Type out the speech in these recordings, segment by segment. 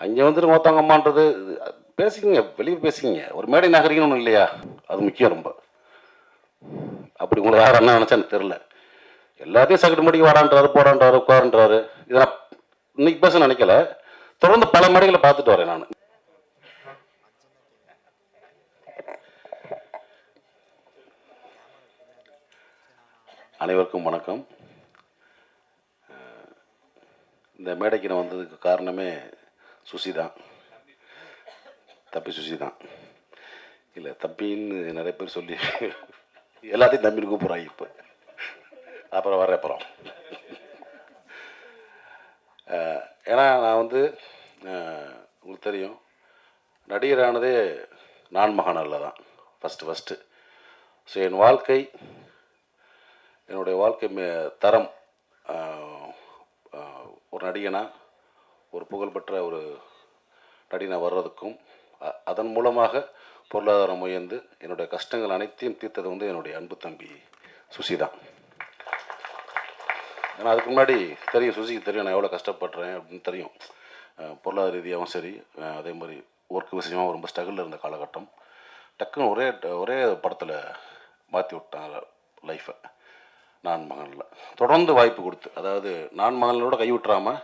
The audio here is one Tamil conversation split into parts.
அங்கே வந்துட்டு மொத்தவங்க அம்மான்றது பேசிக்கிங்க, வெளியே பேசிக்கிங்க. ஒரு மேடை நாகரிகம்னு ஒன்று இல்லையா? அது முக்கியம் ரொம்ப. அப்படி உங்களை யார் என்ன நினச்சா எனக்கு தெரில. எல்லாத்தையும் சகட்டு மடிக்கு வாடான்றாரு, போடான்றாரு, உட்காருன்றாரு. இதை நான் இன்னைக்கு பேச நினைக்கல. தொடர்ந்து பல மேடைகளை பார்த்துட்டு வரேன் நான். அனைவருக்கும் வணக்கம். இந்த மேடைக்கு நான் வந்ததுக்கு காரணமே சுசி தான். தப்பி சுசி தான். இல்லை தப்பின்னு நிறைய பேர் சொல்லி எல்லாத்தையும் தம்பின்னு கூப்பிட்றாங்க இப்போ. அப்புறம் வர்றேன் அப்புறம். ஏன்னா நான் வந்து உங்களுக்கு தெரியும், நடிகரானதே நான் மகானில் தான் ஃபஸ்ட்டு. ஸோ என் வாழ்க்கை, என்னுடைய வாழ்க்கை தரம் ஒரு நடிகனா, ஒரு புகழ்பெற்ற ஒரு நடிகனாக வர்றதுக்கும் அதன் மூலமாக பொருளாதாரம் உயர்ந்து என்னுடைய கஷ்டங்கள் அனைத்தையும் தீர்த்தது வந்து என்னுடைய அன்பு தம்பி சுசி தான். ஏன்னா அதுக்கு முன்னாடி தெரியும், சுசிக்கு தெரியும் நான் எவ்வளோ கஷ்டப்படுறேன் அப்படின்னு தெரியும். பொருளாதார ரீதியாகவும் சரி, அதே மாதிரி ஒர்க் விஷயமாக ரொம்ப ஸ்ட்ரகிளில் இருந்த காலகட்டம். டக்குன்னு ஒரே படத்தில் மாற்றி விட்டாங்க லைஃப்பை. நான் மகனில் தொடர்ந்து வாய்ப்பு கொடுத்து, அதாவது நான் மகனோட கைவிட்டுறாமல்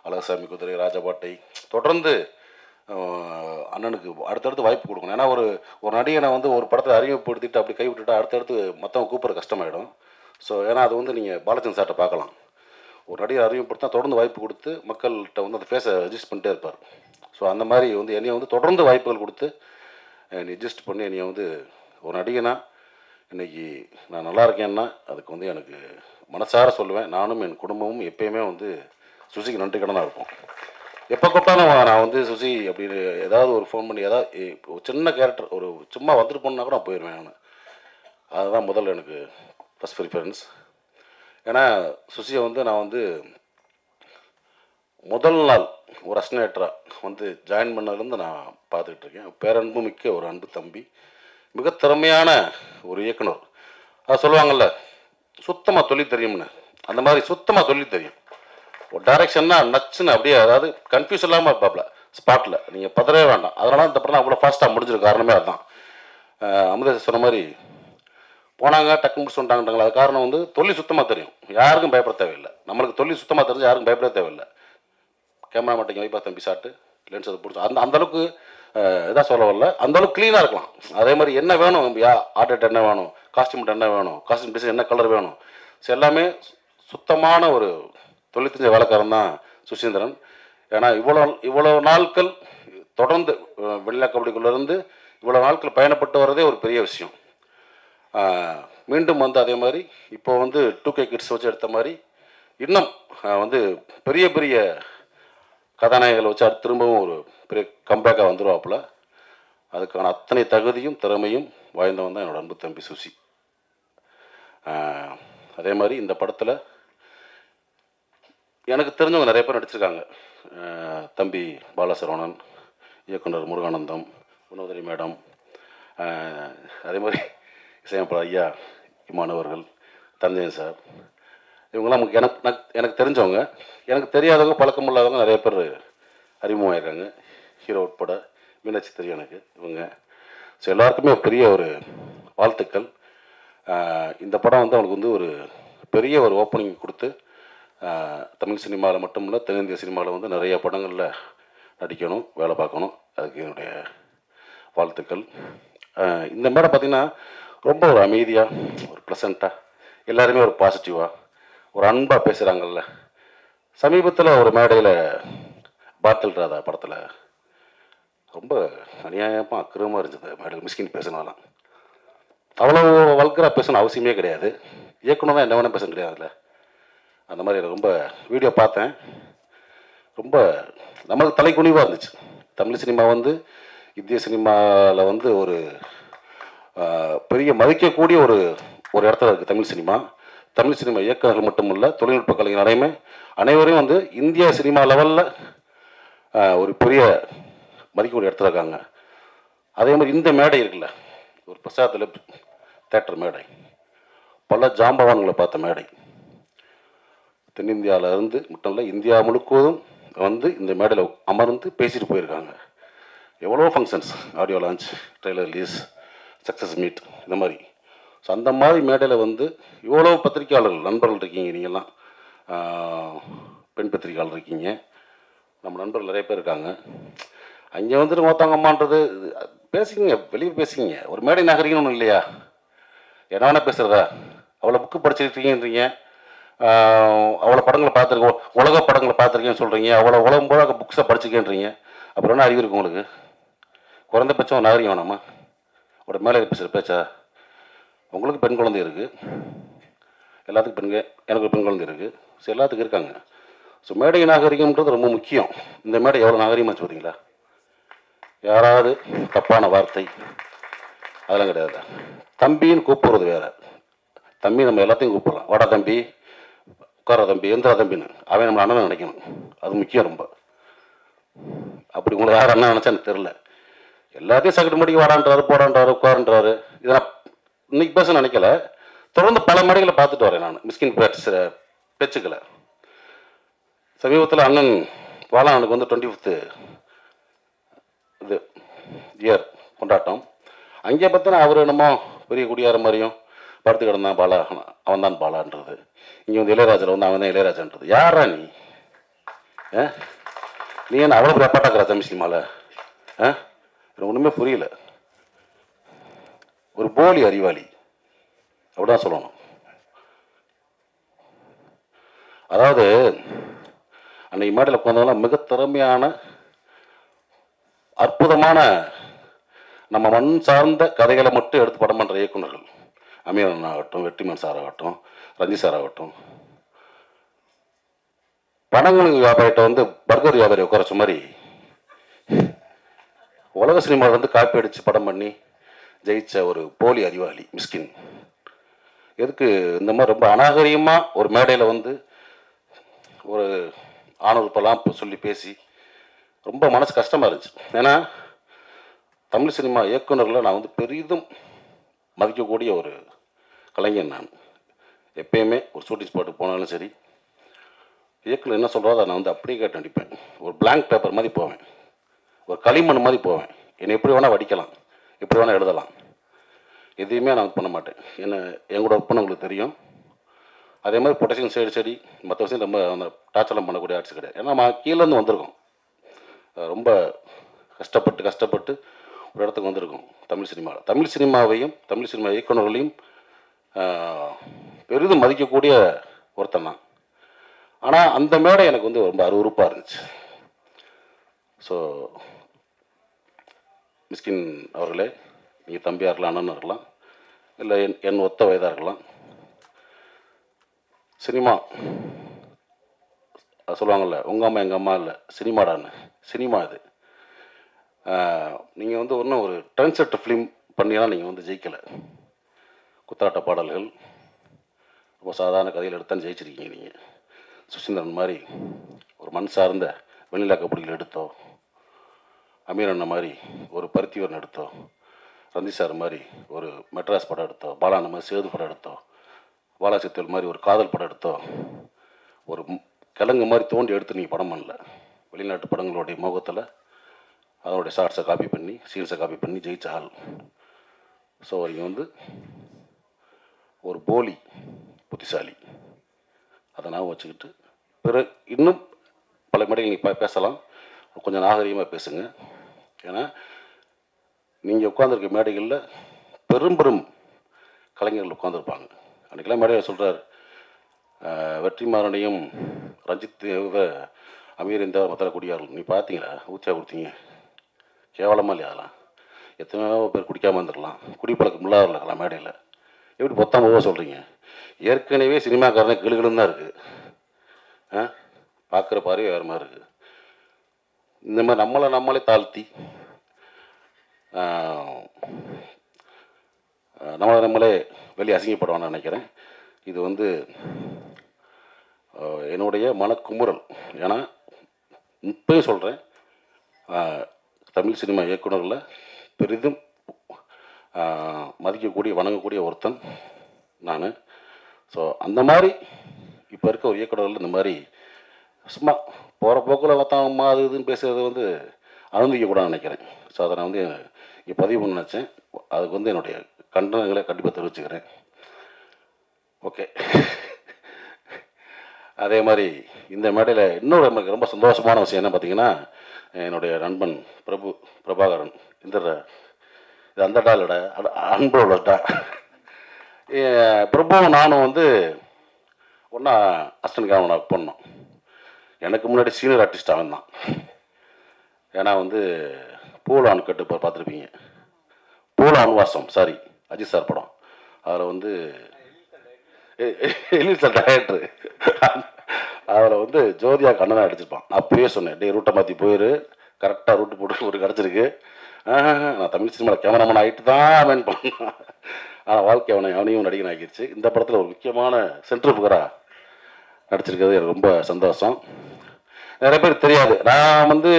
அழகசாமி குதிரை, ராஜபாட்டை தொடர்ந்து அண்ணனுக்கு அடுத்தடுத்து வாய்ப்பு கொடுக்கணும். ஏன்னா ஒரு நடிகனை வந்து ஒரு படத்தை அறிமுகப்படுத்திட்டு அப்படி கைவிட்டுட்டா அடுத்தடுத்து மற்றவங்க கூப்பிட்ற கஷ்டமாயிடும். ஸோ ஏன்னா அது வந்து நீங்கள் பாலச்சந்திரன் சார்ட்ட பார்க்கலாம். ஒரு நடிகை அறிமுகப்படுத்தினா தொடர்ந்து வாய்ப்பு கொடுத்து மக்கள்கிட்ட வந்து அந்த ஃபேஸை அட்ஜஸ்ட் பண்ணிட்டே இருப்பார். ஸோ அந்த மாதிரி வந்து என்னையை வந்து தொடர்ந்து வாய்ப்புகள் கொடுத்து என்னை அட்ஜஸ்ட் பண்ணி என்னையை வந்து ஒரு நடிகனா இன்றைக்கி நான் நல்லா இருக்கேன்னா அதுக்கு வந்து எனக்கு மனசார சொல்லுவேன். நானும் என் குடும்பமும் எப்பயுமே வந்து சுசிக்கு நன்றி கடனாக இருப்போம். எப்போ கூப்பிட்டாலும் நான் வந்து சுசி அப்படின்னு ஏதாவது ஒரு ஃபோன் பண்ணி ஏதாவது ஒரு சின்ன கேரக்டர் ஒரு சும்மா வந்துட்டு போனா கூட நான் போயிடுவேன். நான் அதுதான் முதல்ல எனக்கு ஃபஸ்ட் ப்ரிஃபரன்ஸ். ஏன்னா சுசியை வந்து நான் வந்து முதல் நாள் ஒரு அஸ்னேட்டராக வந்து ஜாயின் பண்ணதுலேருந்து நான் பார்த்துக்கிட்டு இருக்கேன். பேரன்பு மிக்க ஒரு அன்பு தம்பி, மிக திறமையான ஒரு இயக்குனர். அது சொல்லுவாங்கள்ல, சுத்தமாக தொழில் தெரியும்னு, அந்த மாதிரி சுத்தமாக தொழில் தெரியும். ஒரு டைரக்ஷன்னா நச்சுன்னு அப்படியே, அதாவது கன்ஃபியூஸ் இல்லாமல் இருப்பாப்ல ஸ்பாட்டில். நீங்கள் பதறவே வேண்டாம். அதனால இந்த படம் அவ்வளோ ஃபாஸ்ட்டாக முடிஞ்சிருக்க காரணமே அதுதான். அமுதேஷ் சொன்ன மாதிரி போனாங்க டக்கு முடிச்சு வந்துட்டாங்கன்றாங்களா, அது காரணம் வந்து தொழில் சுத்தமாக தெரியும். யாருக்கும் பயப்பட தேவையில்லை. நம்மளுக்கு தொழில் சுத்தமாக தெரிஞ்சு யாருக்கும் பயப்பட தேவையில்லை. கேமரா மாட்டேங்க வைப்பா தம்பி ஷாட்டு லென்ஸ் அதை பிடிச்சி அந்தளவுக்கு இதாக சொல்ல வரல, அந்தளவுக்கு க்ளீனாக இருக்கலாம். அதே மாதிரி என்ன வேணும், ஆர்டர் என்ன வேணும், காஸ்டியூம் என்ன வேணும், காஸ்டியூம் டிசைன் என்ன கலர் வேணும், ஸோ எல்லாமே சுத்தமான ஒரு தொழில் தெரிஞ்ச வேலைக்காரன் தான் சுசீந்திரன். ஏன்னா இவ்வளோ நாட்கள் தொடர்ந்து வெள்ளை கபடிக்குள்ளேருந்து இவ்வளோ நாட்கள் பயணப்பட்டு வர்றதே ஒரு பெரிய விஷயம். மீண்டும் வந்து அதே மாதிரி இப்போ வந்து 2K கிட்ஸ் வச்சு எடுத்த மாதிரி இன்னும் வந்து பெரிய பெரிய கதாநாயகங்களை வச்சு அடுத்து திரும்பவும் ஒரு பெரிய கம்பேக்காக வந்துடுவாப்புல. அதுக்கான அத்தனை தகுதியும் திறமையும் வாய்ந்தவன் தான் என்னோட அன்பு தம்பி சுசி. அதே மாதிரி இந்த படத்தில் எனக்கு தெரிஞ்சவங்க நிறைய பேர் நடிச்சிருக்காங்க. தம்பி பாலசரவணன், இயக்குனர் முருகானந்தம், குணவதரி மேடம், அதே மாதிரி இசையமைப்பாளர் ஐயா இமானவர்கள், தஞ்சயன் சார், இவங்கெல்லாம் எனக்கு தெரிஞ்சவங்க. எனக்கு தெரியாதவங்க, பழக்கம் இல்லாதவங்க நிறைய பேர் அறிமுகமாயிருக்காங்க. ஹீரோ உட்பட மீனாட்சி தெரியும் எனக்கு இவங்க. ஸோ எல்லாருக்குமே பெரிய ஒரு வாழ்த்துக்கள். இந்த படம் வந்து அவங்களுக்கு வந்து ஒரு பெரிய ஒரு ஓப்பனிங் கொடுத்து தமிழ் சினிமாவில் மட்டும் இல்லை, தென்னிந்திய சினிமாவில் வந்து நிறைய படங்களில் நடிக்கணும், வேலை பார்க்கணும். அதுக்கு என்னுடைய வாழ்த்துக்கள். இந்த மேடம் பார்த்திங்கன்னா ரொம்ப ஒரு அமைதியாக, ஒரு ப்ளசண்ட்டாக, எல்லாருமே ஒரு பாசிட்டிவாக, ஒரு அன்பாக பேசுகிறாங்கல்ல. சமீபத்தில் ஒரு மேடையில் பாத்தல் ராதா படத்தில் ரொம்ப அநியாயமாக அக்கிரமாக இருந்தது. மேடையில் மிஸ்கின் பேசினாலாம் அவ்வளோ வல்கராக பேசணும் அவசியமே கிடையாது. இயக்குனர் தான் என்ன வேணால் பேச கிடையாதுல்ல. அந்த மாதிரி ரொம்ப வீடியோ பார்த்தேன். ரொம்ப நம்மளுக்கு தலைக்குனிவாக இருந்துச்சு. தமிழ் சினிமா வந்து இந்திய சினிமாவில் வந்து ஒரு பெரிய மதிக்கக்கூடிய ஒரு இடத்துல இருக்குது தமிழ் சினிமா. தமிழ் சினிமா இயக்குநர்கள் மட்டுமல்ல, தொழில்நுட்ப கலைஞர் அனைவரையும் வந்து இந்திய சினிமா லெவலில் ஒரு பெரிய மதிக்கக்கூடிய இடத்துல இருக்காங்க. அதே மாதிரி இந்த மேடை இருக்குல்ல, ஒரு பிரசாத்தில் தேட்டர் மேடை, பல ஜாம்பவான்களை பார்த்த மேடை. தென்னிந்தியாவில் இருந்து மட்டும் இல்லை, இந்தியா முழுவதும் வந்து இந்த மேடையில் அமர்ந்து பேசிட்டு போயிருக்காங்க. எவ்வளோ functions, audio launch, trailer release, success meet, இந்த மாதிரி. ஸோ அந்த மாதிரி மேடையில் வந்து இவ்வளோ பத்திரிக்கையாளர்கள் நண்பர்கள் இருக்கீங்க, நீங்கள்லாம் பெண் பத்திரிக்கையாளர் இருக்கீங்க, நம்ம நண்பர்கள் நிறைய பேர் இருக்காங்க. அங்கே வந்துட்டு மொத்தங்கம்மான்றது பேசிக்கிங்க, வெளியே பேசிக்கிங்க. ஒரு மேடை நாகரிகம்னு ஒன்றும் இல்லையா? என்ன வேணால் பேசுகிறதா? அவ்வளோ புக்கு படிச்சிருக்கீங்கன்றீங்க, அவ்வளோ படங்களை பார்த்துருக்கோம், உலக படங்களை பார்த்துருக்கேன்னு சொல்கிறீங்க, அவ்வளோ உலகம் போல புக்ஸை படிச்சிருக்கேன்றீங்க. அப்புறம் என்ன அறிவு இருக்கு உங்களுக்கு? குறைந்தபட்சம் நாகரிகம் வேணாமா? ஒரு மேலே பேசுகிற பேச்சா? உங்களுக்கு பெண் குழந்தை இருக்குது, எல்லாத்துக்கும் எனக்கு பெண் குழந்தை இருக்குது, ஸோ எல்லாத்துக்கும் இருக்காங்க. ஸோ மேடை நாகரிகம்ன்றது ரொம்ப முக்கியம். இந்த மேடை எவ்வளோ நாகரிகமாக பார்த்தீங்களா? யாராவது தப்பான வார்த்தை அதெல்லாம் கிடையாது. தம்பின்னு கூப்பிடுறது வேற. தம்பி நம்ம எல்லாத்தையும் கூப்பிடலாம், வாடா தம்பி, உட்கார தம்பி, எந்திரா தம்பின்னு. அவன் நம்ம அண்ணன் நினைக்கணும், அது முக்கியம் ரொம்ப. அப்படி உங்களை யார் அண்ணன் நினச்சா எனக்கு தெரில. எல்லாத்தையும் சக்கட்டு முடிக்க வாடான்றாரு, போடான்றாரு, உட்காருன்றாரு. இதை நான் இன்னைக்கு பேச நினைக்கல, தொடர்ந்து பல மேடைகளை பார்த்துட்டு வரேன் நான் மிஸ்கின் பேச்சுக்களை. சமீபத்தில் அண்ணன் பாலானுக்கு வந்து 25th இது இயர் கொண்டாட்டம். அங்கே பார்த்தா அவர் என்னமோ பெரிய குடியார மாதிரியும் படுத்து கிடந்தான் பாலா, அவன் தான் பாலான்றது. இங்கே வந்து இளையராஜில் வந்து அவன் தான் இளையராஜான்றது. யாரா நீ? நீ என்ன அவ்வளோ ரெப்பாட்டாக்குற தமிழ் சினிமாவில்? எனக்கு ஒன்றுமே புரியல. ஒரு போலி அறிவாளி அப்படிதான் சொல்லணும். அதாவது அன்னைக்கு மேடையில் உட்காந்தவங்களாம் மிக திறமையான அற்புதமான நம்ம மண் சார்ந்த கதைகளை மட்டும் எடுத்து படம் பண்ணுற இயக்குநர்கள். அமீரன் ஆகட்டும், வெற்றிமான் சார் ஆகட்டும், ரஞ்சி சார் ஆகட்டும். பணங்களுக்கு வியாபாரிட்ட வந்து பர்கர் வியாபாரி உட்காரச்ச மாதிரி உலக சினிமாவில் வந்து காப்பி அடித்து படம் பண்ணி ஜெயிச்ச ஒரு போலி அறிவாளி மிஸ்கின். எதுக்கு இந்த மாதிரி ரொம்ப அநாகரிகமாக ஒரு மேடையில் வந்து ஒரு ஆணவப்பெல்லாம் சொல்லி பேசி ரொம்ப மனசு கஷ்டமாக இருந்துச்சு. ஏன்னா தமிழ் சினிமா இயக்குநர்களில் நான் வந்து பெரிதும் மதிக்கக்கூடிய ஒரு கலைஞன். நான் எப்பயுமே ஒரு ஷூட்டிங் ஸ்பாட்டுக்கு போனாலும் சரி, இயக்குனர் என்ன சொல்கிறதோ அதை நான் வந்து அப்படியே கேட்டு நடிப்பேன். ஒரு பிளாங்க் பேப்பர் மாதிரி போவேன், ஒரு களிமண் மாதிரி போவேன். என்னை எப்படி வேணால் வடிக்கலாம், எப்படி வேணால் எழுதலாம், எதையுமே நான் பண்ண மாட்டேன். என்ன எங்கூட ஒர்க் பண்ண உங்களுக்கு தெரியும். அதே மாதிரி பொட்டேஷன் சைடு மற்ற விஷயம் ரொம்ப அந்த டார்ச்சர்லாம் பண்ணக்கூடிய ஆர்ட்ஸ் கிடையாது. ஏன்னா நம்ம கீழேருந்து வந்திருக்கோம், ரொம்ப கஷ்டப்பட்டு ஒரு இடத்துக்கு வந்திருக்கோம் தமிழ் சினிமாவில். தமிழ் சினிமாவையும் தமிழ் சினிமா இயக்குநர்களையும் பெரிதும் மதிக்கக்கூடிய ஒருத்தன் நான். ஆனால் அந்த மேடை எனக்கு வந்து ரொம்ப அருவருப்பாக இருந்துச்சு. ஸோ மிஸ்கின் அவர்களே, நீங்கள் தம்பியாக இருக்கலாம், அண்ணன் இருக்கலாம், இல்லை என் ஒத்த வயதாக இருக்கலாம். சினிமா சொல்லுவாங்கள்ல, உங்கள் அம்மா எங்கள் அம்மா இல்லை சினிமாடான்னு. சினிமா இது. நீங்கள் வந்து ஒன்றும் ஒரு ட்ரெண்ட் செட் ஃபிலிம் பண்ணினா நீங்கள் வந்து ஜெயிக்கலை. குத்தாட்ட பாடல்கள், ரொம்ப சாதாரண கதையில் எடுத்தான்னு ஜெயிச்சிருக்கீங்க நீங்கள். சுசீந்திரன் மாதிரி ஒரு மண் சார்ந்த வெண்ணிலா கபடிகள் எடுத்தோ, அமீர் அண்ணன் மாதிரி ஒரு பருத்திவரன் எடுத்தோ, ரஞ்சி சார் மாதிரி ஒரு மெட்ராஸ் படம் எடுத்தோ, பாலான மாதிரி சேது படம் எடுத்தோ, பாலாசித்தல் மாதிரி ஒரு காதல் படம் எடுத்தோ, ஒரு கிழங்கு மாதிரி தோண்டி எடுத்து நீங்கள் படம் பண்ணல. வெளிநாட்டு படங்களுடைய முகத்தில் அதனுடைய ஷார்ட்ஸை காப்பி பண்ணி, சீன்ஸை காப்பி பண்ணி ஜெயிச்ச ஆள். ஸோ நீங்கள் வந்து ஒரு போலி புத்திசாலி. அதை நான் வச்சுக்கிட்டு பிறகு இன்னும் பல மேடைகள் நீங்கள் பேசலாம், கொஞ்சம் நாகரிகமாக பேசுங்க. ஏன்னா நீங்கள் உட்காந்துருக்க மேடைகளில் பெரும் கலைஞர்கள் உட்காந்துருப்பாங்க. அன்றைக்கெல்லாம் மேடையில் சொல்கிறார், வெற்றிமாறனையும் ரஞ்சித் அமீர் இந்த மற்ற குடியார்கள் நீ பார்த்தீங்களா, ஊற்றியா கொடுத்தீங்க, கேவலமாக இல்லையா? அதெல்லாம் எத்தனையோ பேர் குடிக்காமல் இருந்துடலாம், குடிப்பழக்கம் இல்லாத இருக்கலாம். மேடையில் எப்படி பொத்தாம சொல்கிறீங்க? ஏற்கனவே சினிமாக்காரனே கிளுகிளுன்னு தான் இருக்குது, பார்க்குற பார்வையே வேறு மாதிரி இருக்குது. இந்த மாதிரி நம்மளே தாழ்த்தி நம்மளே வெளியே அசிங்கப்படுவான்னு நினைக்கிறேன். இது வந்து என்னுடைய மனக்குமுறல். ஏன்னா இப்போயும் சொல்கிறேன், தமிழ் சினிமா இயக்குநர்களில் பெரிதும் மதிக்கக்கூடிய வணங்கக்கூடிய ஒருத்தன் நான். ஸோ அந்த மாதிரி இப்போ இருக்க ஒரு இயக்குநர்கள் இந்த மாதிரி சும்மா போகிற போக்கில் மற்றவங்க அது இதுன்னு பேசுகிறது வந்து அனுமதிக்கக்கூடாதுன்னு நினைக்கிறேன். ஸோ அதை நான் வந்து இங்கே பதிவு பண்ண நினச்சேன். அதுக்கு வந்து என்னுடைய கண்டனங்களை கண்டிப்பாக தெரிவிச்சுக்கிறேன். ஓகே. அதே மாதிரி இந்த மேடையில் இன்னொரு எனக்கு ரொம்ப சந்தோஷமான விஷயம் என்ன பார்த்தீங்கன்னா, என்னுடைய நண்பன் பிரபாகரன் இந்த இது அந்த டாலோட அன்போட டா பிரபுவும் நானும் வந்து ஒன்றா அசிஸ்டன்ட் கேமரா பண்ணோம். எனக்கு முன்னாடி சீனியர் ஆர்டிஸ்ட் அவன் தான். ஏன்னா வந்து பூலான் கட்டு இப்போ பார்த்துருப்பீங்க, பூல அன்வாசம், சாரி அஜித் சார் படம். அதில் வந்து சார் டைரக்டரு அதில் வந்து ஜோதியா கண்ணனை அடிச்சிருப்பான். அப்பயே சொன்னேன், டே ரூட்டை மாற்றி போயிரு, கரெக்டாக ரூட்டு போட்டு ஒரு கிடச்சிருக்கு. நான் தமிழ் சினிமாவில் கேமராமேன் ஆகிட்டு தான் அவன் பண்ணான். ஆனால் வாழ்க்கை அவனையும் நடிகன் ஆகிடுச்சு. இந்த படத்தில் ஒரு முக்கியமான சென்ட்ரல் புகராக நடிச்சிருக்கிறது எனக்கு ரொம்ப சந்தோஷம். நிறைய பேர் தெரியாது, நான் வந்து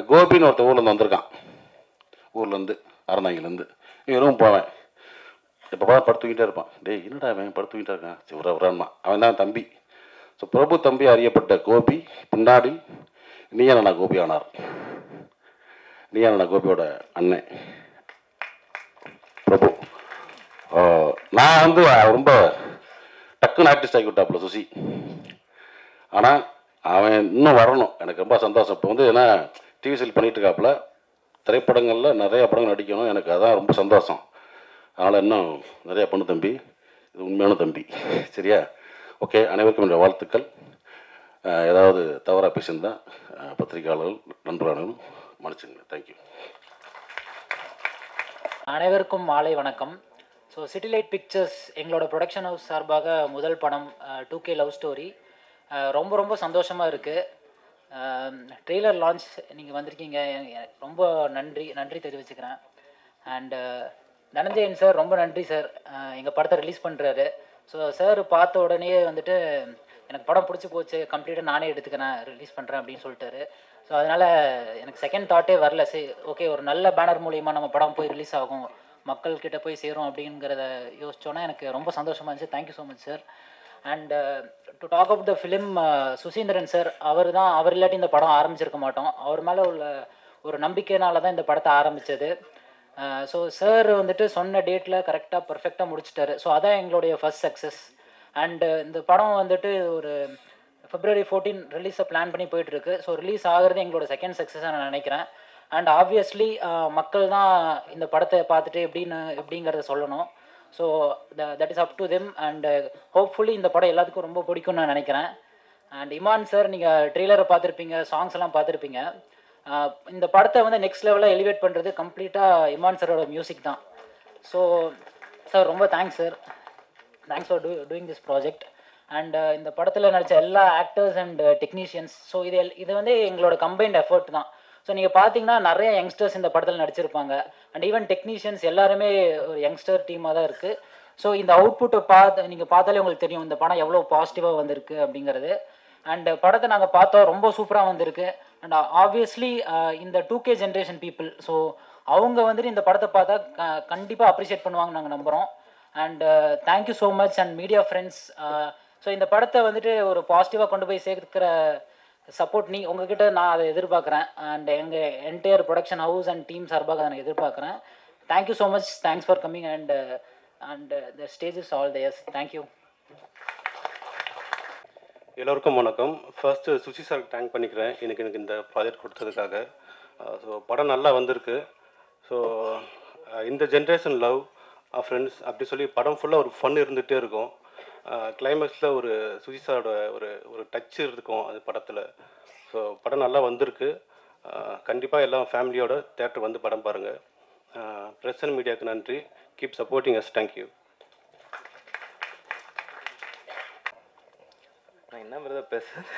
கோபின்னு ஒருத்த ஊர்லேருந்து வந்திருக்கான். ஊர்லேருந்து அறந்தாங்கிலேருந்து இவரும் போவேன். இப்போ படுத்து தூங்கிட்டே இருப்பான். டேய் என்னடா அவன் படுத்து தூங்கிட்டே இருக்கான், சரி உரான்மா. அவன் தான் தம்பி. ஸோ பிரபு தம்பி அறியப்பட்ட கோபி பின்னாடி நீயானா கோபி ஆனார். நீயானா கோபியோட அண்ணன் பிரபு. நான் வந்து ரொம்ப டக்குன்னு ஆர்டிஸ்ட் ஆகி விட்டாப்புல சுசி. ஆனால் அவன் இன்னும் வரணும், எனக்கு ரொம்ப சந்தோஷம். இப்போ வந்து ஏன்னா டிவி சீரியல் பண்ணிகிட்டு இருக்காப்புல, திரைப்படங்களில் நிறைய படங்கள் நடிக்கணும், எனக்கு அதான் ரொம்ப சந்தோஷம். அதனால் இன்னும் நிறையா பண்ணு தம்பி, இது உண்மையான தம்பி, சரியா? ஓகே, அனைவருக்கும் என்னுடைய வாழ்த்துக்கள். ஏதாவது தவறாக பேசியிருந்தால் பத்திரிகையாளர்கள் நண்பர்களும் மன்னிச்சுங்க. தேங்க்யூ. அனைவருக்கும் மாலை வணக்கம். ஸோ சிட்டி லைட் பிக்சர்ஸ் எங்களோட ப்ரொடக்ஷன் ஹவுஸ் சார்பாக முதல் படம் 2K லவ் ஸ்டோரி. ரொம்ப ரொம்ப சந்தோஷமாக இருக்குது. ட்ரெய்லர் லான்ச் நீங்கள் வந்திருக்கீங்க, ரொம்ப நன்றி தெரிவிச்சுக்கிறேன். அண்டு தனஞ்சயன் சார் ரொம்ப நன்றி சார், எங்கள் படத்தை ரிலீஸ் பண்ணுறாரு. ஸோ சார் பார்த்த உடனே வந்துட்டு எனக்கு படம் பிடிச்சி போச்சு, கம்ப்ளீட்டாக நானே எடுத்துக்கிறேன், ரிலீஸ் பண்ணுறேன் அப்படின்னு சொல்லிட்டாரு. ஸோ அதனால் எனக்கு செகண்ட் தாட்டே வரல. சரி ஓகே, ஒரு நல்ல பேனர் மூலிமா நம்ம படம் போய் ரிலீஸ் ஆகும், மக்கள்கிட்ட போய் சேரும் அப்படிங்கிறத யோசிச்சோன்னா எனக்கு ரொம்ப சந்தோஷமாக இருந்துச்சு. Thank you so much sir. And to talk up the film, Suseenthiran sir அவர் இல்லாட்டி இந்த படம் ஆரம்பிச்சிருக்க மாட்டோம். அவர் மேலே உள்ள ஒரு நம்பிக்கையினால தான் இந்த படத்தை ஆரம்பித்தது. ஸோ சார் வந்துட்டு சொன்ன டேட்டில் கரெக்டாக பர்ஃபெக்டாக முடிச்சிட்டாரு. ஸோ அதான் எங்களுடைய ஃபர்ஸ்ட் சக்ஸஸ். அண்டு இந்த படம் வந்துட்டு ஒரு February 14 ரிலீஸை பிளான் பண்ணி போயிட்டுருக்கு. ஸோ ரிலீஸ் ஆகிறது எங்களோட செகண்ட் சக்ஸஸாக நான் நினைக்கிறேன். அண்ட் ஆப்வியஸ்லி மக்கள் தான் இந்த படத்தை பார்த்துட்டு எப்படிங்கிறத சொல்லணும். So that is up to them. And hopefully இந்த படம் எல்லாத்துக்கும் ரொம்ப பிடிக்கும்னு நான் நினைக்கிறேன். அண்ட் இமான் சார், நீங்கள் ட்ரெய்லரை பார்த்துருப்பீங்க, சாங்ஸ் எல்லாம் பார்த்துருப்பீங்க. இந்த படத்தை வந்து நெக்ஸ்ட் லெவலில் எலிவேட் பண்ணுறது கம்ப்ளீட்டாக இமான் சாரோட மியூசிக் தான். ஸோ சார் ரொம்ப thanks sir, thanks for doing this project. And இந்த படத்தில் நடித்த எல்லா ஆக்டர்ஸ் அண்ட் டெக்னீஷியன்ஸ், ஸோ இது வந்து எங்களோட கம்பைன்ட் எஃபர்ட் தான். ஸோ நீங்கள் பார்த்தீங்கன்னா நிறைய யங்ஸ்டர்ஸ் இந்த படத்தில் நடிச்சிருப்பாங்க. அண்ட் ஈவன் டெக்னீஷியன்ஸ் எல்லாருமே ஒரு யங்ஸ்டர் டீமாக தான் இருக்குது. ஸோ இந்த அவுட்புட்டை நீங்கள் பார்த்தாலே உங்களுக்கு தெரியும் இந்த படம் எவ்வளோ பாசிட்டிவாக வந்திருக்கு அப்படிங்கிறது. அண்ட் படத்தை நாங்கள் பார்த்தோம், ரொம்ப சூப்பராக வந்திருக்கு. அண்ட் ஆப்வியஸ்லி இந்த 2K ஜென்ரேஷன் பீப்புள், ஸோ அவங்க வந்துட்டு இந்த படத்தை பார்த்தா கண்டிப்பாக அப்ரிஷியேட் பண்ணுவாங்க நாங்கள் நம்புகிறோம். And thank you so much. And media friends, so இந்த படத்தை வந்துட்டு ஒரு பாசிட்டிவாக கொண்டு போய் சேர்க்கிற சப்போர்ட் உங்ககிட்ட நான் அதை எதிர்பார்க்குறேன். அண்ட் எங்கள் entire production house and team சார்பாக அதை நான் எதிர்பார்க்குறேன். Thank you so much, thanks for coming. And the stage is all there's. Thank you. எல்லோருக்கும் வணக்கம். ஃபர்ஸ்ட்டு சுசி சாருக்கு தேங்க் பண்ணிக்கிறேன் எனக்கு இந்த ப்ராஜெக்ட் கொடுத்ததுக்காக. ஸோ படம் நல்லா வந்திருக்கு. ஸோ இந்த ஜென்ரேஷன் லவ் ஃப்ரெண்ட்ஸ் அப்படி சொல்லி படம் ஃபுல்லாக ஒரு ஃபன் இருந்துகிட்டே இருக்கும். கிளைமேக்ஸில் ஒரு சுசி சாரோட ஒரு டச் இருக்கும் அது படத்தில். ஸோ படம் நல்லா வந்திருக்கு. கண்டிப்பாக எல்லாம் ஃபேமிலியோட தேட்டர் வந்து படம் பாருங்கள். ப்ரெஸ் அண்ட் மீடியாவுக்கு நன்றி. Keep supporting us. தேங்க்யூ. நான் என்ன பிரதர் பேசுகிறேன்,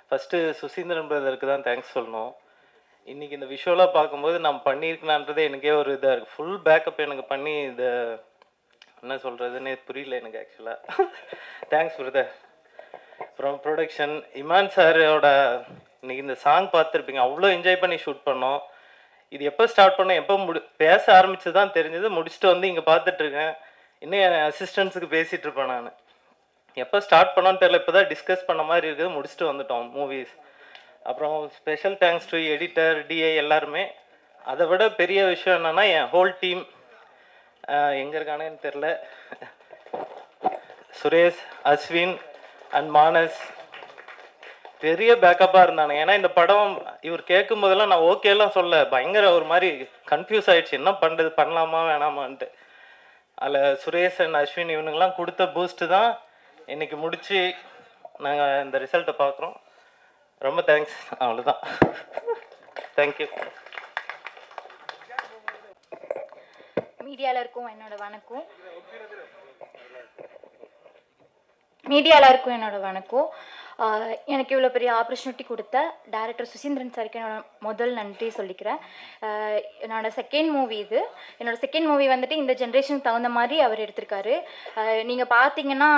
ஃபஸ்ட்டு சுசீந்திரன் பிரதருக்கு தான் தேங்க்ஸ் சொல்லணும். இன்றைக்கி இந்த விஷுவலாக பார்க்கும்போது நான் பண்ணியிருக்கலான்றதே எனக்கே ஒரு இதாக இருக்குது. ஃபுல் பேக்கப் எனக்கு பண்ணி இதை என்ன சொல்கிறதுன்னு புரியல எனக்கு ஆக்சுவலாக. Thanks brother. அப்புறம் ப்ரொடக்ஷன் இமான் சாரோட இன்றைக்கி இந்த சாங் பார்த்துருப்பீங்க, அவ்வளோ என்ஜாய் பண்ணி ஷூட் பண்ணோம். இது எப்போ ஸ்டார்ட் பண்ணோம், எப்போ பேச ஆரம்பித்து தான் தெரிஞ்சது. முடிச்சுட்டு வந்து இங்கே பார்த்துட்ருக்கேன். இன்னும் என் அசிஸ்டன்ஸுக்கு பேசிகிட்டு இருப்பேன் நான். எப்போ ஸ்டார்ட் பண்ணோன்னு தெரியல, இப்போ தான் டிஸ்கஸ் பண்ண மாதிரி இருக்குது, முடிச்சுட்டு வந்துட்டோம் மூவிஸ். அப்புறம் special thanks to editor, DI எல்லாருமே. அதை விட பெரிய விஷயம் என்னென்னா என் ஹோல் டீம் எங்கே இருக்கானேன்னு தெரில, சுரேஷ், அஸ்வின் அண்ட் மானஸ் பெரிய பேக்கப்பாக இருந்தானே. ஏன்னா இந்த படம் இவர் கேட்கும் போதெல்லாம் நான் ஓகேலாம் சொல்ல, பயங்கர ஒரு மாதிரி கன்ஃபியூஸ் ஆகிடுச்சு, என்ன பண்ணுறது, பண்ணலாமா வேணாமான்ட்டு. அதில் சுரேஷ் அண்ட் அஸ்வின் இவனுங்கெல்லாம் கொடுத்த பூஸ்ட்டு தான் இன்றைக்கி முடித்து நாங்கள் இந்த ரிசல்ட்டை பார்க்குறோம். ரொம்ப தேங்க்ஸ், அவ்வளோதான். தேங்க்யூ. மீடியாவில் இருக்கும் என்னோட வணக்கம். மீடியாவில் இருக்கும் என்னோட வணக்கம். எனக்கு இவ்வளோ பெரிய ஆப்பர்ச்சுனிட்டி கொடுத்த டைரக்டர் சுசீந்திரன் சாருக்கு என்னோட முதல் நன்றி சொல்லிக்கிறேன். என்னோடய செகண்ட் மூவி இது. என்னோடய செகண்ட் மூவி வந்துட்டு இந்த ஜென்ரேஷனுக்கு தகுந்த மாதிரி அவர் எடுத்திருக்காரு. நீங்கள் பார்த்தீங்கன்னா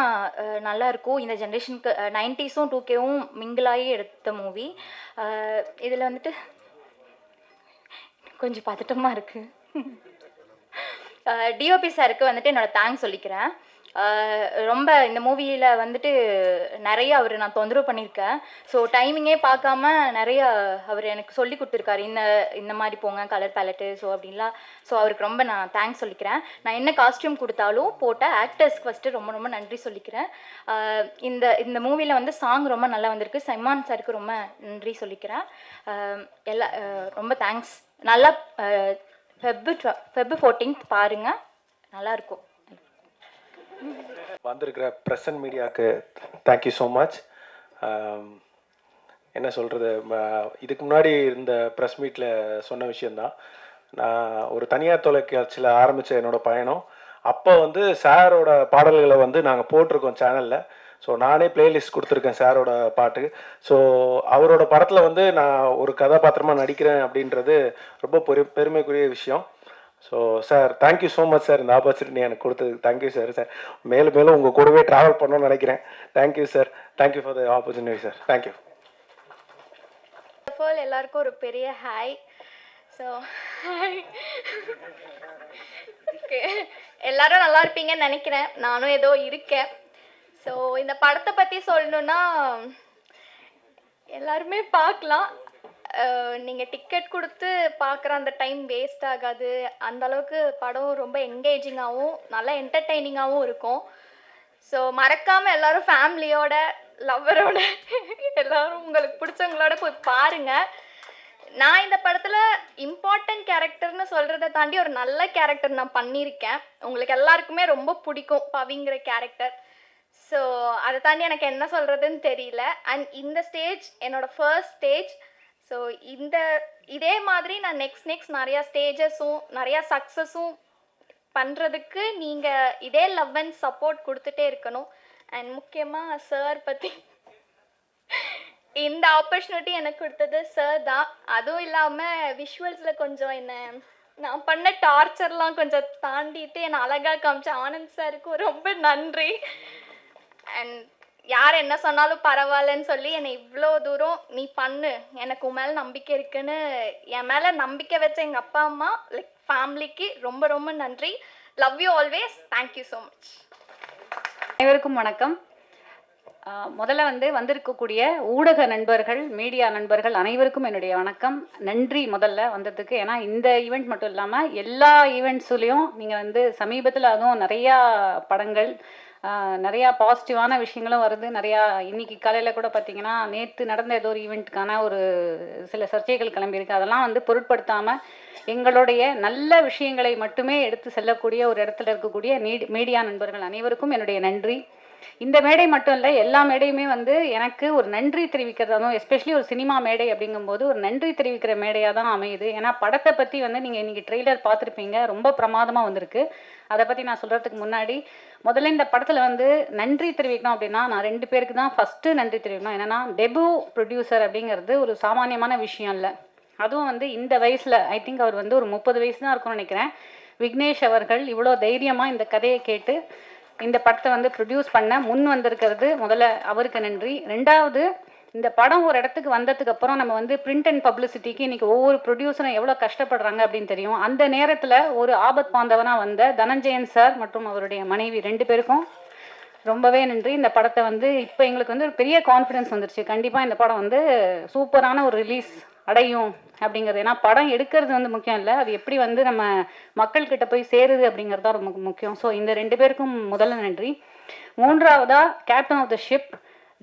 நல்லாயிருக்கும். இந்த ஜென்ரேஷனுக்கு 90s 2K மிங்கிளாகி எடுத்த மூவி. இதில் வந்துட்டு கொஞ்சம் பதட்டமாக இருக்குது. டிஓபி சாருக்கு வந்துட்டு என்னோடய தேங்க்ஸ் சொல்லிக்கிறேன். ரொம்ப இந்த மூவியில் வந்துட்டு நிறைய அவர் நான் தொந்தரவு பண்ணியிருக்கேன். ஸோ டைமிங்கே பார்க்காம நிறைய அவர் எனக்கு சொல்லி கொடுத்துருக்காரு, இந்த மாதிரி போங்க கலர் பேலட்டு ஸோ அப்படின்லாம். ஸோ அவருக்கு ரொம்ப நான் தேங்க்ஸ் சொல்லிக்கிறேன். நான் என்ன காஸ்டியூம் கொடுத்தாலும் போட்ட ஆக்டர்ஸ்க்கு ஃபஸ்ட்டு ரொம்ப ரொம்ப நன்றி சொல்லிக்கிறேன். இந்த மூவியில் வந்து சாங் ரொம்ப நல்லா வந்திருக்கு. சைமான் சாருக்கு ரொம்ப நன்றி சொல்லிக்கிறேன். ரொம்ப தேங்க்ஸ். நல்லா Feb 14th பாருங்கள், நல்லாயிருக்கும். வந்திருக்கிற ப்ரெஸ் அண்ட் மீடியாவுக்கு தேங்க்யூ ஸோ மச். என்ன சொல்கிறது, இதுக்கு முன்னாடி இந்த ப்ரெஸ் மீட்டில் சொன்ன விஷயந்தான். நான் ஒரு தனியார் தொலைக்காட்சியில் ஆரம்பித்த என்னோடய பயணம். அப்போ வந்து சாரோட பாடல்களை வந்து நாங்கள் போட்டிருக்கோம் சேனலில். ஸோ நானே பிளேலிஸ்ட் கொடுத்துருக்கேன் சாரோட பாட்டு. ஸோ அவரோட படத்தில் வந்து நான் ஒரு கதாபாத்திரமாக நடிக்கிறேன் அப்படின்றது ரொம்ப பெருமைக்குரிய விஷயம். So sir thank you so much sir, இந்த ஆப்பர்ச்சுனிட்டி எனக்கு கொடுத்ததுக்கு தேங்க்யூ சார். சார் மேலும் மேலும் உங்கள் கூடவே ட்ராவல் பண்ணணும்னு நினைக்கிறேன். Thank you sir, thank you for the opportunity sir. Thank you. எல்லாருக்கும் ஒரு பெரிய ஹாய். ஸோ எல்லாரும் நல்லா இருப்பீங்கன்னு நினைக்கிறேன். நானும் ஏதோ இருக்கேன். ஸோ இந்த படத்தை பற்றி சொல்லணுன்னா எல்லாருமே பார்க்கலாம். நீங்கள் டிக்கெட் கொடுத்து பார்க்குற அந்த டைம் வேஸ்ட் ஆகாது. அந்த அளவுக்கு படம் ரொம்ப என்கேஜிங்காகவும் நல்லா என்டர்டெய்னிங்காகவும் இருக்கும். ஸோ மறக்காமல் எல்லோரும் ஃபேமிலியோட லவ்வரோட எல்லோரும் உங்களுக்கு பிடிச்சவங்களோட போய் பாருங்கள். நான் இந்த படத்தில் இம்பார்ட்டன்ட் கேரக்டர்னு சொல்கிறத தாண்டி ஒரு நல்ல கேரக்டர் நான் பண்ணியிருக்கேன். உங்களுக்கு எல்லாருக்குமே ரொம்ப பிடிக்கும் பவிங்கிற கேரக்டர். ஸோ அதை தாண்டி எனக்கு என்ன சொல்கிறதுன்னு தெரியல. அண்ட் இந்த ஸ்டேஜ் என்னோடய ஃபர்ஸ்ட் ஸ்டேஜ். ஸோ இதே மாதிரி நான் நெக்ஸ்ட் நிறையா ஸ்டேஜஸும் நிறையா சக்ஸஸும் பண்ணுறதுக்கு நீங்கள் இதே லவ் அண்ட் சப்போர்ட் கொடுத்துட்டே இருக்கணும். அண்ட் முக்கியமாக சார் பற்றி இந்த ஆப்பர்ச்சுனிட்டி எனக்கு கொடுத்தது சார் தான். அதுவும் இல்லாமல் விஷுவல்ஸில் கொஞ்சம் நான் பண்ண டார்ச்சர்லாம் கொஞ்சம் தாண்டிட்டு என்னை அழகாக காமிச்ச ஆனந்த் சாருக்கு ரொம்ப நன்றி. அண்ட் யார் என்ன சொன்னாலும் பரவாயில்லன்னு சொல்லி என்னை இவ்வளோ தூரம் நீ பண்ணு, எனக்கு உன் மேலே நம்பிக்கை இருக்குன்னு என் மேலே நம்பிக்கை வச்ச எங்கள் அப்பா அம்மா லைக் ஃபேமிலிக்கு ரொம்ப ரொம்ப நன்றி. Love you always. Thank you so much. அனைவருக்கும் வணக்கம். முதல்ல வந்திருக்கக்கூடிய ஊடக நண்பர்கள், மீடியா நண்பர்கள் அனைவருக்கும் என்னுடைய வணக்கம். நன்றி முதல்ல வந்ததுக்கு. ஏன்னா இந்த ஈவெண்ட் மட்டும் இல்லாமல் எல்லா ஈவெண்ட்ஸ்லேயும் நீங்கள் சமீபத்தில் அதுவும் நிறையா படங்கள், நிறையா பாசிட்டிவான விஷயங்களும் வருது. நிறையா இன்றைக்கி காலையில் கூட பார்த்திங்கன்னா நேற்று நடந்த ஏதோ ஒரு ஈவெண்ட்டுக்கான ஒரு சில சர்ச்சைகள் கிளம்பியிருக்கு. அதெல்லாம் பொருட்படுத்தாமல் எங்களுடைய நல்ல விஷயங்களை மட்டுமே எடுத்து செல்லக்கூடிய ஒரு இடத்துல இருக்கக்கூடிய மீடியா நண்பர்கள் அனைவருக்கும் என்னுடைய நன்றி. இந்த மேடை மட்டும் இல்லை, எல்லா மேடையுமே எனக்கு ஒரு நன்றி தெரிவிக்கிறதும், எஸ்பெஷலி ஒரு சினிமா மேடை அப்படிங்கும்போது ஒரு நன்றி தெரிவிக்கிற மேடையாக தான் அமையுது. ஏன்னா படத்தை பற்றி நீங்கள் இன்றைக்கி ட்ரெய்லர் பார்த்துருப்பீங்க, ரொம்ப பிரமாதமாக வந்திருக்கு. அதை பற்றி நான் சொல்கிறதுக்கு முன்னாடி முதல்ல இந்த படத்தில் நன்றி தெரிவிக்கணும் அப்படின்னா நான் 2 பேருக்கு தான் ஃபஸ்ட்டு நன்றி தெரிவிக்கணும். என்னென்னா டெபு ப்ரொடியூசர் அப்படிங்கிறது ஒரு சாமானியமான விஷயம் இல்லை. அதுவும் இந்த வயசில் ஐ திங்க் அவர் ஒரு 30 வயசு தான் இருக்கும்னு நினைக்கிறேன். விக்னேஷ் அவர்கள் இவ்வளோ தைரியமாக இந்த கதையை கேட்டு இந்த படத்தை ப்ரொடியூஸ் பண்ண முன் வந்திருக்கிறது முதல்ல அவருக்கு நன்றி. 2வது இந்த படம் ஒரு இடத்துக்கு வந்ததுக்கு அப்புறம் நம்ம பிரிண்ட் அண்ட் பப்ளிசிட்டிக்கு இன்றைக்கி ஒவ்வொரு ப்ரொடியூசரும் எவ்வளோ கஷ்டப்படுறாங்க அப்படின்னு தெரியும். அந்த நேரத்தில் ஒரு ஆபத் பாந்தவனாக வந்த தனஞ்சயன் சார் மற்றும் அவருடைய மனைவி 2 பேருக்கும் ரொம்பவே நன்றி. இந்த படத்தை வந்து இப்போ எங்களுக்கு வந்து ஒரு பெரிய கான்ஃபிடன்ஸ் வந்துருச்சு. கண்டிப்பாக இந்த படம் வந்து சூப்பரான ஒரு ரிலீஸ் அடையும் அப்படிங்கிறது. ஏன்னா படம் எடுக்கிறது வந்து முக்கியம் இல்லை, அது எப்படி வந்து நம்ம மக்கள்கிட்ட போய் சேருது அப்படிங்கிறது தான் ரொம்ப முக்கியம். ஸோ இந்த 2 பேருக்கும் முதல்ல நன்றி. மூன்றாவதா captain of the ship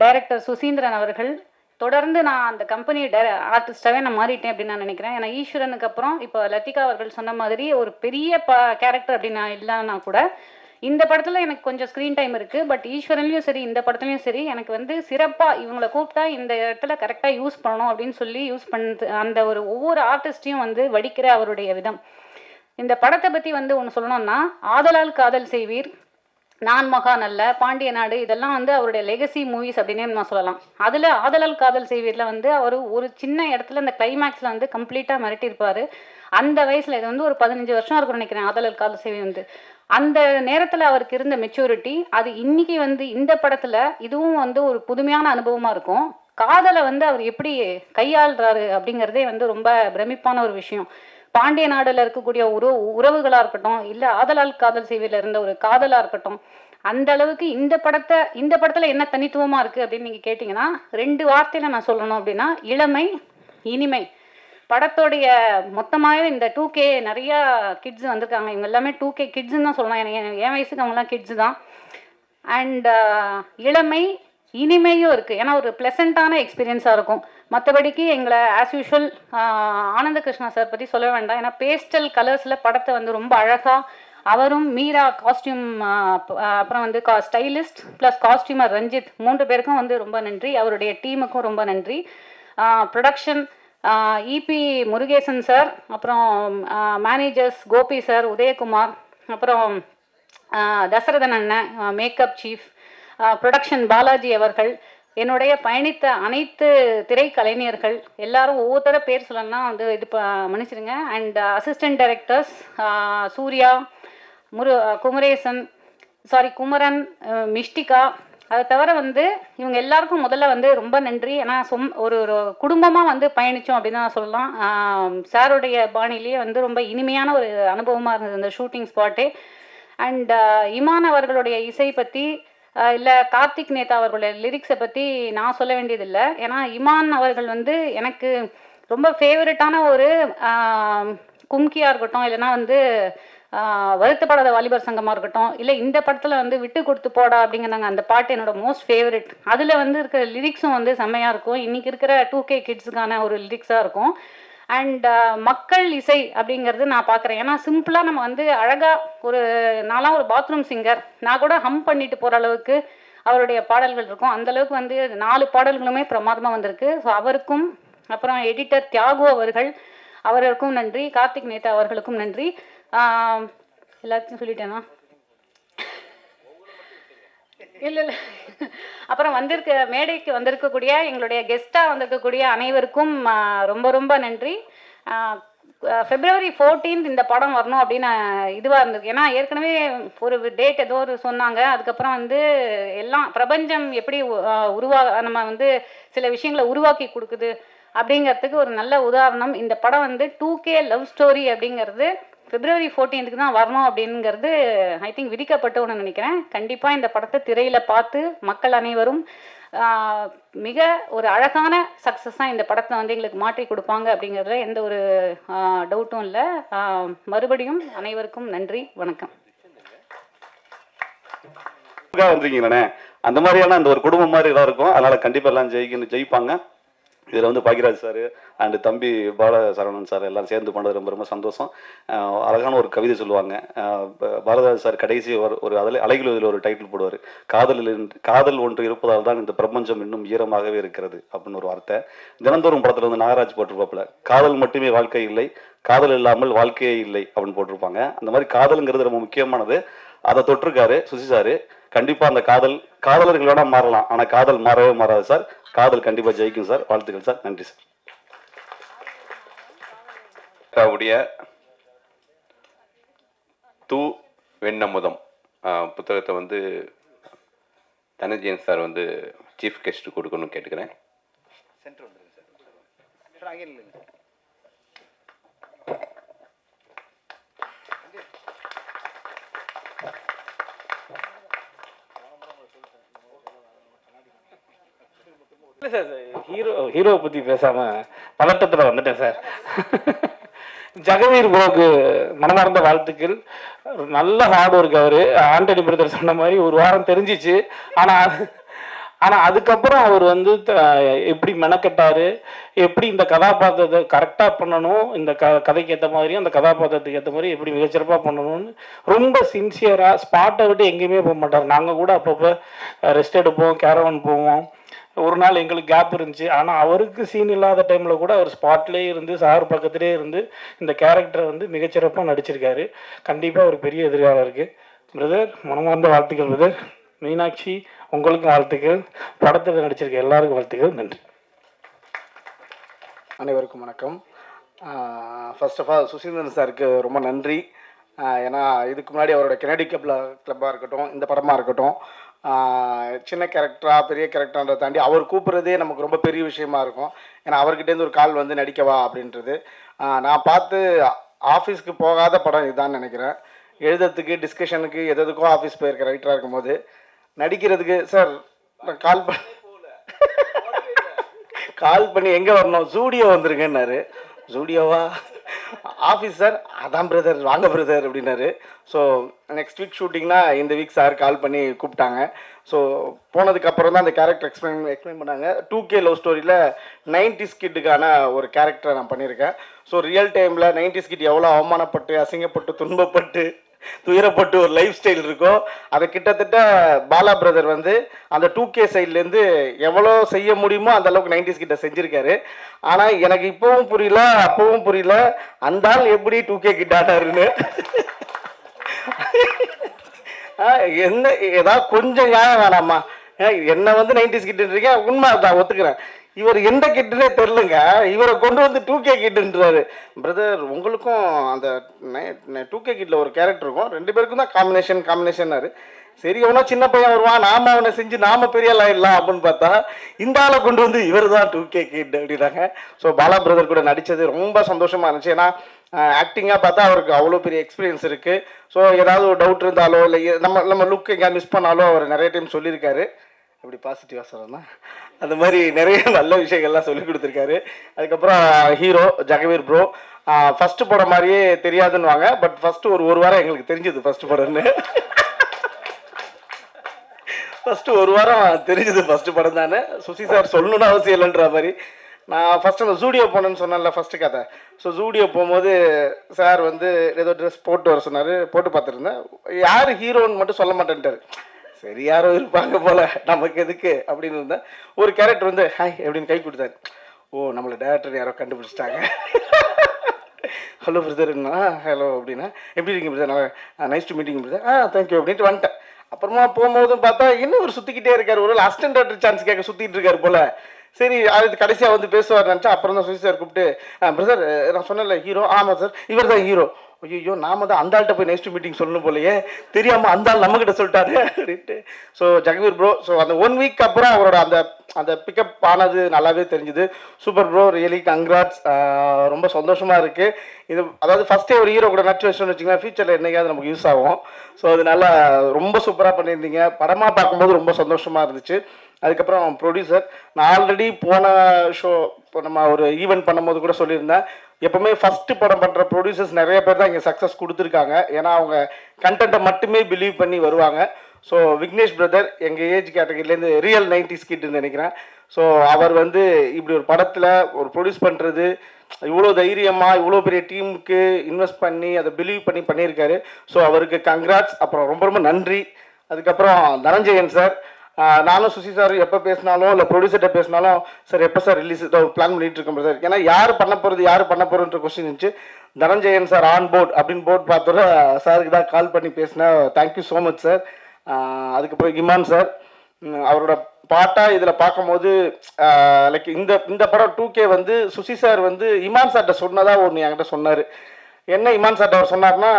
director Suseenthiran அவர்கள். தொடர்ந்து நான் அந்த கம்பெனி ஆர்டிஸ்டாகவே நான் மாறிட்டேன் அப்படின்னு நான் நினைக்கிறேன். ஏன்னா ஈஸ்வரனுக்கு அப்புறம் இப்போ லத்திகா அவர்கள் சொன்ன மாதிரி ஒரு பெரிய கேரக்டர் அப்படின்னு நான் இல்லைன்னா கூட இந்த படத்தில் எனக்கு கொஞ்சம் ஸ்க்ரீன் டைம் இருக்குது. பட் ஈஸ்வரன்லையும் சரி இந்த படத்துலையும் சரி எனக்கு வந்து சிறப்பாக இவங்களை கூப்பிட்டா இந்த இடத்துல கரெக்டாக யூஸ் பண்ணணும் அப்படின்னு சொல்லி யூஸ் பண்ணது அந்த ஒரு ஒவ்வொரு ஆர்டிஸ்ட்டையும் வந்து வடிக்கிற அவருடைய விதம். இந்த படத்தை பற்றி வந்து ஒன்று சொல்லணும்னா, ஆதலால் காதல் செய்வீர், நான் மகான் அல்ல, பாண்டிய நாடு, இதெல்லாம் வந்து அவருடைய லெகசி மூவிஸ் அப்படின்னே நான் சொல்லலாம். அதில் ஆதலால் காதல் செய்வீரில் வந்து அவர் ஒரு சின்ன இடத்துல இந்த கிளைமேக்ஸில் வந்து கம்ப்ளீட்டாக மிரட்டியிருப்பார். அந்த வயசில் இது வந்து ஒரு 15 வருஷம் இருக்கும்னு நினைக்கிறேன் ஆதலால் காதல் செய்வீர் வந்து. அந்த நேரத்தில் அவருக்கு இருந்த மெச்சூரிட்டி அது இன்னைக்கு வந்து இந்த படத்தில் இதுவும் வந்து ஒரு புதுமையான அனுபவமாக இருக்கும். காதலை வந்து அவர் எப்படி கையாளுறாரு அப்படிங்கிறதே வந்து ரொம்ப பிரமிப்பான ஒரு விஷயம். பாண்டிய நாடுல இருக்கக்கூடிய உறவுகளாக இருக்கட்டும், இல்லை ஆதலால் காதல் செய்வதில் இருந்த ஒரு காதலாக இருக்கட்டும், அந்த அளவுக்கு இந்த படத்தில் என்ன தனித்துவமாக இருக்குது அப்படின்னு நீங்கள் கேட்டிங்கன்னா 2 வார்த்தையில் நான் சொல்லணும் அப்படின்னா, இளமை, இனிமை. படத்தோடைய மொத்தமாகவே இந்த 2K நிறையா கிட்ஸ் வந்திருக்காங்க. இவங்க எல்லாமே 2K கிட்ஸுன்னு தான் சொல்லலாம். எனக்கு என் வயசுக்கு அவங்களாம் கிட்ஸு தான். அண்ட் இளமை, இனிமையும் இருக்குது. ஏன்னா ஒரு ப்ளசண்ட்டான எக்ஸ்பீரியன்ஸாக இருக்கும். மற்றபடிக்கு எங்களை ஆஸ் யூஷுவல் ஆனந்த கிருஷ்ணா சார் பற்றி சொல்ல வேண்டாம். ஏன்னா பேஸ்டல் கலர்ஸில் படத்தை வந்து ரொம்ப அழகாக அவரும் மீரா காஸ்டியூம் அப்புறம் வந்து ஸ்டைலிஸ்ட் ப்ளஸ் காஸ்டியூமர் ரஞ்சித் 3 பேருக்கும் வந்து ரொம்ப நன்றி. அவருடைய டீமுக்கும் ரொம்ப நன்றி. ப்ரொடக்ஷன் இபி முருகேசன் சார், அப்புறம் மேனேஜர்ஸ் கோபி சார், உதயகுமார், அப்புறம் தசரதன் அண்ணன் மேக்கப் சீஃப், ப்ரொடக்ஷன் பாலாஜி அவர்கள், என்னுடைய பயணித்த அனைத்து திரைக்கலைஞர்கள் எல்லாரும் ஒவ்வொருத்தர பேர் சொல்லணும்னா வந்து இது மன்னிச்சிடுங்க. And assistant directors Surya, Kumaresan, Kumaran, Mishtika, அதை தவிர வந்து இவங்க எல்லாருக்கும் முதல்ல வந்து ரொம்ப நன்றி. ஏன்னா ஒரு குடும்பமாக வந்து பயணித்தோம் அப்படின்னு தான் சொல்லலாம். சாருடைய பாணிலேயே வந்து ரொம்ப இனிமையான ஒரு அனுபவமாக இருந்தது இந்த ஷூட்டிங் ஸ்பாட்டே. அண்ட் இமான் அவர்களுடைய இசை பற்றி இல்லை கார்த்திக் நேதா அவர்களுடைய லிரிக்ஸை பற்றி நான் சொல்ல வேண்டியதில்லை. ஏன்னா இமான் அவர்கள் வந்து எனக்கு ரொம்ப ஃபேவரட்டான ஒரு கும்கியாக இருக்கட்டும், இல்லைனா வந்து வருத்தப்படாத வாலிபர் சங்கமாக இருக்கட்டும், இல்லை இந்த படத்தில் வந்து விட்டு கொடுத்து போடா அப்படிங்கிறாங்க அந்த பாட்டு என்னோட மோஸ்ட் ஃபேவரட். அதில் வந்து இருக்கிற லிரிக்ஸும் வந்து செம்மையாக இருக்கும். இன்றைக்கி இருக்கிற 2K கிட்ஸுக்கான ஒரு லிரிக்ஸாக இருக்கும். அண்ட் மக்கள் இசை அப்படிங்கிறது நான் பார்க்குறேன். ஏன்னா சிம்பிளாக நம்ம வந்து அழகாக நான்லாம் ஒரு பாத்ரூம் சிங்கர், நான் கூட ஹம் பண்ணிட்டு போகிற அளவுக்கு அவருடைய பாடல்கள் இருக்கும். அந்தளவுக்கு வந்து 4 பாடல்களுமே பிரமாதமாக வந்திருக்கு. ஸோ அவருக்கும், அப்புறம் எடிட்டர் தியாகு அவர்களுக்கும் நன்றி, கார்த்திக் நேதா அவர்களுக்கும் நன்றி. எல்லாத்தையும் சொல்லிட்டேனா? இல்லை. அப்புறம் மேடைக்கு வந்திருக்கக்கூடிய எங்களுடைய கெஸ்ட்டாக வந்திருக்கக்கூடிய அனைவருக்கும் ரொம்ப ரொம்ப நன்றி. February 14th இந்த படம் வரணும் அப்படின்னு இதுவாக இருந்திருக்கு. ஏன்னா ஏற்கனவே ஒரு டேட் ஏதோ சொன்னாங்க. அதுக்கப்புறம் வந்து எல்லாம் பிரபஞ்சம் எப்படி நம்ம வந்து சில விஷயங்களை உருவாக்கி கொடுக்குது அப்படிங்கிறதுக்கு ஒரு நல்ல உதாரணம். இந்த படம் வந்து 2K லவ் ஸ்டோரி அப்படிங்கிறது February 14th தான் வரணும் அப்படிங்கிறது ஐ திங்க் விதிக்கப்பட்டு ஒன்று நினைக்கிறேன். கண்டிப்பாக இந்த படத்தை திரையில் பார்த்து மக்கள் அனைவரும் மிக ஒரு அழகான சக்ஸஸாக இந்த படத்தை வந்து எங்களுக்கு மாற்றி கொடுப்பாங்க அப்படிங்கிறதுல எந்த ஒரு டவுட்டும் இல்லை. மறுபடியும் அனைவருக்கும் நன்றி, வணக்கம். வந்துருக்கீங்களே அந்த மாதிரியான அந்த ஒரு குடும்பம் மாதிரி எல்லாம் இருக்கும். அதனால கண்டிப்பாக எல்லாம் ஜெயிப்பாங்க. இதில் வந்து பாக்யராஜ் சார் அண்டு தம்பி பாலசரவணன் சார் எல்லாம் சேர்ந்து பண்ணது ரொம்ப ரொம்ப சந்தோஷம். அழகான ஒரு கவிதை சொல்லுவாங்க. பாரதிராஜ் சார் கடைசி ஒரு அலைகளுதில் ஒரு டைட்டில் போடுவார், காதல் ஒன்று இருப்பதால் தான் இந்த பிரபஞ்சம் இன்னும் ஈரமாகவே இருக்கிறது அப்படின்னு ஒரு வார்த்தை. தினந்தோறும் படத்தில் வந்து நாகராஜ் போட்டிருப்பாப்புல, காதல் மட்டுமே வாழ்க்கை இல்லை, காதல் இல்லாமல் வாழ்க்கையே இல்லை அப்படின்னு போட்டிருப்பாங்க. அந்த மாதிரி காதலுங்கிறது ரொம்ப முக்கியமானது. அதை தொட்டிருக்காரு சுசி சார். கண்டிப்பாக அந்த காதலர்கள் வேணால் மாறலாம், ஆனால் காதல் மாறவே மாறாது சார். காதல் கண்டிப்பாக ஜெயிக்கும் சார். வாழ்த்துக்கள் சார். நன்றி சார். உடைய தூ வெண்ணமுதம் புத்தகத்தை வந்து தனஜியன் சார் வந்து சீஃப் கெஸ்ட் கொடுக்கணும்னு கேட்டுக்கிறேன். சென்டர் வந்துருங்க சார். அங்கே இல்லைங்க. இல்லை சார், ஹீரோவை பற்றி பேசாமல் பதட்டத்தில் வந்துட்டேன் சார். ஜெகவீர் ப்ரோக்கு மனமார்ந்த வாழ்த்துக்கள். நல்ல ஹார்ட் ஒர்க் அவர். ஆண்டனி பிரதர் சொன்ன மாதிரி ஒரு வாரம் தெரிஞ்சிச்சு. ஆனால் அதுக்கப்புறம் அவர் வந்து எப்படி மெனக்கட்டாரு, எப்படி இந்த கதாபாத்திரத்தை கரெக்டாக பண்ணணும், இந்த கதைக்கு ஏற்ற மாதிரியும் அந்த கதாபாத்திரத்துக்கு ஏற்ற மாதிரி எப்படி மிகச்சிறப்பாக பண்ணணும்னு ரொம்ப சின்சியராக ஸ்பாட்டை விட்டு எங்கேயுமே போக மாட்டார். நாங்கள் கூட அப்பப்போ ரெஸ்ட் எடுப்போம், கேரவன் போவோம். ஒரு நாள் எங்களுக்கு கேப் இருந்துச்சு. ஆனால் அவருக்கு சீன் இல்லாத டைமில் கூட அவர் ஸ்பாட்லேயே இருந்து சார் பக்கத்துலேயே இருந்து இந்த கேரக்டரை வந்து மிகச்சிறப்பாக நடிச்சிருக்காரு. கண்டிப்பாக ஒரு பெரிய எதிர்காலம் இருக்குது. பிரதர் மனமார்ந்த வாழ்த்துக்கள் பிரதர். மீனாட்சி உங்களுக்கும் வாழ்த்துக்கள். படத்தில் நடிச்சிருக்க எல்லாருக்கும் வாழ்த்துக்கள். நன்றி. அனைவருக்கும் வணக்கம். ஃபர்ஸ்ட் ஆஃப் ஆல் சுசீந்திரன் சாருக்கு ரொம்ப நன்றி. ஏன்னா இதுக்கு முன்னாடி அவரோட கெனடி கிளப்பாக இருக்கட்டும், இந்த படமாக இருக்கட்டும், சின்ன கேரக்டராக பெரிய கேரக்டர்ன்றதை தாண்டி அவர் கூப்பிட்றதே நமக்கு ரொம்ப பெரிய விஷயமா இருக்கும். ஏன்னா அவர்கிட்டேருந்து ஒரு கால் வந்து நடிக்கவா அப்படின்றது. நான் பார்த்து ஆஃபீஸ்க்கு போகாத படம் இதுதான் நினைக்கிறேன். எழுதுறதுக்கு டிஸ்கஷனுக்கு எதுக்கோ ஆஃபீஸ் போயிருக்க ரைட்டராக இருக்கும்போது நடிக்கிறதுக்கு சார் நான் கால் பண்ணி எங்கே வரணும், ஜூடியோ வந்துருங்கன்னாரு. ஜூடியோவா ஆஃபீஸ் சார், அதான் பிரதர் வாங்க பிரதர் அப்படின்னாரு. ஸோ நெக்ஸ்ட் வீக் ஷூட்டிங்னா இந்த வீக் சார் கால் பண்ணி கூப்பிட்டாங்க. ஸோ போனதுக்கப்புறம் தான் அந்த கேரக்டர் எக்ஸ்பிளைன் பண்ணாங்க. 2K லவ் ஸ்டோரியில் 90s கிட்டுக்கான ஒரு கேரக்டரை நான் பண்ணியிருக்கேன். ஸோ ரியல் டைமில் 90s கிட் எவ்வளோ அவமானப்பட்டு அசிங்கப்பட்டு துன்பப்பட்டு துயரப்பட்டு ஒரு லைஃப் ஸ்டைல் இருக்கோ அதை கிட்டத்தட்ட பாலா பிரதர் வந்து அந்த 2K சைட்லேருந்து எவ்வளோ செய்ய முடியுமோ அந்த அளவுக்கு 90s கிட்ட செஞ்சுருக்காரு. ஆனால் எனக்கு இப்போவும் புரியல, அப்பவும் புரியல, அந்த ஆள் எப்படி 2K கிட்டானாருன்னு. என்ன ஏதாவது கொஞ்சம் நியாயம் வேணாமா? என்ன வந்து 90s கிட்டுன்றீங்க, உண்மை தான் ஒத்துக்கிறேன். இவர் எந்த கிட்டுன்னே தெரிலங்க, இவரை கொண்டு வந்து 2K கிட்டுன்றாரு. பிரதர் உங்களுக்கும் அந்த 2K கிட்டில் ஒரு கேரக்டர் இருக்கும், 2 பேருக்கும் தான் காம்பினேஷன்னாரு. சரி எவனோ சின்ன பையன் வருவான், நாம அவனை செஞ்சு நாம பெரிய ஆள் ஆயிடலாம் அப்படின்னு பார்த்தா இந்த ஆளை கொண்டு வந்து இவர் தான் 2K கிட் அப்படின்னாங்க. ஸோ பாலா பிரதர் கூட நடித்தது ரொம்ப சந்தோஷமாக இருந்துச்சு. ஏன்னா ஆக்டிங்காக பார்த்தா அவருக்கு அவ்வளோ பெரிய எக்ஸ்பீரியன்ஸ் இருக்குது. ஸோ ஏதாவது ஒரு டவுட் இருந்தாலோ இல்லை நம்ம லுக் எங்கேயா மிஸ் பண்ணாலோ அவர் நிறைய டைம் சொல்லியிருக்காரு. இப்படி பாசிட்டிவாக சொல்லணும்னா அந்த மாதிரி நிறைய நல்ல விஷயங்கள்லாம் சொல்லி கொடுத்துருக்காரு. அதுக்கப்புறம் ஹீரோ ஜெகவீர் ப்ரோ ஃபஸ்ட்டு படம் மாதிரியே தெரியாதுன்னு வாங்க, பட் ஃபஸ்ட்டு ஒரு வாரம் எங்களுக்கு தெரிஞ்சது ஃபஸ்ட்டு படம்னு. ஃபஸ்ட்டு ஒரு வாரம் தெரிஞ்சது ஃபஸ்ட்டு படம் தானே. சுசி சார் சொல்லணும்னு அவசியம் இல்லைன்ற மாதிரி நான் ஃபஸ்ட்டு அந்த ஜூடியோ போனேன்னு சொன்னேன்ல ஃபஸ்ட்டு கதை. ஸோ ஜூடியோ போகும்போது சார் வந்து ஏதோ ட்ரெஸ் போட்டு வர சொன்னார், போட்டு பார்த்துருந்தேன். யார் ஹீரோன்னு மட்டும் சொல்ல மாட்டேன்ட்டார். சரி யாரோ இருப்பாங்க போல, நமக்கு எதுக்கு அப்படின்னு இருந்தேன். ஒரு கேரக்டர் வந்து ஹாய் அப்படின்னு கை கொடுத்தாரு. ஓ நம்மளை டேரக்டர் யாரோ கண்டுபிடிச்சிட்டாங்க. ஹலோ பிரதர்னா ஹலோ அப்படின்னா எப்படி இருக்கீங்க பிரதர், நல்லா nice to meeting brother, thank you அப்படின்ட்டு வந்துட்டேன். அப்புறமா போகும்போதும் பார்த்தா இன்னும் ஒரு சுற்றிக்கிட்டே இருக்காரு, ஒரு அசிஸ்டன்ட் டேரக்டர் சான்ஸ் கேட்க சுற்றிட்டு இருக்காரு போல. சரி அது கடைசியாக வந்து பேசுவார் நினச்சா அப்புறம் தான் சுசி சார் கூப்பிட்டு பிரதர் நான் சொன்னேன்ல ஹீரோ, ஆமாம் சார் இவர் தான் ஹீரோ. ஐயோ நாம தான் அந்த ஆள்கிட்ட போய் நெக்ஸ்ட் மீட்டிங் சொல்லணும் போலையே, தெரியாமல் அந்த ஆள் நம்மக்கிட்ட சொல்லிட்டாரு அப்படின்ட்டு. ஸோ ஜெகவீர் ப்ரோ ஸோ அந்த 1 வீக் அப்புறம் அவரோட அந்த பிக்கப் ஆனது நல்லாவே தெரிஞ்சுது. Super bro, really congrats. ரொம்ப சந்தோஷமாக இருக்குது. இது அதாவது ஃபஸ்ட்டே ஒரு ஹீரோ கூட நடிச்சு வச்சோன்னு வச்சிங்கன்னா ஃபியூச்சரில் என்னைக்காவது நமக்கு யூஸ் ஆகும். ஸோ அது நல்லா ரொம்ப சூப்பராக பண்ணியிருந்தீங்க. படமாக பார்க்கும்போது ரொம்ப சந்தோஷமாக இருந்துச்சு. அதுக்கப்புறம் ப்ரொடியூசர், நான் ஆல்ரெடி போன ஷோ இப்போ நம்ம ஒரு ஈவெண்ட் பண்ணும்போது கூட சொல்லியிருந்தேன், எப்போவுமே ஃபஸ்ட்டு படம் பண்ணுற ப்ரொடியூசர்ஸ் நிறைய பேர் தான் இங்கே சக்ஸஸ் கொடுத்துருக்காங்க. ஏன்னா அவங்க கண்டென்ட்டை மட்டுமே பிலீவ் பண்ணி வருவாங்க. ஸோ விக்னேஷ் பிரதர் எங்கள் ஏஜ் கேட்டகரியிலேருந்து ரியல் 90s கிட்னு நினைக்கிறேன். ஸோ அவர் வந்து இப்படி ஒரு படத்தில் ஒரு ப்ரொடியூஸ் பண்ணுறது இவ்வளோ தைரியமாக இவ்வளோ பெரிய டீமுக்கு இன்வெஸ்ட் பண்ணி அதை பிலீவ் பண்ணி பண்ணியிருக்காரு. ஸோ அவருக்கு கங்க்ராட்ஸ். அப்புறம் ரொம்ப ரொம்ப நன்றி. அதுக்கப்புறம் தனஞ்சயன் சார், நானும் சுசி சார் எப்போ பேசினாலும் இல்லை ப்ரொடியூசர்கிட்ட பேசினாலும் சார் எப்போ சார் ரிலீஸ் பிளான் பண்ணிட்டு இருக்கோம் சார். ஏன்னா யார் பண்ண போகிறன்ற கொஸ்டின் இருந்துச்சு. தனஞ்சயன் சார் ஆன் போர்ட் அப்படின்னு போர்ட் பார்த்தோட சாருக்கு தான் கால் பண்ணி பேசினேன். Thank you so much sir. அதுக்கப்புறம் இமான் சார், அவரோட பாட்டாக இதில் பார்க்கும்போது லைக் இந்த படம் 2K வந்து சுசி சார் வந்து இமான் சார்கிட்ட சொன்னதாக ஒன்று என்கிட்ட சொன்னார். என்ன இமான் சார்கிட்ட அவர் சொன்னார்னா,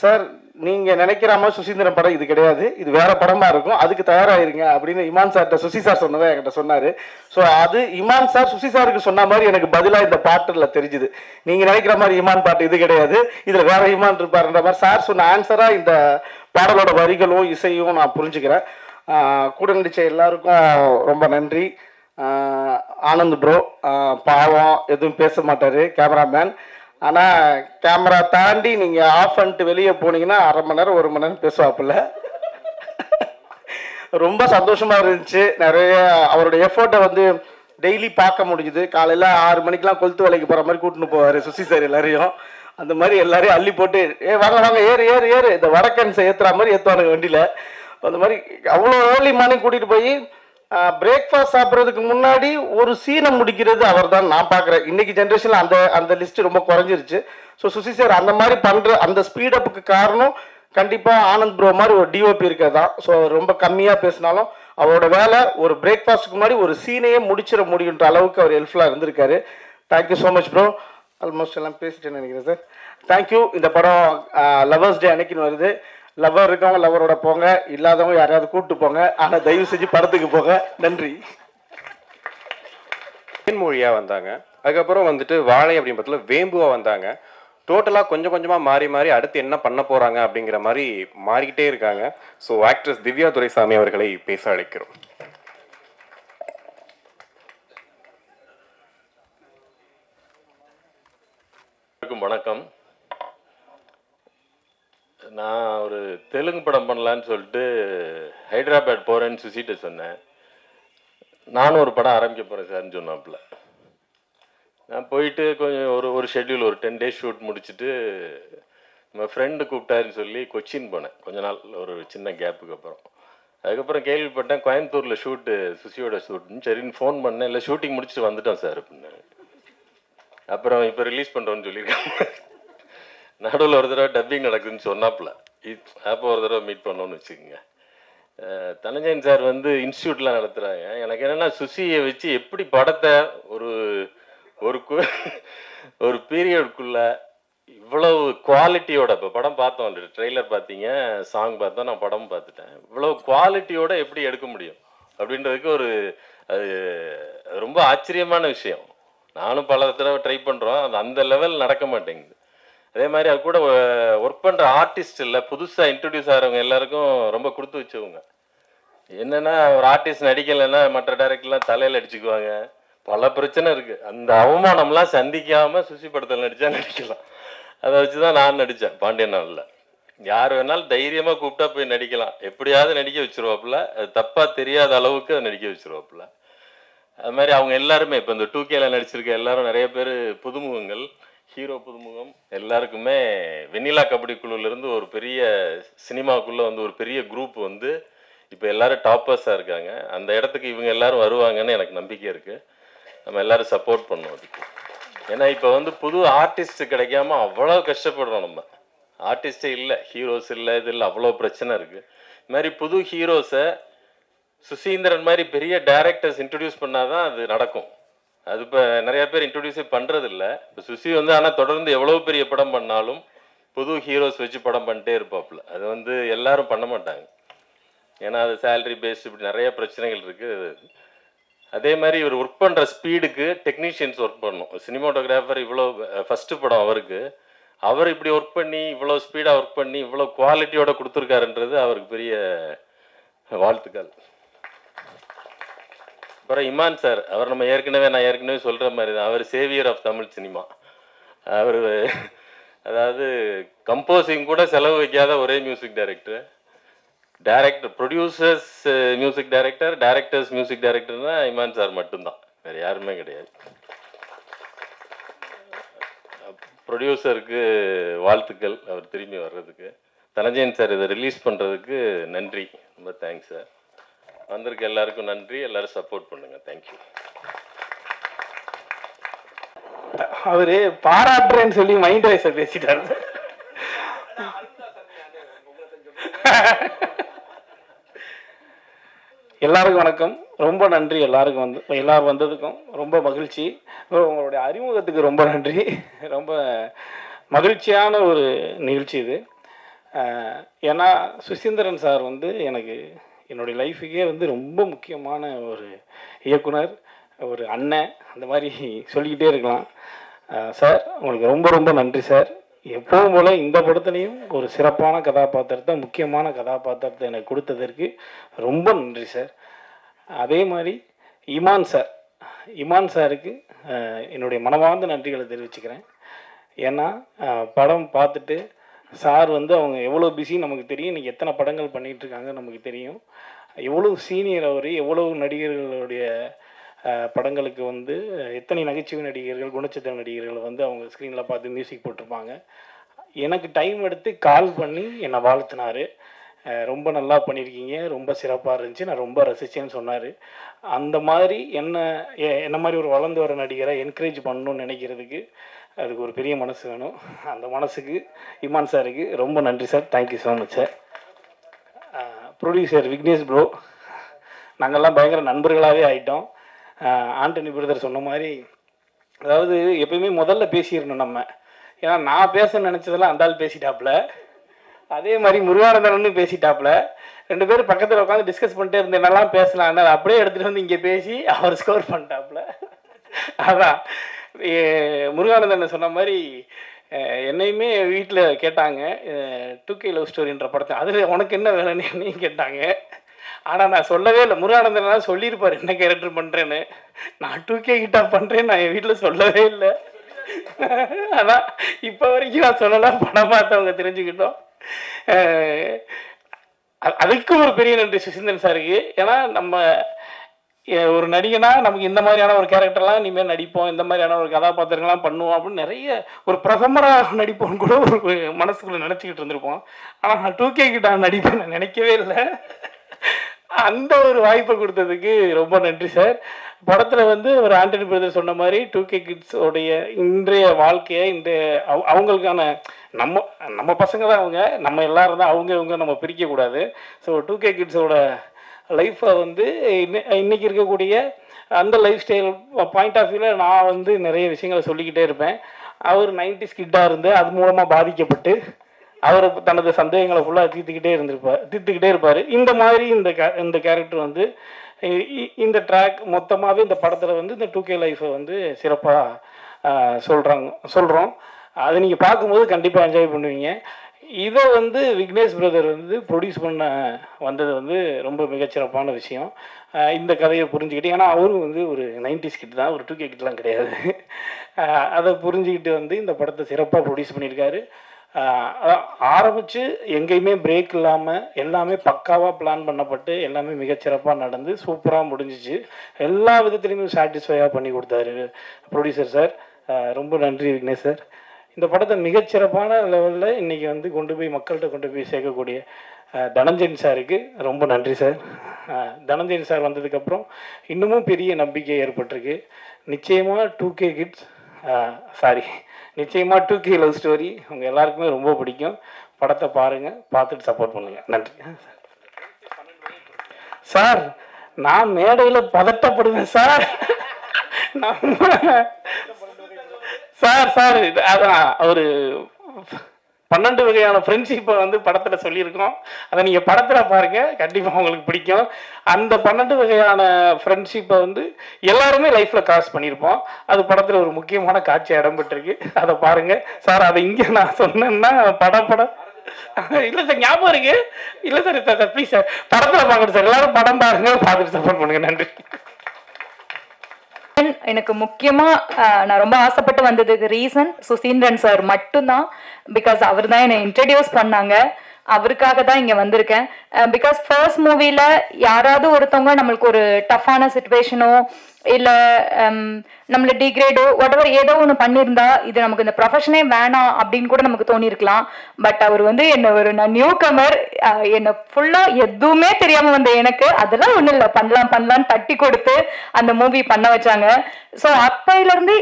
சார் நீங்கள் நினைக்கிற மாதிரி சுசீந்திரன் படம் இது கிடையாது, இது வேறு படமாக இருக்கும், அதுக்கு தயாராகிருங்க அப்படின்னு இமான் சார்கிட்ட சுசி சார் சொன்னதை என்கிட்ட சொன்னார். ஸோ அது இமான் சார் சுசி சாருக்கு சொன்ன மாதிரி எனக்கு பதிலாக இந்த பாட்டில் தெரிஞ்சுது. நீங்கள் நினைக்கிற மாதிரி இமான் பாட்டு இது கிடையாது, இதில் வேறு இமான் இருப்பாருன்ற மாதிரி சார் சொன்ன ஆன்சராக இந்த பாடலோட வரிகளும் இசையும் நான் புரிஞ்சுக்கிறேன். கூட நடித்த எல்லாருக்கும் ரொம்ப நன்றி. ஆனந்த் ப்ரோ பாவம் எதுவும் பேச மாட்டார் கேமராமேன். ஆனால் கேமரா தாண்டி நீங்கள் ஆஃப் பண்ணிட்டு வெளியே போனீங்கன்னா 1/2 மணி நேரம் 1 மணி நேரம் பேசுவாப்புல. ரொம்ப சந்தோஷமாக இருந்துச்சு. நிறைய அவருடைய எஃபோர்ட்டை வந்து டெய்லி பார்க்க முடிஞ்சுது. காலையில் 6 மணிக்கெலாம் கொளுத்து வேலைக்கு போகிற மாதிரி கூட்டின்னு போவார் சுசி சார் எல்லாரையும். அந்த மாதிரி எல்லாரையும் அள்ளி போட்டு வாங்க வாங்க ஏறு ஏறு ஏறு இந்த வடக்கன்ஸை ஏற்றுற மாதிரி ஏற்றுவானுங்க வண்டியில். அந்த மாதிரி அவ்வளோ ஏர்லி மார்னிங் கூட்டிகிட்டு போய் பிரேக்ஃபாஸ்ட் சாப்பிட்றதுக்கு முன்னாடி ஒரு சீனை முடிக்கிறது அவர் தான் நான் பார்க்குறேன். இன்றைக்கி ஜென்ரேஷனில் அந்த லிஸ்ட்டு ரொம்ப குறைஞ்சிருச்சு. ஸோ சுசி சார் அந்த மாதிரி பண்ணுற அந்த ஸ்பீடப்புக்கு காரணம் கண்டிப்பாக ஆனந்த் ப்ரோ மாதிரி ஒரு டிஓபி இருக்கிறதான். ஸோ ரொம்ப கம்மியாக பேசினாலும் அவரோட வேலை ஒரு பிரேக்ஃபாஸ்ட்டுக்கு முன்னாடி ஒரு சீனையே முடிச்சிட முடியுன்ற அளவுக்கு அவர் ஹெல்ப்ஃபுல்லாக இருந்திருக்காரு. Thank you so much bro. Almost எல்லாம் பேசிட்டேன்னு நினைக்கிறேன் சார். தேங்க்யூ. இந்த படம் லவர்ஸ் டே அன்னைக்குன்னு வருது. லவர் இருக்கவங்க லவரோட போங்க, இல்லாதவங்க யாரையாவது கூப்பிட்டு போங்க. ஆனால் தயவு செஞ்சு படத்துக்கு போங்க. நன்றி. மொழியாக வந்தாங்க. அதுக்கப்புறம் வந்துட்டு வாழை அப்படின்ற படத்தில் வேம்புவாக வந்தாங்க. டோட்டலாக கொஞ்சம் கொஞ்சமாக மாறி மாறி அடுத்து என்ன பண்ண போகிறாங்க அப்படிங்கிற மாதிரி மாறிக்கிட்டே இருக்காங்க. ஸோ ஆக்ட்ரஸ் திவ்யா துரைசாமி அவர்களை பேச அழைக்கிறோம். வணக்கம். நான் ஒரு தெலுங்கு படம் பண்ணலான்னு சொல்லிட்டு ஹைதராபாத் போகிறேன்னு சுசிட்ட சொன்னேன். நானும் ஒரு படம் ஆரம்பிக்க போகிறேன் சார்ன்னு சொன்னாப்புல. நான் போயிட்டு கொஞ்சம் ஒரு ஷெட்யூல் ஒரு 10 days ஷூட் முடிச்சுட்டு நம்ம ஃப்ரெண்டு கூப்பிட்டாருன்னு சொல்லி கொச்சின் போனேன் கொஞ்ச நாள், ஒரு சின்ன கேப்புக்கு அப்புறம். அதுக்கப்புறம் கேள்விப்பட்டேன் கோயம்புத்தூரில் ஷூட்டு சுசியோட ஷூட்டுன்னு. சரின்னு ஃபோன் பண்ணேன். இல்லை ஷூட்டிங் முடிச்சுட்டு வந்துட்டோம் சார் அப்படின்னு. அப்புறம் இப்போ ரிலீஸ் பண்ணுறோன்னு சொல்லியிருக்காங்க. நடுவில் ஒரு தடவை டப்பிங் நடக்குதுன்னு சொன்னாப்புல. அப்போ ஒரு தடவை மீட் பண்ணோன்னு வச்சுக்கோங்க. தனஞ்சயன் சார் வந்து இன்ஸ்டியூட்லாம் நடத்துகிறாங்க. எனக்கு என்னென்னா சுசியை வச்சு எப்படி படத்தை ஒரு ஒரு பீரியடுக்குள்ள இவ்வளவு குவாலிட்டியோட, இப்போ படம் பார்த்தோம், ட்ரெய்லர் பார்த்தீங்க, சாங் பார்த்தோம், நான் படம் பார்த்துட்டேன். இவ்வளவு குவாலிட்டியோட எப்படி எடுக்க முடியும் அப்படின்றதுக்கு அது ரொம்ப ஆச்சரியமான விஷயம். நானும் பல தடவை ட்ரை பண்ணுறோம், அது அந்த லெவல் நடக்க மாட்டேங்குது. அதே மாதிரி அது கூட ஒர்க் பண்ணுற ஆர்டிஸ்ட் இல்லை, புதுசாக இன்ட்ரடியூஸ் ஆகிறவங்க எல்லாருக்கும் ரொம்ப கொடுத்து வச்சவங்க. என்னென்னா ஒரு ஆர்டிஸ்ட் நடிக்கலைன்னா மற்ற டைரக்டர்லாம் தலையில் அடிச்சுக்குவாங்க. பல பிரச்சனை இருக்குது. அந்த அவமானம்லாம் சந்திக்காமல் சுசி படத்தில் நடித்தா நடிக்கலாம். அதை வச்சு தான் நான் நடித்தேன் பாண்டியன் நாளில். யார் வேணாலும் தைரியமாக கூப்பிட்டா போய் நடிக்கலாம். எப்படியாவது நடிக்க வச்சுருவாப்புல. அது தப்பாக தெரியாத அளவுக்கு அதை நடிக்க வச்சுருவாப்புல. அது மாதிரி அவங்க எல்லாருமே இப்போ இந்த 2Kல நடிச்சிருக்க எல்லாரும் நிறைய பேர் புதுமுகங்கள், ஹீரோ புதுமுகம். எல்லாருக்குமே வெண்ணிலா கபடி குழுவிலேருந்து ஒரு பெரிய சினிமாக்குள்ளே வந்து ஒரு பெரிய குரூப் வந்து இப்போ எல்லாரும் டாப்பர்ஸாக இருக்காங்க. அந்த இடத்துக்கு இவங்க எல்லாரும் வருவாங்கன்னு எனக்கு நம்பிக்கை இருக்குது. நம்ம எல்லோரும் சப்போர்ட் பண்ணோம் அதுக்கு. ஏன்னா இப்போ வந்து புது ஆர்டிஸ்ட் கிடைக்காம அவ்வளோ கஷ்டப்படுறோம். நம்ம ஆர்டிஸ்டே இல்லை, ஹீரோஸ் இல்லை, இது இல்லை, அவ்வளோ பிரச்சனை இருக்குது. இது மாதிரி புது ஹீரோஸை சுசீந்திரன் மாதிரி பெரிய டைரக்டர்ஸ் இன்ட்ரடியூஸ் பண்ணாதான் அது நடக்கும். அது இப்போ நிறைய பேர் இன்ட்ரடியூஸே பண்ணுறதில்ல. இப்போ சுசி வந்து ஆனால் தொடர்ந்து எவ்வளோ பெரிய படம் பண்ணாலும் புது ஹீரோஸ் வச்சு படம் பண்ணிட்டே இருப்பாப்புல. அது வந்து எல்லாரும் பண்ண மாட்டாங்க. ஏன்னா அது சேலரி பேஸ்ட், இப்படி நிறைய பிரச்சனைகள் இருக்குது. அதே மாதிரி இவர் ஒர்க் பண்ணுற ஸ்பீடுக்கு டெக்னீஷியன்ஸ் ஒர்க் பண்ணணும். சினிமாட்டோகிராஃபர் இவ்வளோ ஃபஸ்ட்டு படம் அவருக்கு, அவர் இப்படி ஒர்க் பண்ணி இவ்வளோ ஸ்பீடாக ஒர்க் பண்ணி இவ்வளோ குவாலிட்டியோட கொடுத்துருக்காருன்றது அவருக்கு பெரிய வாழ்த்துக்கள். அப்புறம் இமான் சார், அவர் நம்ம நான் ஏற்கனவே சொல்கிற மாதிரி தான், அவர் சேவியர் ஆஃப் தமிழ் சினிமா. அவர் அதாவது கம்போசிங் கூட செலவு வைக்காத ஒரே music director. Producers music director, directors music டைரக்டர்னா இமான் சார் மட்டும்தான், வேறு யாருமே கிடையாது. ப்ரொடியூசருக்கு வாழ்த்துக்கள், அவர் திரும்பி வர்றதுக்கு. தனஞ்சயன் சார் இதை ரிலீஸ் பண்ணுறதுக்கு நன்றி, ரொம்ப தேங்க்ஸ் சார். வந்திருக்க எல்லாருக்கும் நன்றி. எல்லாரும் சப்போர்ட் பண்ணுங்க. தேங்க்யூ. அவரு பாராட்டுறேன்னு சொல்லி மைண்ட் வாய்ஸை பேசிட்டாரு. எல்லாருக்கும் வணக்கம். ரொம்ப நன்றி எல்லாருக்கும் எல்லாரும் வந்ததுக்கும் ரொம்ப மகிழ்ச்சி. உங்களுடைய அறிமுகத்துக்கு ரொம்ப நன்றி. ரொம்ப மகிழ்ச்சியான ஒரு நிகழ்ச்சி இது. ஏன்னா சுசீந்திரன் சார் வந்து எனக்கு என்னுடைய லைஃபுக்கே வந்து ரொம்ப முக்கியமான ஒரு இயக்குனர், ஒரு அண்ணன், அந்த மாதிரி சொல்லிக்கிட்டே இருக்கலாம். சார் உங்களுக்கு ரொம்ப ரொம்ப நன்றி சார். எப்பவும் போல் இந்த படத்துலையும் ஒரு சிறப்பான கதாபாத்திரத்தை, முக்கியமான கதாபாத்திரத்தை எனக்கு கொடுத்ததற்கு ரொம்ப நன்றி சார். அதே மாதிரி இமான் சாருக்கு என்னுடைய மனமார்ந்த நன்றிகளை தெரிவிச்சுக்கிறேன். ஏன்னா படம் பார்த்துட்டு சார் வந்து அவங்க எவ்வளோ பிஸி நமக்கு தெரியும், இன்றைக்கி எத்தனை படங்கள் பண்ணிகிட்ருக்காங்க நமக்கு தெரியும். எவ்வளோ சீனியர் அவர், எவ்வளோ நடிகர்களுடைய படங்களுக்கு வந்து எத்தனை நகைச்சுவை நடிகர்கள், குணச்சித்திர நடிகர்கள் வந்து அவங்க ஸ்க்ரீனில் பார்த்து மியூசிக் போட்டிருப்பாங்க. எனக்கு டைம் எடுத்து கால் பண்ணி என்னை வாழ்த்தினார். ரொம்ப நல்லா பண்ணியிருக்கீங்க, ரொம்ப சிறப்பாக இருந்துச்சு, நான் ரொம்ப ரசித்தேன்னு சொன்னார். அந்த மாதிரி என்ன மாதிரி ஒரு வளர்ந்து வர நடிகரை என்கரேஜ் பண்ணணும்னு நினைக்கிறதுக்கு அதுக்கு ஒரு பெரிய மனசு வேணும். அந்த மனசுக்கு இமான் சாருக்கு ரொம்ப நன்றி sir. Thank you so much sir. Producer Vignesh bro, நாங்கள்லாம் பயங்கர நண்பர்களாகவே ஆகிட்டோம். ஆண்டனி பிரதர் சொன்ன மாதிரி, அதாவது எப்பயுமே முதல்ல பேசிடணும் நம்ம. ஏன்னா நான் பேச நினச்சதெல்லாம் அந்த ஆள் பேசிட்டாப்புல, அதே மாதிரி முருகானந்தரன்னு பேசிட்டாப்புல. 2 பேரும் பக்கத்தில் உட்காந்து டிஸ்கஸ் பண்ணிட்டே இருந்தேன், என்னெல்லாம் பேசலான்னு. அதை அப்படியே எடுத்துகிட்டு வந்து இங்கே பேசி அவர் ஸ்கோர் பண்ணிட்டாப்புல. அதான் முருகானந்தன் சொன்ன மாதிரி என்னையுமே வீட்டில் கேட்டாங்க 2K லவ் ஸ்டோரின்ற படத்தை, அதில் உனக்கு என்ன வேலைன்னு கேட்டாங்க. ஆனால் நான் சொல்லவே இல்லை. முருகானந்தன் சொல்லியிருப்பார் என்ன கேரக்டர் பண்ணுறேன்னு. நான் 2K கிட்டா பண்ணுறேன்னு நான் என் வீட்டில் சொல்லவே இல்லை. அதான் இப்போ வரைக்கும் நான் சொல்லலாம், படம் பார்த்தவங்க தெரிஞ்சுக்கிட்டோம். அதுக்கு ஒரு பெரிய நன்றி சுசீந்திரன் சாருக்கு. ஏன்னா நம்ம ஒரு நடிகனா நமக்கு இந்த மாதிரியான ஒரு கேரக்டர்லாம் இனிமேல் நடிப்போம், இந்த மாதிரியான ஒரு கதாபாத்திரங்கள்லாம் பண்ணுவோம் அப்படின்னு நிறைய ஒரு பிரதமராக நடிப்போம்னு கூட ஒரு மனசுக்குள்ளே நினச்சிக்கிட்டு இருந்திருப்போம். ஆனால் நான் 2K கிட்ட நடிப்பேன் நான் நினைக்கவே இல்லை. அந்த ஒரு வாய்ப்பை கொடுத்ததுக்கு ரொம்ப நன்றி சார். படத்தில் வந்து ஒரு ஆண்டனி பிரதர் சொன்ன மாதிரி 2K கிட்ஸோடைய இன்றைய வாழ்க்கையை, அவங்களுக்கான நம்ம பசங்க தான் அவங்க, நம்ம எல்லாரும் தான் அவங்க நம்ம பிரிக்கக்கூடாது. ஸோ 2K கிட்ஸோட லைஃப்பை வந்து இன்றைக்கி இருக்கக்கூடிய அந்த லைஃப் ஸ்டைல் பாயிண்ட் ஆஃப் வியூவில் நான் வந்து நிறைய விஷயங்களை சொல்லிக்கிட்டே இருப்பேன். அவர் 90s கிட்டாக இருந்து அது மூலமாக பாதிக்கப்பட்டு அவர் தனது சந்தேகங்களை ஃபுல்லாக தீர்த்துக்கிட்டே இருப்பார். இந்த மாதிரி இந்த கேரக்டர் வந்து இந்த ட்ராக் மொத்தமாகவே இந்த படத்தில் வந்து இந்த 2K லைஃப்பை வந்து சிறப்பாக சொல்கிறோம். அதை நீங்கள் பார்க்கும்போது கண்டிப்பாக என்ஜாய் பண்ணுவீங்க. இதை வந்து விக்னேஷ் பிரதர் வந்து ப்ரொடியூஸ் பண்ண வந்தது வந்து ரொம்ப மிகச்சிறப்பான விஷயம். இந்த கதையை புரிஞ்சுக்கிட்டு, ஏன்னா அவரும் வந்து ஒரு 90s கிட் தான், ஒரு 2K கிட்லாம் கிடையாது. அதை புரிஞ்சுக்கிட்டு வந்து இந்த படத்தை சிறப்பாக ப்ரொடியூஸ் பண்ணியிருக்காரு. ஆரம்பித்து எங்கேயுமே பிரேக் இல்லாமல் எல்லாமே பக்காவாக பிளான் பண்ணப்பட்டு எல்லாமே மிகச்சிறப்பாக நடந்து சூப்பராக முடிஞ்சிச்சு. எல்லா விதத்துலையுமே சாட்டிஸ்ஃபையாக பண்ணி கொடுத்தாரு ப்ரொடியூசர் சார். ரொம்ப நன்றி விக்னேஷ் சார். இந்த படத்தை மிகச்சிறப்பான லெவலில் இன்றைக்கி வந்து மக்கள்கிட்ட கொண்டு போய் சேர்க்கக்கூடிய தனஞ்சயன் சாருக்கு ரொம்ப நன்றி சார். தனஞ்சயன் சார் வந்ததுக்கப்புறம் இன்னமும் பெரிய நம்பிக்கை ஏற்பட்டிருக்கு. நிச்சயமாக 2K லவ் ஸ்டோரி உங்கள் எல்லாருக்குமே ரொம்ப பிடிக்கும். படத்தை பாருங்கள், பார்த்துட்டு சப்போர்ட் பண்ணுங்கள். நன்றி சார். நான் மேடையில் பதட்டப்படுவேன் சார். சார் அதான் ஒரு 12 வகையான ஃப்ரெண்ட்ஷிப்பை வந்து படத்தில் சொல்லியிருக்கோம். அதை நீங்கள் படத்தில் பாருங்கள், கண்டிப்பாக உங்களுக்கு பிடிக்கும். அந்த 12 வகையான ஃப்ரெண்ட்ஷிப்பை வந்து எல்லாருமே லைஃப்பில் கிராஸ் பண்ணியிருப்போம். அது படத்தில் ஒரு முக்கியமான காட்சியாக இடம்பெற்றிருக்கு. அதை பாருங்கள் சார். அதை இங்கே நான் சொன்னேன்னா படம் இல்லை சார், ஞாபகம் இருக்கு. இல்லை சார் ப்ளீஸ் சார், படத்தில் பார்க்கணும் சார். எல்லாரும் படம் பாருங்க, பார்த்துட்டு சப்போர்ட் பண்ணுங்க. நன்றி. எனக்கு முக்கியமாக நான் ரொம்ப ஆசைப்பட்டு வந்ததுக்கு ரீசன் சுசீந்திரன் சார் மட்டும்தான். பிகாஸ் அவர் தான் என்னை இன்ட்ரடியூஸ் பண்ணாங்க. அவருக்காக தான் இங்கே வந்திருக்கேன். பிகாஸ் ஃபர்ஸ்ட் மூவியில் யாராவது ஒருத்தவங்க நம்மளுக்கு ஒரு டஃப்பான சுச்சுவேஷனோ இல்லை நம்மளை டிகிரேடோ whatever ஏதோ ஒன்று பண்ணியிருந்தா இது நமக்கு இந்த ப்ரொஃபஷனே வேணாம் அப்படின்னு கூட நமக்கு தோணியிருக்கலாம். பட் அவர் வந்து நான் நியூ கமர், என்னை ஃபுல்லாக எதுவுமே தெரியாமல் வந்த எனக்கு அதெல்லாம் ஒன்றும் இல்லை, பண்ணலான்னு தட்டி கொடுத்து அந்த மூவி பண்ண வச்சாங்க. ஸோ அப்பையிலேருந்து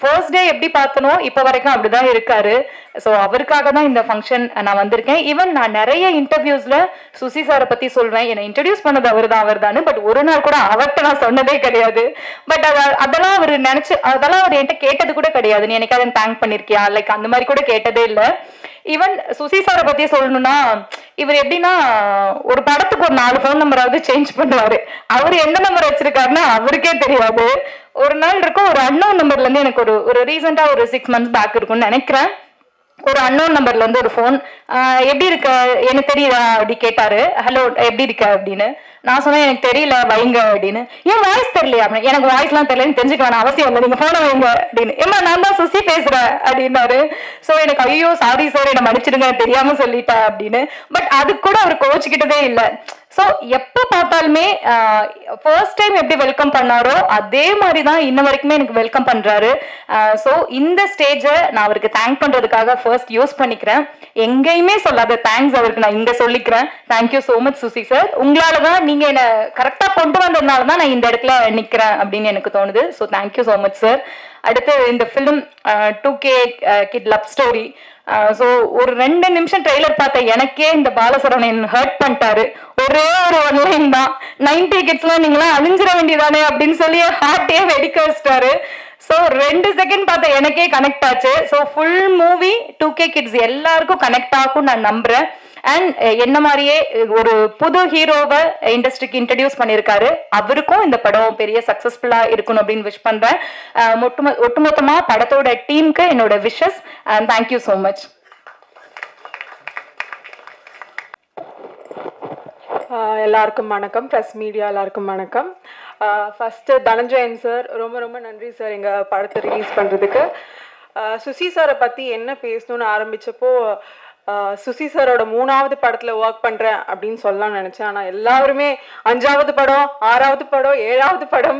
ஃபர்ஸ்ட் டே எப்படி பார்த்தனோ இப்போ வரைக்கும் அப்படிதான் இருக்காரு. ஸோ அவருக்காக தான் இந்த ஃபங்க்ஷன் நான் வந்திருக்கேன். ஈவன் நான் நிறைய இன்டர்வியூஸில் சுசி சாரை பற்றி சொல்வேன், என்னை இன்ட்ரடியூஸ் பண்ணது அவர் தான். பட் ஒரு நாள் கூட அவர்கிட்ட நான் சொன்னதே கிடையாது. பட் அதெல்லாம் அவர் அதெல்லாம் அவர் என்கிட்ட கேட்டது கூட கிடையாது. நீ எனக்கு அதை தேங்க் பண்ணிருக்கியா, லைக் அந்த மாதிரி கூட கேட்டதே இல்லை. ஈவன் சுசி சாரை பத்தி சொல்லணும்னா, இவர் எப்படின்னா ஒரு படத்துக்கு ஒரு 4 ஃபோன் நம்பராவது சேஞ்ச் பண்ணுவாரு. அவர் எந்த நம்பர் வச்சிருக்காருன்னா அவருக்கே தெரியாது. ஒரு நாள் இருக்கும், ஒரு அன்னோன் நம்பர்ல இருந்து எனக்கு ஒரு ரீசெண்டா ஒரு 6 months பேக் இருக்கும்னு நினைக்கிறேன், ஒரு அன்னோன் நம்பர்ல இருந்து ஒரு ஃபோன், எப்படி இருக்க எனக்கு தெரியுதா அப்படி கேட்டாரு. ஹலோ எப்படி இருக்க அப்படின்னு நான் சொன்னேன், எனக்கு தெரியல வைங்க அப்படின்னு. ஏன் வாய்ஸ் தெரியலையா அப்படின்னு. எனக்கு வாய்ஸ்லாம் தெரியலன்னு தெரிஞ்சுக்க வேணாம் அவசியம் இல்லை, நீங்க போன வைங்க அப்படின்னு. ஏமா நான் தான் சுசி பேசுறேன் அப்படின்னாரு. ஸோ எனக்கு ஐயோ சாரி சார் என்னை மன்னிச்சிடுங்க தெரியாம சொல்லிட்டேன் அப்படின்னு. பட் அது கூட அவர் கோச்சிக்கிட்டதே இல்லை. ஸோ எப்போ பார்த்தாலுமே ஃபர்ஸ்ட் டைம் எப்படி வெல்கம் பண்ணாரோ அதே மாதிரி தான் இன்ன வரைக்குமே எனக்கு வெல்கம் பண்ணுறாரு. ஸோ இந்த ஸ்டேஜை நான் அவருக்கு தேங்க் பண்ணுறதுக்காக ஃபர்ஸ்ட் யூஸ் பண்ணிக்கிறேன். எங்கேயுமே சொல்லாத தேங்க்ஸ் அவருக்கு நான் இங்கே சொல்லிக்கிறேன். Thank you so much Susi sir. உங்களால தான் நீங்கள் என்னை கரெக்டாக கொண்டு வந்ததுனால தான் நான் இந்த இடத்துல நிற்கிறேன் அப்படின்னு எனக்கு தோணுது. So thank you so much sir. அடுத்து இந்த film 2K kid love story. So ஒரு 2 நிமிஷம் ட்ரெய்லர் பார்த்த எனக்கே இந்த பாலசரவணன் ஹர்ட் பண்ணிட்டாரு. ஒரே ஒரு ஒன்லைன் தான், 90 கிட்ஸ்லாம் நீங்களாம் அழிஞ்சிட வேண்டியதானே அப்படின்னு சொல்லி ஹார்ட்டே வெடிக்க வச்சிட்டாரு. ஸோ 2 செகண்ட் பார்த்த எனக்கே கனெக்ட் ஆச்சு. So full movie 2K kids எல்லாருக்கும் கனெக்ட் ஆகும் நான் நம்புறேன். அண்ட் என்ன மாதிரியே ஒரு புது ஹீரோவை இண்டஸ்ட்ரிக்கு இன்ட்ரடியூஸ் பண்ணியிருக்காரு. அவருக்கும் இந்த படம் பெரிய சக்சஸ்ஃபுல்லா இருக்கணும் அப்படின்னு விஷ் பண்றேன். ஒட்டுமொத்தமா படத்தோட டீமுக்கு என்னோட wishes and thank you so much. எல்லாருக்கும் வணக்கம், ப்ரெஸ் மீடியா எல்லாருக்கும் வணக்கம். ஃபஸ்ட்டு தனஞ்சயன் சார் ரொம்ப ரொம்ப நன்றி சார் எங்கள் படத்தை ரிலீஸ் பண்ணுறதுக்கு. சுசி சாரை பற்றி என்ன பேசணும்னு ஆரம்பித்தப்போ சுசி சாரோட 3வது படத்தில் ஒர்க் பண்ணுறேன் அப்படின்னு சொல்லலாம்னு நினச்சேன். ஆனால் எல்லாருமே 5வது படம், 6வது படம், 7வது படம்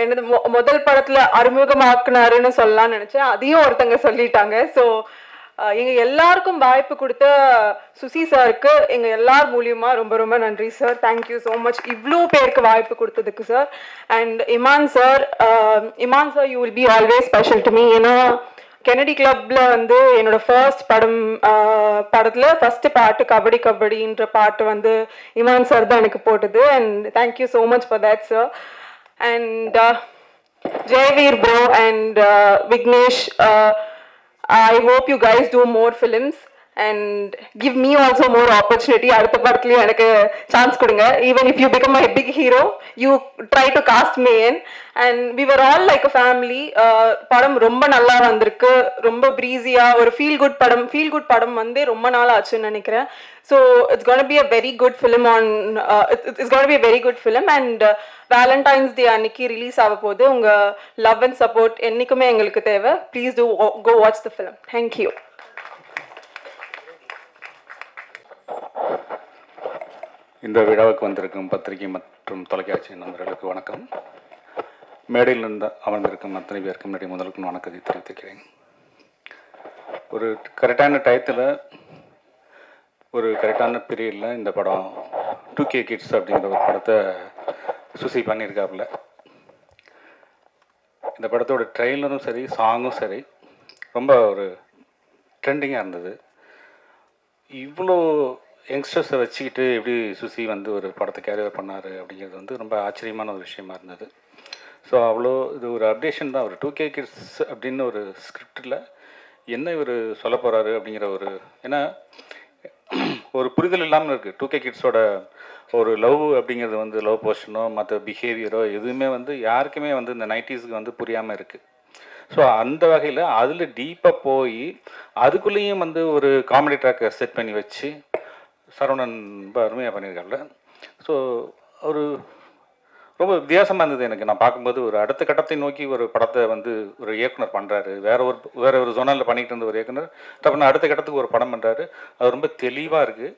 என்னது முதல் படத்தில் அறிமுகமாக்குனாருன்னு சொல்லலாம்னு நினச்சேன். அதையும் ஒருத்தங்க சொல்லிட்டாங்க. ஸோ எங்கள் எல்லாருக்கும் வாய்ப்பு கொடுத்த சுசி சாருக்கு எங்கள் எல்லார் மூலியமாக ரொம்ப ரொம்ப நன்றி சார். தேங்க்யூ ஸோ மச் இவ்வளோ பேருக்கு வாய்ப்பு கொடுத்ததுக்கு sir. And Imman sir, you will be always special to me. ஏன்னா கெனடி கிளப்ல வந்து என்னோட ஃபர்ஸ்ட் படத்தில் ஃபர்ஸ்ட் பாட்டு கபடி கபடின்ற பாட்டு வந்து இமான் சார் தான் எனக்கு போட்டது. And thank you so much for that sir. And Jayaveer bro and Vignesh, I hope you guys do more films and give me also more opportunity. அடுத்த படத்துலயும் எனக்கு சான்ஸ் கொடுங்க. Even if you become a big hero, you try to cast me in. And we were all like a family. படம் ரொம்ப நல்லா வந்திருக்கு, ரொம்ப பிரீஸியா ஒரு ஃபீல் குட் படம் வந்து ரொம்ப நாள் ஆச்சுன்னு நினைக்கிறேன். So it's going to be a very good film it's going to be a very good film. And Valentine's Day அன்னைக்கு ரிலீஸ் ஆக போகுது. உங்க லவ் அண்ட் சப்போர்ட் என்னைக்குமே எங்களுக்கு தேவை. Please do go watch the film. Thank you. இந்த விழாவுக்கு வந்திருக்கும் பத்திரிகை மற்றும் தொலைக்காட்சி நண்பர்களுக்கு வணக்கம். மேடையில் இருந்து அமர்ந்திருக்கும் அத்தனை பேருக்கு முன்னாடி முதலுக்கு வணக்கத்தை தெரிவித்துக்கிறேன். ஒரு கரெக்டான டயத்தில் ஒரு கரெக்டான பீரியடில் இந்த படம் 2K கிட்ஸ் அப்படிங்கிற ஒரு படத்தை சுசி பண்ணியிருக்காப்புல. இந்த படத்தோட ட்ரெய்லரும் சரி சாங்கும் சரி ரொம்ப ஒரு ட்ரெண்டிங்காக இருந்தது. இவ்வளோ யங்ஸ்டர்ஸை வச்சுக்கிட்டு எப்படி சுசி வந்து ஒரு படத்தை கேரியர் பண்ணார் அப்படிங்கிறது வந்து ரொம்ப ஆச்சரியமான ஒரு விஷயமா இருந்தது. ஸோ அவ்வளோ இது ஒரு அப்டேஷன் தான். ஒரு 2K கிட்ஸ் அப்படின்னு ஒரு ஸ்கிரிப்டில் என்ன இவர் சொல்ல போகிறாரு அப்படிங்கிற ஒரு, ஏன்னா ஒரு புரிதல் இல்லாமல் இருக்குது. 2K கிட்ஸோட ஒரு லவ் அப்படிங்கிறது வந்து லவ் போர்ஷனோ மற்ற பிஹேவியரோ எதுவுமே வந்து யாருக்குமே வந்து இந்த 90ஸ்க்கு வந்து புரியாமல் இருக்குது. ஸோ அந்த வகையில் அதில் டீப்பாக போய் அதுக்குள்ளேயும் வந்து ஒரு காமெடி ட்ராக்கை செட் பண்ணி வச்சு சரவணன் ரொம்ப அருமையாக பண்ணியிருக்காருல. ஸோ ஒரு ரொம்ப வித்தியாசமாக இருந்தது எனக்கு. நான் பார்க்கும்போது ஒரு அடுத்த கட்டத்தை நோக்கி ஒரு படத்தை வந்து ஒரு இயக்குனர் பண்ணுறாரு. வேற ஒரு ஜோனலில் பண்ணிகிட்டு இருந்த ஒரு இயக்குனர் தப்புனா அடுத்த கட்டத்துக்கு ஒரு படம் பண்ணுறாரு. அது ரொம்ப தெளிவாக இருக்குது.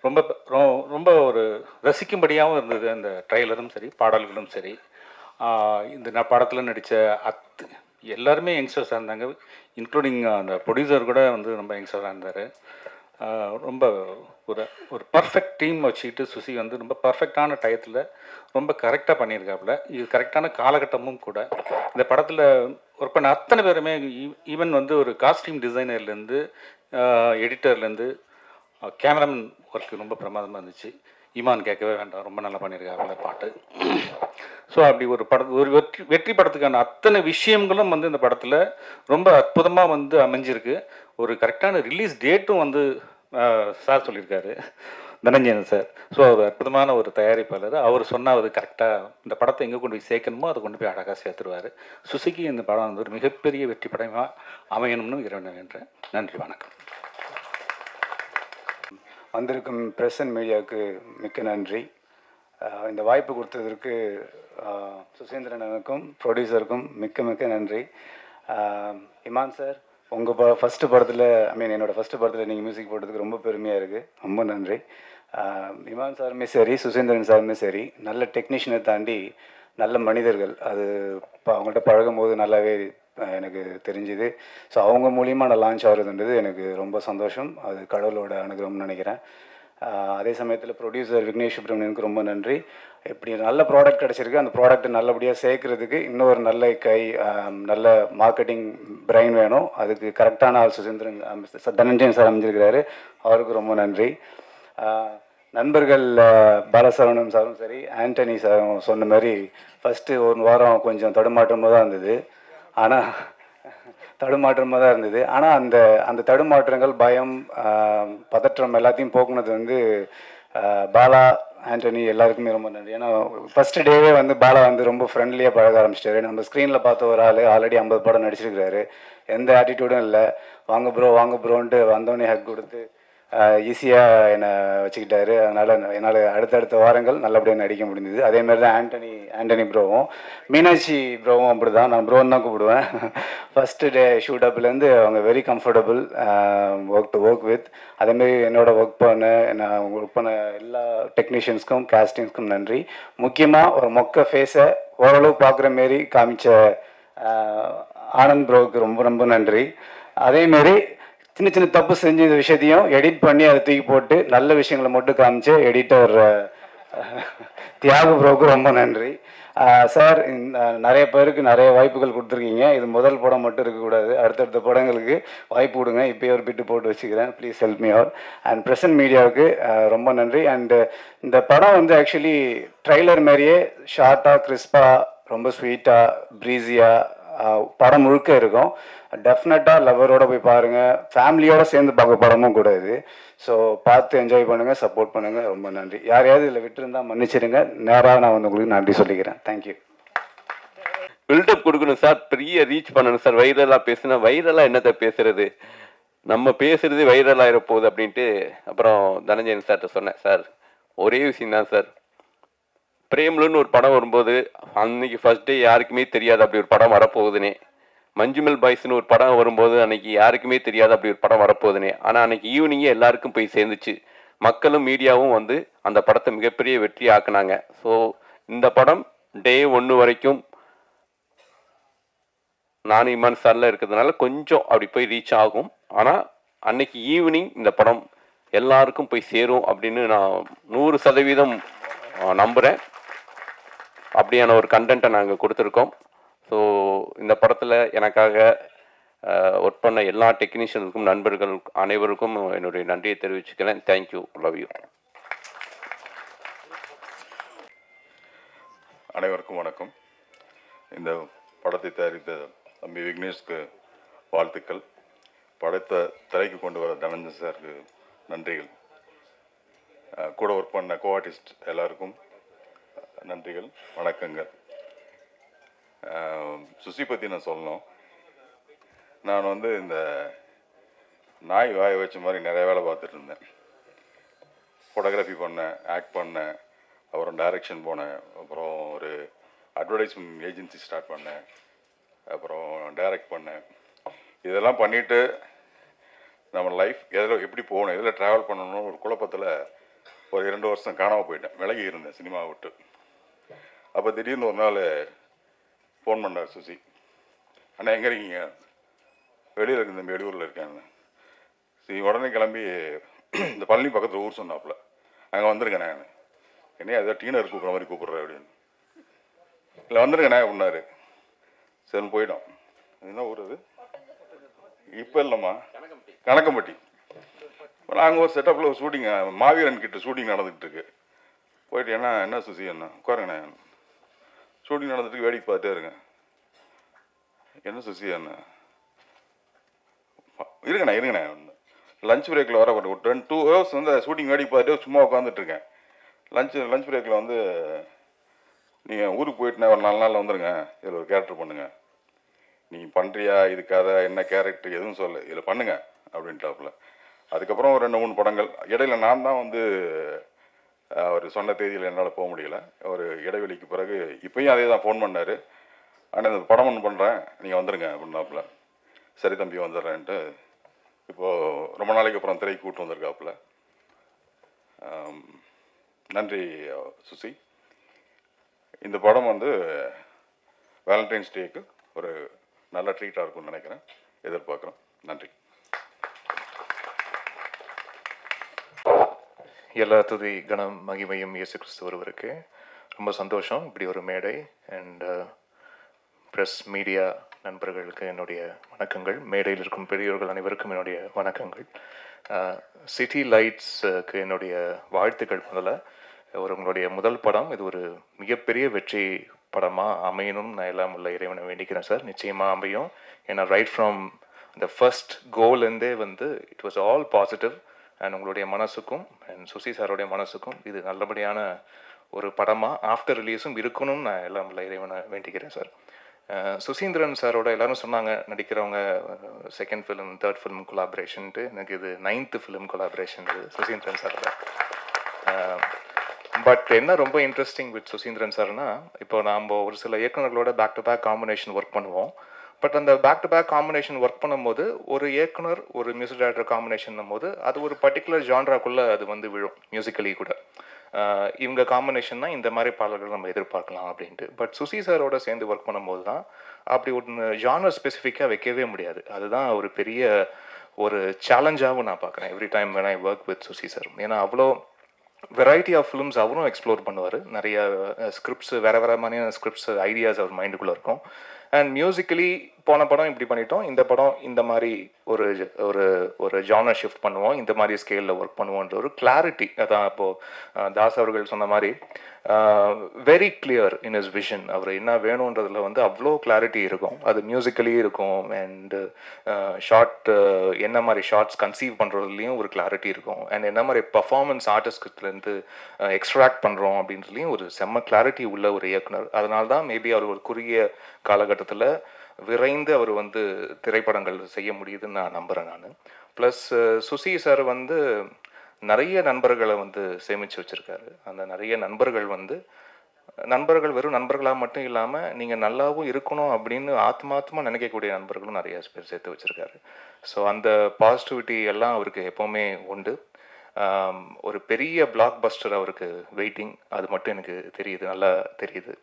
ரொம்ப ரொம்ப ஒரு ரசிக்கும்படியாகவும் இருந்தது. அந்த ட்ரெய்லரும் சரி பாடல்களும் சரி. இந்த படத்தில் நடித்த எல்லாருமே யங்ஸ்டர்ஸாக இருந்தாங்க. இன்க்ளூடிங் அந்த ப்ரொடியூசர் கூட வந்து ரொம்ப யங்ஸ்டராக இருந்தார். ரொம்ப ஒரு பர்ஃபெக்ட் டீம் வச்சுக்கிட்டு சுசி வந்து ரொம்ப பர்ஃபெக்டான டயத்தில் ரொம்ப கரெக்டாக பண்ணியிருக்காப்புல. இது கரெக்டான காலகட்டமும் கூட. இந்த படத்தில் ஒர்க் பண்ண அத்தனை பேருமே ஈவன் வந்து ஒரு காஸ்டியூம் டிசைனர்லேருந்து எடிட்டர்லேருந்து கேமராமேன் ஒர்க்கு ரொம்ப பிரமாதமாக இருந்துச்சு. ஈமான் கேட்கவே வேண்டாம், ரொம்ப நல்லா பண்ணியிருக்காப்புல பாட்டு. ஸோ அப்படி ஒரு வெற்றி படத்துக்கான அத்தனை விஷயங்களும் வந்து இந்த படத்தில் ரொம்ப அற்புதமாக வந்து அமைஞ்சிருக்கு. ஒரு கரெக்டான ரிலீஸ் டேட்டும் வந்து சார் சொல்லியிருக்காரு. தனஞ்சயன் சார். ஸோ அவர் அற்புதமான ஒரு தயாரிப்பாளர். அவர் சொன்னால் அது கரெக்டாக இந்த படத்தை எங்கே கொண்டு போய் சேர்க்கணுமோ அதை கொண்டு போய் அழகாக சேர்த்துருவார். சுசுகி இந்த படம் வந்து ஒரு மிகப்பெரிய வெற்றி படமாக அமையணும்னு இறைவனை வேண்டுறேன். நன்றி, வணக்கம். வந்திருக்கும் ப்ரெஸ் அண்ட் மீடியாவுக்கு மிக்க நன்றி. இந்த வாய்ப்பு கொடுத்ததற்கு சுசீந்திரனுக்கும் ப்ரொடியூசருக்கும் மிக்க மிக்க நன்றி. இமான் சார், உங்கள் ஃபஸ்ட்டு படத்தில் என்னோடய ஃபஸ்ட்டு படத்தில் நீங்கள் மியூசிக் போட்டதுக்கு ரொம்ப பெருமையாக இருக்குது. ரொம்ப நன்றி. இமான் சாருமே சரி, சுசீந்திரன் சாருமே சரி, நல்ல டெக்னீஷியனை தாண்டி நல்ல மனிதர்கள். அது இப்போ அவங்கள்ட்ட பழகும் போது நல்லாவே எனக்கு தெரிஞ்சுது. ஸோ அவங்க மூலியமாக நான் லான்ச் ஆகிறதுன்றது எனக்கு ரொம்ப சந்தோஷம். அது கடவுளோட அனுகிரகம்னு நினைக்கிறேன். அதே சமயத்தில் ப்ரொடியூசர் விக்னேஷ் சுப்ரமணியனுக்கு ரொம்ப நன்றி. இப்படி நல்ல ப்ராடக்ட் கிடச்சிருக்கு, அந்த ப்ராடக்ட் நல்லபடியாக சேர்க்கறதுக்கு இன்னொரு நல்ல நல்ல மார்க்கெட்டிங் பிரெயின் வேணும். அதுக்கு கரெக்டான ஆள் சுசீந்திரன் தனஞ்சயன் சார் அமைஞ்சிருக்கிறாரு. அவருக்கு ரொம்ப நன்றி. நண்பர்கள் பாலசரவணன் சாரும் சரி, ஆண்டனி சாரும் சொன்ன மாதிரி ஃபஸ்ட்டு ஒரு வாரம் கொஞ்சம் தடுமாற்றமாக தான் இருந்தது. ஆனால் அந்த தடுமாற்றங்கள், பயம், பதற்றம் எல்லாத்தையும் போக்குனது வந்து பாலா, ஆண்டனி எல்லாருக்குமே ரொம்ப நன்றி. ஏன்னா ஃபஸ்ட்டு டேவே வந்து பாலா வந்து ரொம்ப ஃப்ரெண்ட்லியாக பழக ஆரம்பிச்சிட்டாரு. நம்ம ஸ்க்ரீனில் பார்த்த ஒரு ஆள் ஆல்ரெடி 50 படம் நடிச்சிருக்கிறாரு. எந்த ஆட்டிடியூடும் இல்லை. வாங்க ப்ரோன்ட்டு வந்தோடனே ஹக் கொடுத்து ஈஸியாக என்னை வச்சுக்கிட்டாரு. அதனால் என்னால் அடுத்தடுத்த வாரங்கள் நல்லபடியாக நடிக்க முடிஞ்சது. அதேமாதிரி தான் ஆண்டனி ப்ரோவும், மீனாட்சி ப்ரோவும் அப்படி தான். நான் ப்ரோன்னு தான் கூப்பிடுவேன். ஃபஸ்ட்டு டே ஷூட் அப்லேருந்து அவங்க வெரி கம்ஃபர்டபுள் ஒர்க் வித். அதேமாரி என்னோட ஒர்க் பண்ண எல்லா டெக்னீஷியன்ஸ்க்கும் கேஸ்டிங்ஸ்க்கும் நன்றி. முக்கியமாக ஒரு மொக்க ஃபேஸை ஓரளவு பார்க்குற மாரி காமிச்ச ஆனந்த் ப்ரோவுக்கு ரொம்ப ரொம்ப நன்றி. அதேமாரி சின்ன சின்ன தப்பு செஞ்ச இந்த விஷயத்தையும் எடிட் பண்ணி அதை தூக்கி போட்டு நல்ல விஷயங்களை மட்டும் காமிச்சு எடிட்டர் தியாக ப்ரோவுக்கு ரொம்ப நன்றி. சார், நிறைய பேருக்கு நிறைய வாய்ப்புகள் கொடுத்துருக்கீங்க. இது முதல் படம் மட்டும் இருக்கக்கூடாது. அடுத்தடுத்த படங்களுக்கு வாய்ப்பு கொடுங்க. இப்போயே ஒரு பிட்டு போட்டு வச்சுக்கிறேன். Please help me out. And present மீடியாவுக்கு ரொம்ப நன்றி. அண்டு இந்த படம் வந்து ஆக்சுவலி ட்ரைலர் மாதிரியே ஷார்ட்டாக, கிறிஸ்பாக, ரொம்ப ஸ்வீட்டாக, ப்ரீஸியாக படம் முழுக்க இருக்கும். டெஃபினட்டாக லவரோட போய் பாருங்கள். ஃபேமிலியோடு சேர்ந்து பார்க்க படமும் கூட இது. ஸோ பார்த்து என்ஜாய் பண்ணுங்கள், சப்போர்ட் பண்ணுங்கள். ரொம்ப நன்றி. யாரையாவது இதில் விட்டுருந்தா மன்னிச்சிடுங்க. நேராக நான் வந்து உங்களுக்கு நன்றி சொல்லிக்கிறேன். தேங்க்யூ. பில்டப் கொடுக்கணும் சார், பெரிய ரீச் பண்ணணும் சார். வைரலாக பேசுனா வைரலாக என்னத்தை பேசுறது, நம்ம பேசுறது வைரல் ஆகிற போகுது அப்படின்ட்டு அப்புறம் தனஞ்சயன் சார்கிட்ட சொன்னேன். சார், ஒரே விஷயம் தான் சார், பிரேம்லுன்னு ஒரு படம் வரும்போது அன்னைக்கு ஃபர்ஸ்ட் டே யாருக்குமே தெரியாது அப்படி ஒரு படம் வரப்போகுதுனே. மஞ்சுமல் பாய்ஸ்னு ஒரு படம் வரும்போது அன்னைக்கு யாருக்குமே தெரியாது அப்படி ஒரு படம் வரப்போகுதுனே. ஆனால் அன்னைக்கு ஈவினிங்கே எல்லாருக்கும் போய் சேர்ந்துச்சு. மக்களும் மீடியாவும் வந்து அந்த படத்தை மிகப்பெரிய வெற்றி ஆக்குனாங்க. ஸோ இந்த படம் டே 1 வரைக்கும் நான் இமான் சார்ல இருக்கிறதுனால கொஞ்சம் அப்படி போய் ரீச் ஆகும். ஆனால் அன்னைக்கு ஈவினிங் இந்த படம் எல்லாருக்கும் போய் சேரும் அப்படின்னு நான் 100% நம்புகிறேன். அப்படியான ஒரு கண்டென்ட்டை நாங்கள் கொடுத்துருக்கோம். ஸோ இந்த படத்தில் எனக்காக ஒர்க் பண்ண எல்லா டெக்னீஷியனுக்கும், நண்பர்கள் அனைவருக்கும் என்னுடைய நன்றியை தெரிவிச்சுக்கிறேன். Thank you, love you. அனைவருக்கும் வணக்கம். இந்த படத்தை தயாரித்த தம்பி விக்னேஷ்க்கு வாழ்த்துக்கள். படத்தை திரைக்கு கொண்டு வர தனஞ்சன் சாருக்கு நன்றிகள். கூட ஒர்க் பண்ண கோஆர்டிஸ்ட் எல்லாருக்கும் நன்றிகள், வணக்கங்கள். சுசி பற்றி நான் சொல்லணும். நான் வந்து இந்த நாய் வாய வச்ச மாதிரி நிறைய வேலை பார்த்துட்டு இருந்தேன். ஃபோட்டோகிராஃபி பண்ணேன், ஆக்ட் பண்ணேன், அப்புறம் டைரக்ஷன் போனேன், அப்புறம் ஒரு அட்வர்டைஸ்மெண்ட் ஏஜென்சி ஸ்டார்ட் பண்ணேன், அப்புறம் டைரக்ட் பண்ணேன். இதெல்லாம் பண்ணிவிட்டு நம்ம லைஃப் எதில் எப்படி போகணும், எதில் ட்ராவல் பண்ணணும் ஒரு குழப்பத்தில் ஒரு 2 வருஷம் காணாமல் போயிட்டேன். விலகி இருந்தேன் சினிமாவை விட்டு. அப்போ திடீர்னு ஒரு நாள் ஃபோன் பண்ணார் சுசி. அண்ணா எங்கே இருக்கீங்க? வெளியில் இருக்கு, தம்பி வெளியூரில் இருக்கேன். சரி, உடனே கிளம்பி இந்த பழனி பக்கத்தில் ஊர் சொன்னாப்புல, அங்கே வந்திருக்கேண்ணே. என்னையா ஏதோ டீனர் கூப்பிட்ற மாதிரி கூப்பிட்றேன் அப்படின்னு. இல்லை வந்துருக்கண்ணே அப்படின்னாரு. சரி போயிட்டோம். என்ன ஊர் அது? இப்போ இல்லைம்மா, கணக்கம்பட்டி. நாங்கள் ஒரு செட்டப்பில் ஒரு ஷூட்டிங், மாவீரன் கிட்ட ஷூட்டிங் நடந்துகிட்டு இருக்கு. போயிட்டு என்ன சுசி என்ன உட்காருங்கண்ணே, ஷூட்டிங் நடந்துட்டு வேடிக்கை பார்த்துட்டே இருங்க. என்ன சுசி என்ன இருங்கண்ணே லஞ்ச் பிரேக்கில் வர ஒரு 2 ஹவர்ஸ் வந்து ஷூட்டிங் வேடி பார்த்துட்டு சும்மா உட்காந்துட்ருக்கேன். லஞ்ச் பிரேக்கில் வந்து நீங்கள் ஊருக்கு போயிட்டுனா ஒரு 4 நாளில் வந்துடுங்க, இதில் ஒரு கேரக்டர் பண்ணுங்கள், நீங்கள் பண்ணுறியா இதுக்காக என்ன கேரக்டர் எதுவும் சொல்ல, இதில் பண்ணுங்க அப்படின்ட்டாப்புல. அதுக்கப்புறம் ஒரு 2-3 படங்கள் இடையில நான் தான் வந்து அவர் சொன்ன தேதியில் என்னால் போக முடியல. ஒரு இடைவெளிக்கு பிறகு இப்போயும் அதே தான் ஃபோன் பண்ணார். ஆனால் இந்த படம் ஒன்று பண்ணுறேன், நீங்கள் வந்துடுங்க அப்படின்னாப்புல. சரி தம்பி வந்துடுறேன்ட்டு இப்போது ரொம்ப நாளைக்கு அப்புறம் திரைக்கு கூப்பிட்டு வந்திருக்காப்புல. நன்றி சுசி. இந்த படம் வந்து வேலண்டைன்ஸ் டேக்கு ஒரு நல்ல ட்ரீட்டாக இருக்கும்னு நினைக்கிறேன், எதிர்பார்க்குறோம். நன்றி. எல்லா துதி கணம் மகிமையும் இயேசு கிறிஸ்து ஒருவருக்கு. ரொம்ப சந்தோஷம் இப்படி ஒரு மேடை. அண்ட் ப்ரெஸ் மீடியா நண்பர்களுக்கு என்னுடைய வணக்கங்கள். மேடையில் இருக்கும் பெரியோர்கள் அனைவருக்கும் என்னுடைய வணக்கங்கள். சிட்டி லைட்ஸுக்கு என்னுடைய வாழ்த்துக்கள். முதல்ல உங்களுடைய முதல் படம் இது ஒரு மிகப்பெரிய வெற்றி படமாக அமையணும் நான் எல்லாம் உள்ள இறைவனை வேண்டிக்கிறேன் சார். நிச்சயமாக அமையும். ஏன்னா ரைட் ஃப்ரம் இந்த ஃபர்ஸ்ட் கோல்லேருந்தே வந்து it was all positive. And உங்களுடைய மனசுக்கும் அண்ட் சுசி சாரோடைய மனசுக்கும் இது நல்லபடியான ஒரு படமாக ஆஃப்டர் ரிலீஸும் இருக்கணும்னு நான் எல்லாம் உள்ள இறைவனை வேண்டிக்கிறேன் சார். சுசீந்திரன் சாரோட எல்லாரும் சொன்னாங்க நடிக்கிறவங்க செகண்ட் ஃபிலிம், தேர்ட் ஃபிலிம் கொலாபரேஷன்ட்டு. எனக்கு இது 9th ஃபிலிம் கொலாபரேஷன் இது சுசீந்திரன் சாரோட. பட் என்ன ரொம்ப இன்ட்ரெஸ்டிங் வித் சுசீந்திரன் சார்னா, இப்போ நாம் ஒரு சில இயக்குநர்களோட back to back combination work பண்ணுவோம். பட் அந்த back to back combination work பண்ணும்போது ஒரு இயக்குனர் ஒரு மியூசிக் டைரக்டர் காம்பினேஷன் போது அது ஒரு பர்டிகுலர் ஜான்ராக்குள்ளே அது வந்து விழும். மியூசிக்கலி கூட இவங்க காம்பினேஷன்னா இந்த மாதிரி பாடல்கள் நம்ம எதிர்பார்க்கலாம் அப்படின்ட்டு. பட் சுசி சாரோட சேர்ந்து ஒர்க் பண்ணும்போது தான் அப்படி ஒன்று ஜானர் ஸ்பெசிஃபிக்காக வைக்கவே முடியாது. அதுதான் ஒரு பெரிய ஒரு சேலஞ்சாகவும் நான் பார்க்குறேன் every time when I work with Susi sir. ஏன்னா அவ்வளோ வெரைட்டி ஆஃப் ஃபிலிம்ஸ் அவரும் எக்ஸ்ப்ளோர் பண்ணுவார். நிறைய ஸ்கிரிப்ட்ஸ் வேறு வேறு மாதிரியான ஸ்கிரிப்ட்ஸ் ஐடியாஸ் அவர் மைண்டுக்குள்ளே இருக்கும். அண்ட் மியூசிக்கலி போன படம் இப்படி பண்ணிட்டோம், இந்த படம் இந்த மாதிரி ஒரு ஒரு ஒரு ஜானர் ஷிஃப்ட் பண்ணுவோம், இந்த மாதிரி ஸ்கேலில் ஒர்க் பண்ணுவோன்ற ஒரு கிளாரிட்டி. அதான் இப்போது தாஸ் அவர்கள் சொன்ன மாதிரி very clear in his vision. அவர் என்ன வேணுன்றதுல வந்து அவ்வளோ கிளாரிட்டி இருக்கும். அது மியூசிக்கலி இருக்கும். அண்டு ஷார்ட் என்ன மாதிரி ஷார்ட்ஸ் கன்சீவ் பண்ணுறதுலையும் ஒரு கிளாரிட்டி இருக்கும். அண்ட் என்ன மாதிரி பர்ஃபார்மன்ஸ் ஆர்டிஸ்ட்லேருந்து எக்ஸ்ட்ராக்ட் பண்ணுறோம் அப்படின்றதுலையும் ஒரு செம்ம கிளாரிட்டி உள்ள ஒரு இயக்குனர். அதனால தான் மேபி அவர் ஒரு குறுகிய காலகட்டத்தில் விரைந்து அவர் வந்து திரைப்படங்கள் செய்ய முடியுதுன்னு நான் நம்புகிறேன் நான். ப்ளஸ் சுசி சார் வந்து நிறைய நண்பர்களை வந்து சேமித்து வச்சுருக்காரு. அந்த நிறைய நண்பர்கள் வெறும் நண்பர்களாக மட்டும் இல்லாமல் நீங்கள் நல்லாவும் இருக்கணும் அப்படின்னு ஆத்மாத்மா நினைக்கக்கூடிய நண்பர்களும் நிறைய பேர் சேர்த்து வச்சுருக்காரு. ஸோ அந்த பாசிட்டிவிட்டி எல்லாம் அவருக்கு எப்போவுமே உண்டு. ஒரு பெரிய பிளாக் பஸ்டர் அவருக்கு வெயிட்டிங், அது மட்டும் எனக்கு தெரியுது, நல்லா தெரியுது.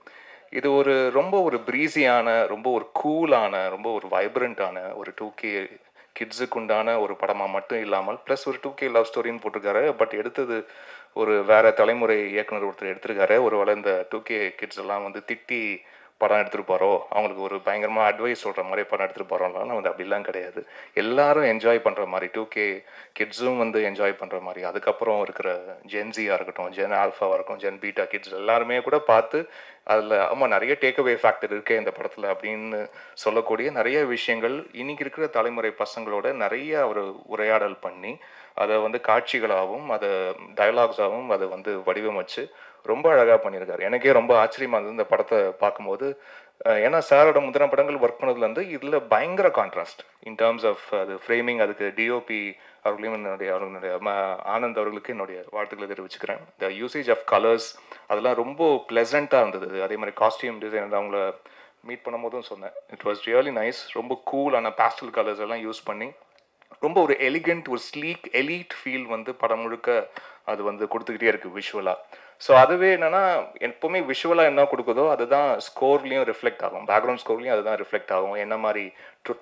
இது ரொம்ப ஒரு ப்ரீஸியான, ரொம்ப ஒரு கூலான, ரொம்ப ஒரு வைப்ரண்ட்டான ஒரு 2K கிட்ஸுக்கு உண்டான ஒரு படமாக மட்டும் இல்லாமல் ப்ளஸ் ஒரு 2K லவ் ஸ்டோரின்னு போட்டிருக்காரு. பட் எடுத்தது ஒரு வேறு தலைமுறை இயக்குனர் ஒருத்தர் எடுத்திருக்காரு. ஒருவேளை இந்த 2K கிட்ஸ் எல்லாம் வந்து திட்டி படம் எடுத்துகிட்டு போகிறோம், அவங்களுக்கு ஒரு பயங்கரமாக அட்வைஸ் சொல்கிற மாதிரி படம் எடுத்துகிட்டு போகிறோம்லாம் வந்து அப்படிலாம் கிடையாது. எல்லாரும் என்ஜாய் பண்ணுற மாதிரி 2K கிட்ஸும் வந்து என்ஜாய் பண்ணுற மாதிரி, அதுக்கப்புறம் இருக்கிற ஜென்சியாக இருக்கட்டும், ஜென் ஆல்ஃபாவாக இருக்கட்டும், ஜென் பீட்டா கிட்ஸ் எல்லாருமே கூட பார்த்து அதில் ஆமாம் நிறைய டேக்அவே ஃபேக்டர் இருக்கே இந்த படத்தில் அப்படின்னு சொல்லக்கூடிய நிறைய விஷயங்கள் இன்றைக்கி இருக்கிற தலைமுறை பசங்களோட நிறைய ஒரு உரையாடல் பண்ணி அதை வந்து காட்சிகளாகவும் அதை டயலாக்ஸாகவும் அதை வந்து வடிவமைச்சு ரொம்ப அழகாக பண்ணியிருக்காரு. எனக்கே ரொம்ப ஆச்சரியமாக இருந்தது இந்த படத்தை பார்க்கும்போது. ஏன்னா சாரோட முந்தின படங்கள் ஒர்க் பண்ணதுலேருந்து இதில் பயங்கர கான்ட்ராஸ்ட் இன் டேர்ம்ஸ் ஆஃப் அது ஃப்ரேமிங். அதுக்கு டிஓபி அவர்களையும் அவர்களுடைய ஆனந்த் அவர்களுக்கு என்னுடைய வாழ்த்துக்களை தெரிவிச்சுக்கிறேன். த யூசேஜ் ஆஃப் கலர்ஸ் அதெல்லாம் ரொம்ப ப்ளசண்ட்டாக இருந்தது. அதே மாதிரி காஸ்டியூம் டிசைன் அவங்கள மீட் பண்ணும்போதும் சொன்னேன், இட் வாஸ் ரியலி நைஸ். ரொம்ப கூலான பேஸ்டல் கலர்ஸ் எல்லாம் யூஸ் பண்ணி ரொம்ப ஒரு எலிகண்ட், ஒரு ஸ்லீக் எலீட் ஃபீல் வந்து படம் முழுக்க அது வந்து கொடுத்துக்கிட்டே இருக்குது விஷுவலாக. ஸோ அதுவே என்னென்னா எப்போவுமே விஷுவலாக என்ன கொடுக்குதோ அதுதான் ஸ்கோர்லேயும் ரிஃப்ளெக்ட் ஆகும், பேக்ரவுண்ட் ஸ்கோர்லேயும் அதுதான் ரிஃப்ளெக்ட் ஆகும். என்ன மாதிரி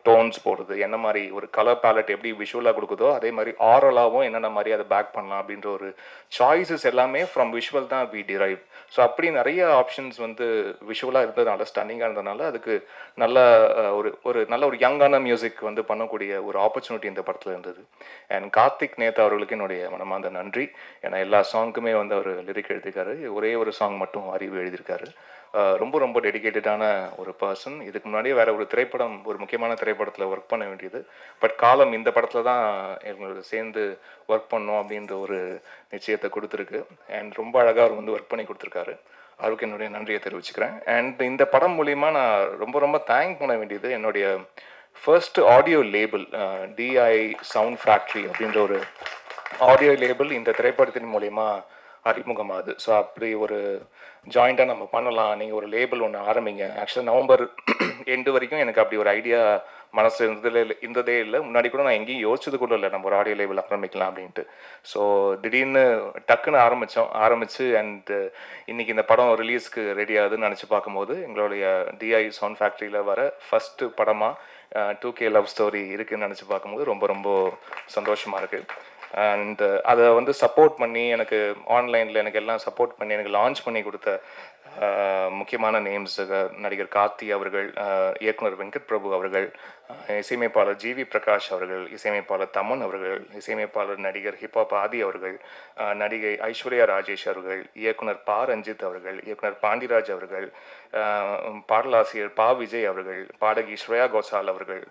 டோன்ஸ் போடுறது, என்ன மாதிரி ஒரு கலர் பேலட் எப்படி விஷுவலாக கொடுக்குதோ அதே மாதிரி ஆரலாகவும் என்னென்ன மாதிரி அதை பேக் பண்ணலாம் அப்படின்ற ஒரு சாய்ஸஸ் எல்லாமே ஃப்ரம் விஷுவல் தான் வி டிரைவ். ஸோ அப்படி நிறைய ஆப்ஷன்ஸ் வந்து விஷுவலாக இருந்ததுனால, ஸ்டன்னிங்காக இருந்ததுனால அதுக்கு நல்ல ஒரு நல்ல ஒரு யங்கான மியூசிக் வந்து பண்ணக்கூடிய ஒரு ஆப்பர்ச்சுனிட்டி இந்த படத்தில் இருந்தது. அண்ட் கார்த்திக் நேதா அவர்களுக்கு என்னுடைய மனமார்ந்த நன்றி. ஏன்னா எல்லா சாங்குக்குமே வந்து அவர் லிரிக் எழுதி பண்ணியிருக்காரு. ஒரே ஒரு சாங் மட்டும் அறிவு எழுதியிருக்காரு. ரொம்ப ரொம்ப டெடிகேட்டடான ஒரு பர்சன். இதுக்கு முன்னாடியே வேற ஒரு திரைப்படம், ஒரு முக்கியமான திரைப்படத்தில் ஒர்க் பண்ண வேண்டியது. பட் காலம் இந்த படத்தில் தான் எங்களோட சேர்ந்து ஒர்க் பண்ணோம் அப்படின்ற ஒரு நிச்சயத்தை கொடுத்துருக்கு. அண்ட் ரொம்ப அழகாக அவர் வந்து ஒர்க் பண்ணி கொடுத்துருக்காரு. அவருக்கு என்னுடைய நன்றியை தெரிவிச்சுக்கிறேன். அண்ட் இந்த படம் மூலிமா நான் ரொம்ப ரொம்ப தேங்க் பண்ண வேண்டியது என்னுடைய first audio label, DI sound factory அப்படின்ற ஒரு ஆடியோ லேபிள் இந்த திரைப்படத்தின் மூலிமா அறிமுகமாகுது. ஸோ அப்படி ஒரு ஜாயிண்டாக நம்ம பண்ணலாம், நீங்கள் ஒரு லேபிள் ஒன்று ஆரம்பிங்க. ஆக்சுவலாக நவம்பர் எண்டு வரைக்கும் எனக்கு அப்படி ஒரு ஐடியா மனசு இருந்ததே இல்லை. முன்னாடி கூட நான் எங்கேயும் யோசிச்சது கூட இல்லை நம்ம ஒரு ஆடியோ லேபிள் ஆரம்பிக்கலாம் அப்படின்ட்டு. ஸோ திடீர்னு டக்குன்னு ஆரம்பித்து அண்ட் இன்னைக்கு இந்த படம் ரிலீஸ்க்கு ரெடி ஆகுதுன்னு நினச்சி பார்க்கும்போது எங்களுடைய டிஐ சவுண்ட் ஃபேக்ட்ரியில் வர ஃபஸ்ட்டு படமாக 2K லவ் ஸ்டோரி இருக்குதுன்னு நினச்சி பார்க்கும்போது ரொம்ப ரொம்ப சந்தோஷமாக இருக்குது. அண்ட் அதை வந்து சப்போர்ட் பண்ணி எனக்கு ஆன்லைனில் எனக்கு எல்லாம் சப்போர்ட் பண்ணி எனக்கு லான்ச் பண்ணி கொடுத்த முக்கியமான நேம்ஸ் நடிகர் கார்த்தி அவர்கள், இயக்குனர் வெங்கட் பிரபு அவர்கள், இசையமைப்பாளர் ஜிவி பிரகாஷ் அவர்கள், இசையமைப்பாளர் தமன் அவர்கள், இசையமைப்பாளர் நடிகர் ஹிப்ஹாப் ஆதி அவர்கள், நடிகை ஐஸ்வர்யா ராஜேஷ் அவர்கள், இயக்குனர் பா ரஞ்சித் அவர்கள், இயக்குனர் பாண்டிராஜ் அவர்கள், பாடலாசிரியர் பா விஜய் அவர்கள், பாடகி ஸ்ரேயா கோசால் அவர்கள்,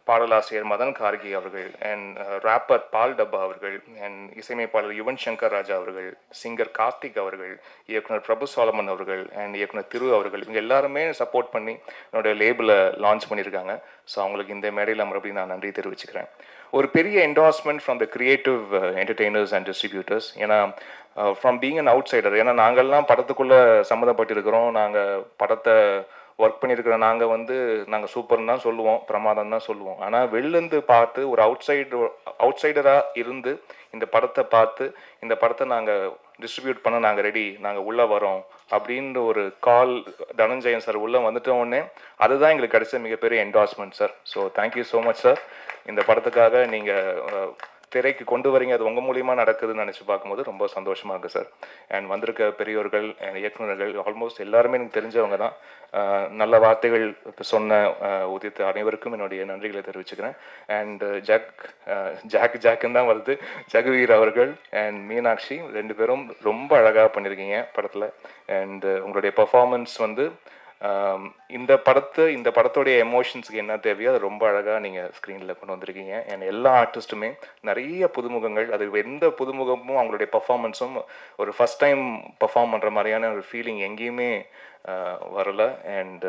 பாடலாசிரியர் மதன் கார்கி அவர்கள், அண்ட் ராப்பர் பால் டப்பா அவர்கள், அண்ட் இசையமைப்பாளர் யுவன் சங்கர் ராஜா அவர்கள், சிங்கர் கார்த்திக் அவர்கள், இயக்குனர் பிரபு சாலமன் அவர்கள், அண்ட் இயக்குனர் திரு அவர்கள், இவங்க எல்லாருமே சப்போர்ட் பண்ணி என்னோட லேபிளை லான்ச் பண்ணியிருக்காங்க. ஸோ அவங்களுக்கு இந்த மேடையில் மறுபடியும் நான் நன்றி தெரிவிச்சுக்கிறேன். ஒரு பெரிய endorsement from the creative entertainers and distributors. ஏன்னா from being an outsider, ஏன்னா நாங்கள்லாம் படத்துக்குள்ளே சம்மந்தப்பட்டிருக்கிறோம், நாங்கள் படத்தை ஒர்க் பண்ணியிருக்கிற நாங்கள் சூப்பர்னு தான் சொல்லுவோம், பிரமாதம் தான் சொல்லுவோம். ஆனால் வெளிலேருந்து பார்த்து ஒரு அவுட் சைடராக இருந்து இந்த படத்தை பார்த்து இந்த படத்தை நாங்கள் டிஸ்ட்ரிபியூட் பண்ண நாங்கள் ரெடி, நாங்கள் உள்ளே வரோம் அப்படின்ற ஒரு கால் தனஞ்சயன் சார் உள்ளே வந்துட்டோடனே அதுதான் எங்களுக்கு கிடைச்ச மிகப்பெரிய endorsement sir. So thank you so much sir. இந்த படத்துக்காக நீங்கள் திரைக்கு கொண்டு வரீங்க, அது உங்கள் மூலியமாக நடக்குதுன்னு நினச்சி பார்க்கும்போது ரொம்ப சந்தோஷமாக இருக்குது சார். அண்ட் வந்திருக்க பெரியோர்கள் இயக்குநர்கள் ஆல்மோஸ்ட் எல்லாருமே எனக்கு தெரிஞ்சவங்க தான். நல்ல வார்த்தைகள் சொன்ன உதித்த அனைவருக்கும் என்னுடைய நன்றிகளை தெரிவிச்சுக்கிறேன். அண்ட் ஜாக்குன்னு தான் வருது, ஜெகவீர் அவர்கள் அண்ட் மீனாட்சி ரெண்டு பேரும் ரொம்ப அழகாக பண்ணியிருக்கீங்க படத்தில். அண்ட் உங்களுடைய பர்ஃபார்மன்ஸ் வந்து இந்த படத்தோடைய எமோஷன்ஸுக்கு என்ன தேவையோ அது ரொம்ப அழகாக நீங்கள் ஸ்க்ரீனில் கொண்டு வந்திருக்கீங்க. அண்ட் எல்லா ஆர்டிஸ்ட்டுமே நிறைய புதுமுகங்கள், அது எந்த புதுமுகமும் அவங்களுடைய பர்ஃபார்மன்ஸும் ஒரு ஃபஸ்ட் டைம் பர்ஃபார்ம் பண்ணுற மாதிரியான ஒரு ஃபீலிங் எங்கேயுமே வரல. அண்ட்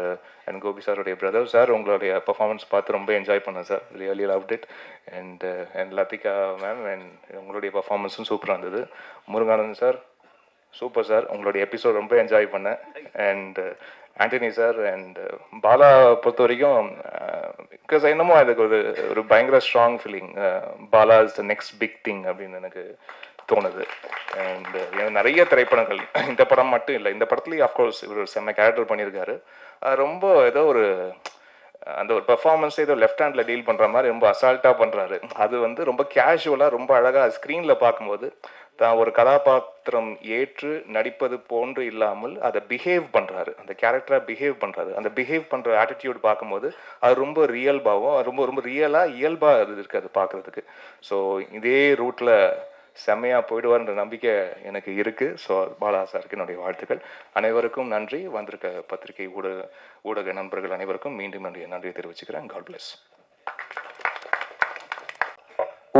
கோபி சாருடைய பிரதர் சார், உங்களுடைய பர்ஃபார்மன்ஸ் பார்த்து ரொம்ப என்ஜாய் பண்ணேன் sir, really loved it. And Lathika ma'am, and உங்களுடைய பர்ஃபார்மன்ஸும் சூப்பராக இருந்தது. முருகானந்த் சார் சூப்பர் சார், உங்களுடைய எபிசோட் ரொம்ப என்ஜாய் பண்ணேன். And Antony sir and Bala பொறுத்த வரைக்கும் பிகாஸ் என்னமோ அதுக்கு ஒரு பயங்கர strong feeling, Bala is the next big thing அப்படின்னு எனக்கு தோணுது. அண்ட் நிறைய திரைப்படங்கள், இந்த படம் மட்டும் இல்லை, இந்த படத்துலேயும் அஃப்கோர்ஸ் இவர் ஒரு செம்ம கேரக்டர் பண்ணியிருக்காரு. ரொம்ப ஏதோ ஒரு அந்த ஒரு பெர்ஃபார்மன்ஸை ஏதோ லெஃப்ட் ஹேண்டில் டீல் பண்ணுற மாதிரி ரொம்ப அசால்ட்டாக பண்ணுறாரு. அது வந்து ரொம்ப கேஷுவலாக ரொம்ப அழகாக ஸ்க்ரீனில் பார்க்கும்போது தான் ஒரு கதாபாத்திரம் ஏற்று நடிப்பது போன்று இல்லாமல் அதை பிஹேவ் பண்ணுறாரு, அந்த கேரக்டராக பிஹேவ் பண்ணுறாரு. அந்த பிஹேவ் பண்ணுற ஆட்டிடியூட் பார்க்கும்போது அது ரொம்ப ரியல்பாகவும் ரொம்ப ரொம்ப ரியலாக இயல்பாக அது இருக்குது அது பார்க்குறதுக்கு. ஸோ இதே ரூட்டில் செம்மையாக போயிடுவார்ன்ற நம்பிக்கை எனக்கு இருக்குது. ஸோ பாலா சாருக்கு என்னுடைய வாழ்த்துக்கள். அனைவருக்கும் நன்றி. வந்திருக்க பத்திரிகை ஊடக நண்பர்கள் அனைவருக்கும் மீண்டும் நன்றியை தெரிவிச்சுக்கிறேன். God bless.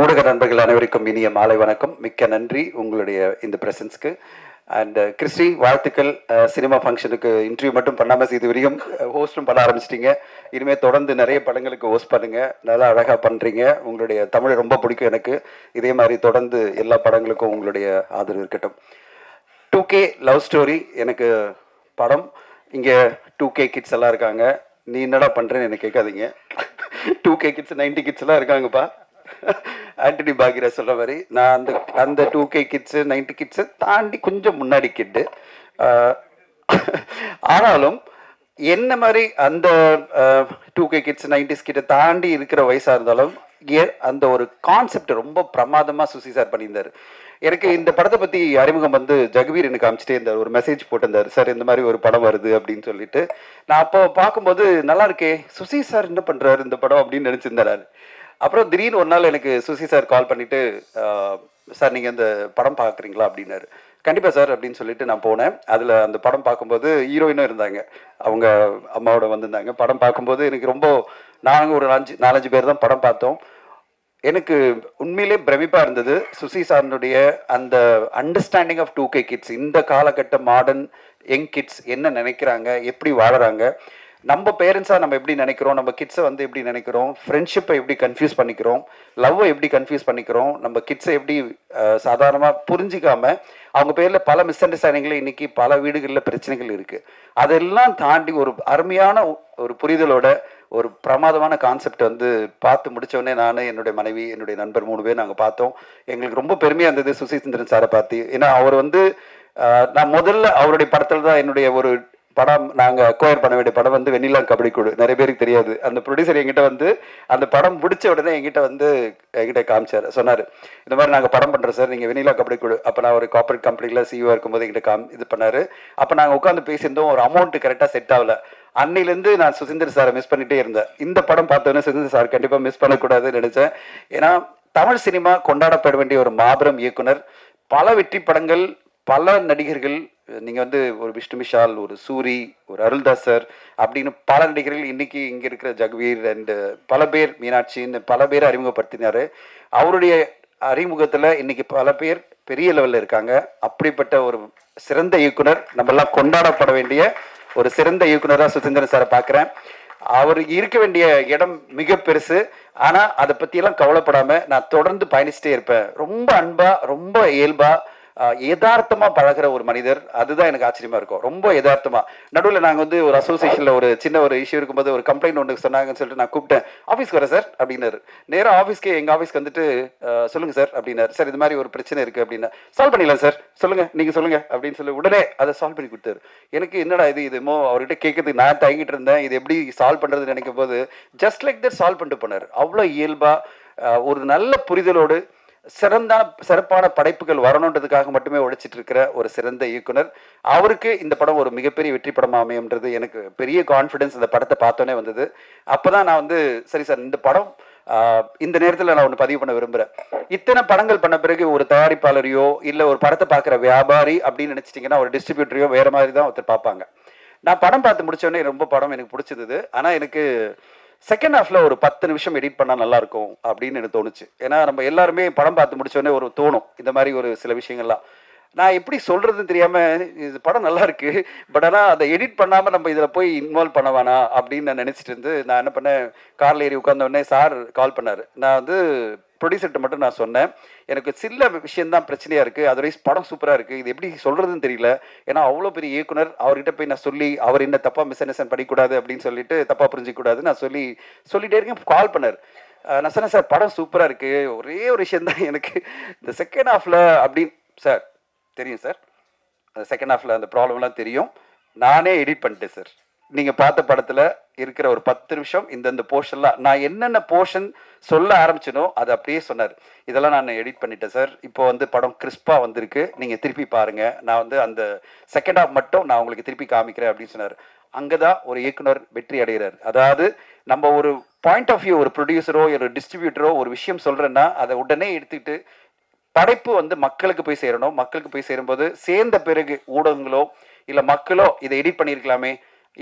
ஊடக நண்பர்கள் அனைவருக்கும் இனிய மாலை வணக்கம். மிக்க நன்றி உங்களுடைய இந்த ப்ரெசன்ஸ்க்கு. அண்ட் கிறிஸ்டி வாழ்த்துக்கள். சினிமா ஃபங்க்ஷனுக்கு இன்டர்வியூ மட்டும் பண்ணாமல் இது வரையும் ஹோஸ்ட்டும் பண்ண ஆரம்பிச்சிட்டிங்க. இனிமேல் தொடர்ந்து நிறைய படங்களுக்கு ஹோஸ்ட் பண்ணுங்கள், நல்லா அழகாக பண்ணுறீங்க. உங்களுடைய தமிழ் ரொம்ப பிடிக்கும் எனக்கு. இதே மாதிரி தொடர்ந்து எல்லா படங்களுக்கும் உங்களுடைய ஆதரவு இருக்கட்டும். 2K லவ் ஸ்டோரி எனக்கு படம். இங்கே 2K கிட்ஸ் எல்லாம் இருக்காங்க. நீ என்னடா பண்ணுறேன்னு எனக்கு கேட்காதீங்க. 2K கிட்ஸ் 90 கிட்ஸ் எல்லாம் இருக்காங்கப்பா. ஆண்டனி பாகிரா சொல்ற மாதிரி நான் அந்த 2K கிட்ஸு 90 கிட்ஸை தாண்டி கொஞ்சம் முன்னாடி கிட்டு. ஆனாலும் என்ன மாதிரி அந்த 2K கிட்ஸ் 90s கிட்ட தாண்டி இருக்கிற வயசாக இருந்தாலும் அந்த ஒரு கான்செப்ட் ரொம்ப பிரமாதமாக சுசி சார் பண்ணியிருந்தார். எனக்கு இந்த படத்தை பற்றி அறிமுகம் வந்து ஜெகவீர் எனக்கு காமிச்சிட்டே இருந்தார், ஒரு மெசேஜ் போட்டிருந்தார், சார் இந்த மாதிரி ஒரு படம் வருது அப்படின்னு சொல்லிட்டு. நான் அப்போ பார்க்கும்போது நல்லா இருக்கே, சுசி சார் என்ன பண்ணுறாரு இந்த படம் அப்படின்னு நினச்சிருந்தேன் நான். அப்புறம் திடீர்னு ஒரு நாள் எனக்கு சுசி சார் கால் பண்ணிவிட்டு, சார் நீங்கள் இந்த படம் பார்க்குறீங்களா அப்படின்னாரு. கண்டிப்பாக சார் அப்படின்னு சொல்லிட்டு நான் போனேன். அதில் அந்த படம் பார்க்கும்போது ஹீரோயினும் இருந்தாங்க, அவங்க அம்மாவோட வந்திருந்தாங்க. படம் பார்க்கும்போது எனக்கு ரொம்ப, நாங்கள் ஒரு 4-5 பேர் தான் படம் பார்த்தோம். எனக்கு உண்மையிலே பிரமிப்பாக இருந்தது சுசி சாரனுடைய அந்த அண்டர்ஸ்டாண்டிங் ஆஃப் 2K கிட்ஸ், இந்த காலகட்ட மாடர்ன் யங் கிட்ஸ் என்ன நினைக்கிறாங்க, எப்படி வாழறாங்க, நம்ம பேரண்ட்ஸாக நம்ம எப்படி நினைக்கிறோம், நம்ம கிட்ஸை வந்து எப்படி நினைக்கிறோம், ஃப்ரெண்ட்ஷிப்பை எப்படி கன்ஃபியூஸ் பண்ணிக்கிறோம், லவ்வை எப்படி கன்ஃபியூஸ் பண்ணிக்கிறோம், நம்ம கிட்ஸை எப்படி சாதாரணமாக புரிஞ்சிக்காம அவங்க பேரில் பல மிஸ் அண்டர்ஸ்டாண்டிங்கில் இன்றைக்கி பல வீடுகளில் பிரச்சனைகள் இருக்குது. அதெல்லாம் தாண்டி ஒரு அருமையான ஒரு புரிதலோட ஒரு பிரமாதமான கான்செப்ட் வந்து பார்த்து முடித்தோடனே நான், என்னுடைய மனைவி, என்னுடைய நண்பர் 3 பேர் நாங்கள் பார்த்தோம். எங்களுக்கு ரொம்ப பெருமையாக இருந்தது சுசீந்திரன் சாரை பார்த்து. ஏன்னா அவர் வந்து நான் முதல்ல அவருடைய படத்தில் தான் என்னுடைய ஒரு படம் நாங்கள் அக்வயர் பண்ண வேண்டிய படம் வந்து வெண்ணிலா கபடி குழு. நிறைய பேருக்கு தெரியாது. அந்த ப்ரொடியூசர் எங்கிட்ட வந்து அந்த படம் முடிச்ச உடனே எங்கிட்ட காமிச்சார், சொன்னார் இந்த மாதிரி நாங்கள் படம் பண்ணுறோம் சார், நீங்கள் வெண்ணிலா கபடி குழு. அப்போ நான் ஒரு கார்பரேட் கம்பெனியில் சிஇஓ இருக்கும்போது எங்கிட்ட இது பண்ணார். அப்போ நாங்கள் உட்காந்து பேசியிருந்தோம், ஒரு அமௌண்ட்டு கரெக்டாக செட் ஆகல. அன்னிலேருந்து நான் சுசீந்திர சாரை மிஸ் பண்ணிகிட்டே இருந்தேன். இந்த படம் பார்த்தோன்னே சுசீந்திர சார் கண்டிப்பாக மிஸ் பண்ணக்கூடாதுன்னு நினச்சேன். ஏன்னா தமிழ் சினிமா கொண்டாடப்பட வேண்டிய ஒரு மாபெரும் இயக்குனர், பல வெற்றி படங்கள், பல நடிகர்கள், நீங்கள் வந்து ஒரு விஷ்ணு விஷால், ஒரு சூரி, ஒரு அருள்தாஸ் சார் அப்படின்னு பல நடிகர்கள், இன்னைக்கு இங்கே இருக்கிற ஜக்வீர் அண்டு பல பேர், மீனாட்சின்னு பல பேர் அறிமுகப்படுத்தினார். அவருடைய அறிமுகத்தில் இன்னைக்கு பல பேர் பெரிய லெவலில் இருக்காங்க. அப்படிப்பட்ட ஒரு சிறந்த இயக்குனர், நம்மெல்லாம் கொண்டாடப்பட வேண்டிய ஒரு சிறந்த இயக்குனராக சுசீந்திரன் சாரை பார்க்குறேன். அவர் இருக்க வேண்டிய இடம் மிக பெருசு. ஆனால் அதை பற்றியெல்லாம் கவலைப்படாமல் நான் தொடர்ந்து பயணிச்சுட்டே இருப்பேன். ரொம்ப அன்பாக, ரொம்ப இயல்பாக, யதார்த்தமாக பழகிற ஒரு மனிதர். அதுதான் எனக்கு ஆச்சரியமாக இருக்கும். ரொம்ப யதார்த்தமாக. நடுவில் நாங்கள் வந்து ஒரு அசோசியேஷனில் ஒரு சின்ன ஒரு இஷ்யூ இருக்கும்போது ஒரு கம்ப்ளைண்ட் ஒன்று சொன்னாங்கன்னு சொல்லிட்டு நான் கூப்பிட்டேன். ஆஃபீஸ்க்கு வரேன் சார் அப்படின்னாரு. நேராக ஆஃபீஸ்க்கு, எங்கள் ஆஃபீஸ்க்கு வந்துட்டு சொல்லுங்கள் சார் அப்படின்னாரு. சார் இது மாதிரி ஒரு பிரச்சனை இருக்குது அப்படின்னா, சால்வ் பண்ணிடலாம் சார், சொல்லுங்கள் நீங்கள் சொல்லுங்கள் அப்படின்னு சொல்லி உடனே அதை சால்வ் பண்ணி கொடுத்தாரு. எனக்கு என்னடா இதுமோ அவர்கிட்ட கேட்கறதுக்கு நான் தயங்கிட்டு இருந்தேன். இது எப்படி சால்வ் பண்ணுறதுன்னு நினைக்கும் போது ஜஸ்ட் லைக் தட் சால்வ் பண்ணிட்டு போனார். அவ்வளோ இயல்பாக ஒரு நல்ல புரிதலோடு சிறப்பான படைப்புகள் வரணுன்றதுக்காக மட்டுமே உழைச்சிட்டு இருக்கிற ஒரு சிறந்த இயக்குனர். அவருக்கு இந்த படம் ஒரு மிகப்பெரிய வெற்றி படமாக அமையும்ன்றது எனக்கு பெரிய கான்ஃபிடன்ஸ் இந்த படத்தை பார்த்தோன்னே வந்தது. அப்போதான் நான் வந்து சரி சார், இந்த படம் இந்த நேரத்தில் நான் ஒன்று பதிவு பண்ண விரும்புகிறேன். இத்தனை படங்கள் பண்ண பிறகு ஒரு தயாரிப்பாளரையோ இல்லை ஒரு படத்தை பார்க்குற வியாபாரி அப்படின்னு நினச்சிட்டிங்கன்னா ஒரு டிஸ்ட்ரிபியூட்டரையோ வேறு மாதிரி தான் ஒருத்தர் பார்ப்பாங்க. நான் படம் பார்த்து முடிச்சோடனே ரொம்ப படம் எனக்கு பிடிச்சது. ஆனால் எனக்கு செகண்ட் ஹாஃப்ல ஒரு 10 நிமிஷம் எடிட் பண்ணால் நல்லா இருக்கும் அப்படின்னு எனக்கு தோணுச்சு. ஏன்னா நம்ம எல்லாருமே படம் பார்த்து முடிச்சோடனே ஒரு தோணும் இந்த மாதிரி ஒரு சில விஷயங்கள்லாம். நான் எப்படி சொல்றதுன்னு தெரியாம, இது படம் நல்லா இருக்கு, பட் ஆனால் அதை எடிட் பண்ணாமல் நம்ம இதில் போய் இன்வால்வ் பண்ண வேணாம் அப்படின்னு நான் நினச்சிட்டு இருந்து நான் என்ன பண்ணேன், காரில் ஏறி உட்கார்ந்த உடனே சார் கால் பண்ணார். நான் வந்து ப்ரொடியூசர்கிட்ட மட்டும் நான் சொன்னேன், எனக்கு சில விஷயந்தான் பிரச்சனையாக இருக்குது, அதர்வைஸ் படம் சூப்பராக இருக்குது, இது எப்படி சொல்கிறதுன்னு தெரியல. ஏன்னா அவ்வளோ பெரிய இயக்குனர், அவர்கிட்ட போய் நான் சொல்லி அவர் என்ன தப்பாக மிஸ் அண்டர்ஸ்டாண்ட் பண்ணிக்கூடாது அப்படின்னு சொல்லிட்டு தப்பாக புரிஞ்சிக்கூடாது நான் சொல்லிட்டே இருக்கேன். கால் பண்ணார். நான் சொன்னேன் சார் படம் சூப்பராக இருக்குது, ஒரே ஒரு விஷயந்தான் எனக்கு இந்த செகண்ட் ஹாஃபில் அப்படின்னு. சார் தெரியும் சார், அந்த செகண்ட் ஹாஃபில் அந்த ப்ராப்ளம்லாம் தெரியும், நானே எடிட் பண்ணிட்டேன் சார். நீங்கள் பார்த்த படத்தில் இருக்கிற ஒரு 10 நிமிஷம் இந்த போர்ஷன்லாம் நான் என்னென்ன போர்ஷன் சொல்ல ஆரம்பிச்சனோ அதை அப்படியே சொன்னார். இதெல்லாம் நான் எடிட் பண்ணிட்டேன் சார், இப்போ வந்து படம் கிறிஸ்பாக வந்திருக்கு, நீங்கள் திருப்பி பாருங்கள், நான் வந்து அந்த செகண்ட் ஹாஃப் மட்டும் நான் உங்களுக்கு திருப்பி காமிக்கிறேன் அப்படின்னு சொன்னார். அங்கே தான் ஒரு இயக்குனர் வெற்றி அடைகிறார். அதாவது நம்ம ஒரு பாயிண்ட் ஆஃப் வியூ, ஒரு ப்ரொடியூசரோ ஒரு டிஸ்ட்ரிபியூட்டரோ ஒரு விஷயம் சொல்கிறேன்னா அதை உடனே எடுத்துக்கிட்டு படைப்பு வந்து மக்களுக்கு போய் சேரணும். மக்களுக்கு போய் சேரும்போது சேர்ந்த பிறகு ஊடகங்களோ இல்லை மக்களோ இதை எடிட் பண்ணியிருக்கலாமே,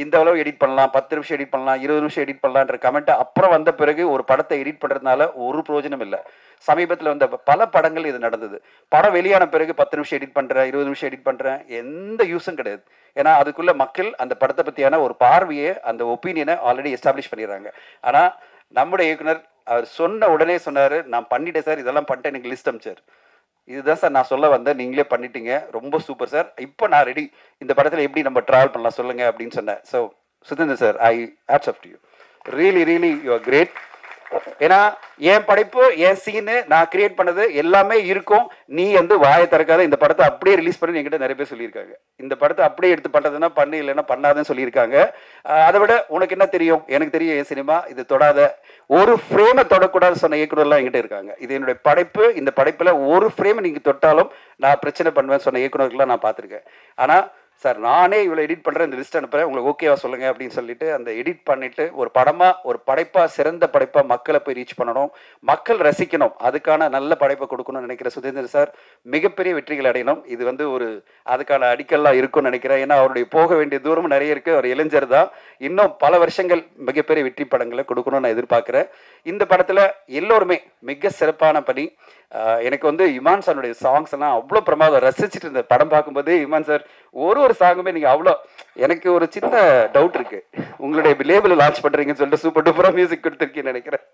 இந்த அளவு எடிட் பண்ணலாம், 10 நிமிஷம் எடிட் பண்ணலாம், 20 நிமிஷம் எடிட் பண்ணலான்ற கமெண்ட் அப்புறம் வந்த பிறகு ஒரு படத்தை எடிட் பண்ணுறதுனால ஒரு பிரயோஜனம் இல்லை. சமீபத்தில் வந்த பல படங்கள் இது நடந்தது. படம் வெளியான பிறகு 10 நிமிஷம் எடிட் பண்ணுறேன், 20 நிமிஷம் எடிட் பண்ணுறேன், எந்த யூஸும் கிடையாது. ஏன்னா அதுக்குள்ள மக்கள் அந்த படத்தை பற்றியான ஒரு பார்வையை, அந்த ஒப்பீனியனை ஆல்ரெடி எஸ்டாப்ளிஷ் பண்ணிடுறாங்க. ஆனால் நம்முடைய இயக்குனர் அவர் சொன்ன உடனே சொன்னார், நான் பண்ணிட்டேன் சார், இதெல்லாம் பண்ணிட்டேன், எனக்கு லிஸ்ட் அமிச்சார். இதுதான் சார் நான் சொல்ல வந்தேன், நீங்களே பண்ணிட்டீங்க, ரொம்ப சூப்பர் சார், இப்போ நான் ரெடி, இந்த படத்தில் எப்படி நம்ம ட்ராவல் பண்ணலாம் சொல்லுங்கள் அப்படின்னு சொன்னேன். So Sudhendar sir, I hats off to you, really you are great. ஏன்னா என் படைப்பு, என் சீனு, நான் கிரியேட் பண்ணது எல்லாமே இருக்கும், நீ வந்து வாயை திறக்காத, இந்த படத்தை அப்படியே ரிலீஸ் பண்ணி என்கிட்ட நிறைய பேர் சொல்லியிருக்காங்க. இந்த படத்தை அப்படியே எடுத்து பண்ணுறதுன்னா பண்ணு, இல்லைன்னா பண்ணாதுன்னு சொல்லியிருக்காங்க. அதை விட உனக்கு என்ன தெரியும், எனக்கு தெரியும் என் சினிமா, இது தொடாத, ஒரு ஃப்ரேமை தொடக்கூடாது சொன்ன இயக்குனர்லாம் என்கிட்ட இருக்காங்க. இது என்னுடைய படைப்பு, இந்த படைப்பில் ஒரு ஃப்ரேமை நீங்கள் தொட்டாலும் நான் பிரச்சனை பண்ணுவேன் சொன்ன இயக்குனர்கள்லாம் நான் பார்த்துருக்கேன். ஆனால் சார் நானே இவ்வளோ எடிட் பண்ணுறேன், இந்த லிஸ்ட் அனுப்புகிறேன், உங்களுக்கு ஓகேவா சொல்லுங்கள் அப்படின்னு சொல்லிட்டு அந்த எடிட் பண்ணிவிட்டு ஒரு படமாக, ஒரு படைப்பாக, சிறந்த படைப்பாக மக்களை போய் ரீச் பண்ணணும், மக்கள் ரசிக்கணும், அதுக்கான நல்ல படைப்பை கொடுக்கணும்னு நினைக்கிற சுதீந்திரன் சார் மிகப்பெரிய வெற்றிகள் அடையணும். இது வந்து ஒரு அதுக்கான அடிக்கல்லாம் இருக்கும்னு நினைக்கிறேன். ஏன்னா அவருடைய போக வேண்டிய தூரமும் நிறைய இருக்குது. அவர் இளைஞர் தான், இன்னும் பல வருஷங்கள் மிகப்பெரிய வெற்றி படங்களை கொடுக்கணும்னு நான் எதிர்பார்க்குறேன். இந்த படத்தில் எல்லோருமே மிக சிறப்பான பணி. எனக்கு வந்து இமான் சாருடைய சாங்ஸ் எல்லாம் அவ்வளோ பிரமாதம், ரசிச்சுட்டு இருந்த படம் பார்க்கும்போதே இமான் சார் ஒரு சாங்குமே நீங்கள் அவ்வளோ, எனக்கு ஒரு சின்ன டவுட் இருக்கு, உங்களுடைய லேபிள் லான்ச் பண்ணுறீங்கன்னு சொல்லிட்டு சூப்பர் டூப்பராக மியூசிக் கொடுத்துருக்கீங்கன்னு நினைக்கிறேன்.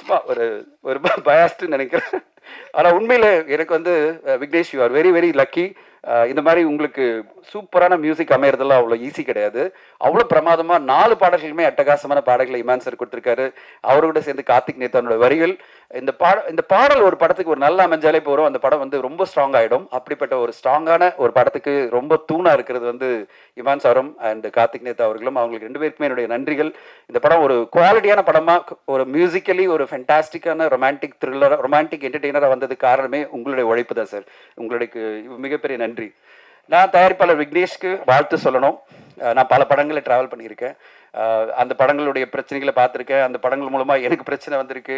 சும்மா ஒரு ஒரு பயாஸ்ட்டுன்னு நினைக்கிறேன். ஆனால் உண்மையில் எனக்கு வந்து Vignesh, you are very very lucky. இந்த மாதிரி உங்களுக்கு சூப்பரான மியூசிக் அமையறதெல்லாம் அவ்வளோ ஈஸி கிடையாது. அவ்வளோ பிரமாதமாக 4 பாடல்களுமே அட்டகாசமான பாடல்களை இமான் சார் கொடுத்துருக்காரு. அவரோட சேர்ந்து கார்த்திக் நேத்தானோட வரிகள். இந்த பாடல் ஒரு படத்துக்கு ஒரு நல்ல அமைஞ்சாலே போகிறோம், அந்த படம் வந்து ரொம்ப ஸ்ட்ராங் ஆகிடும். அப்படிப்பட்ட ஒரு ஸ்ட்ராங்கான ஒரு படத்துக்கு ரொம்ப தூணாக இருக்கிறது வந்து இமான் சாரும் அண்ட் கார்த்திக் நேத்தா அவர்களும். அவங்களுக்கு 2 பேருக்குமே என்னுடைய நன்றிகள். இந்த படம் ஒரு குவாலிட்டியான படமாக, ஒரு மியூசிக்கலி ஒரு ஃபென்டாஸ்டிக்கான ரொமான்டிக் த்ரில்லர், ரொமான்டிக் என்டர்டெய்னராக வந்ததுக்கு காரணமே உங்களுடைய உழைப்பு தான் சார். உங்களுக்கு மிகப்பெரிய நன்றி. நான் தயாரிப்பாளர் விக்னேஷ்க்கு வாழ்த்து சொல்லணும். நான் பல படங்களை ட்ராவல் பண்ணியிருக்கேன். அந்த படங்களுடைய பிரச்சனைகளை பார்த்துருக்கேன். அந்த படங்கள் மூலமாக எனக்கு பிரச்சனை வந்திருக்கு.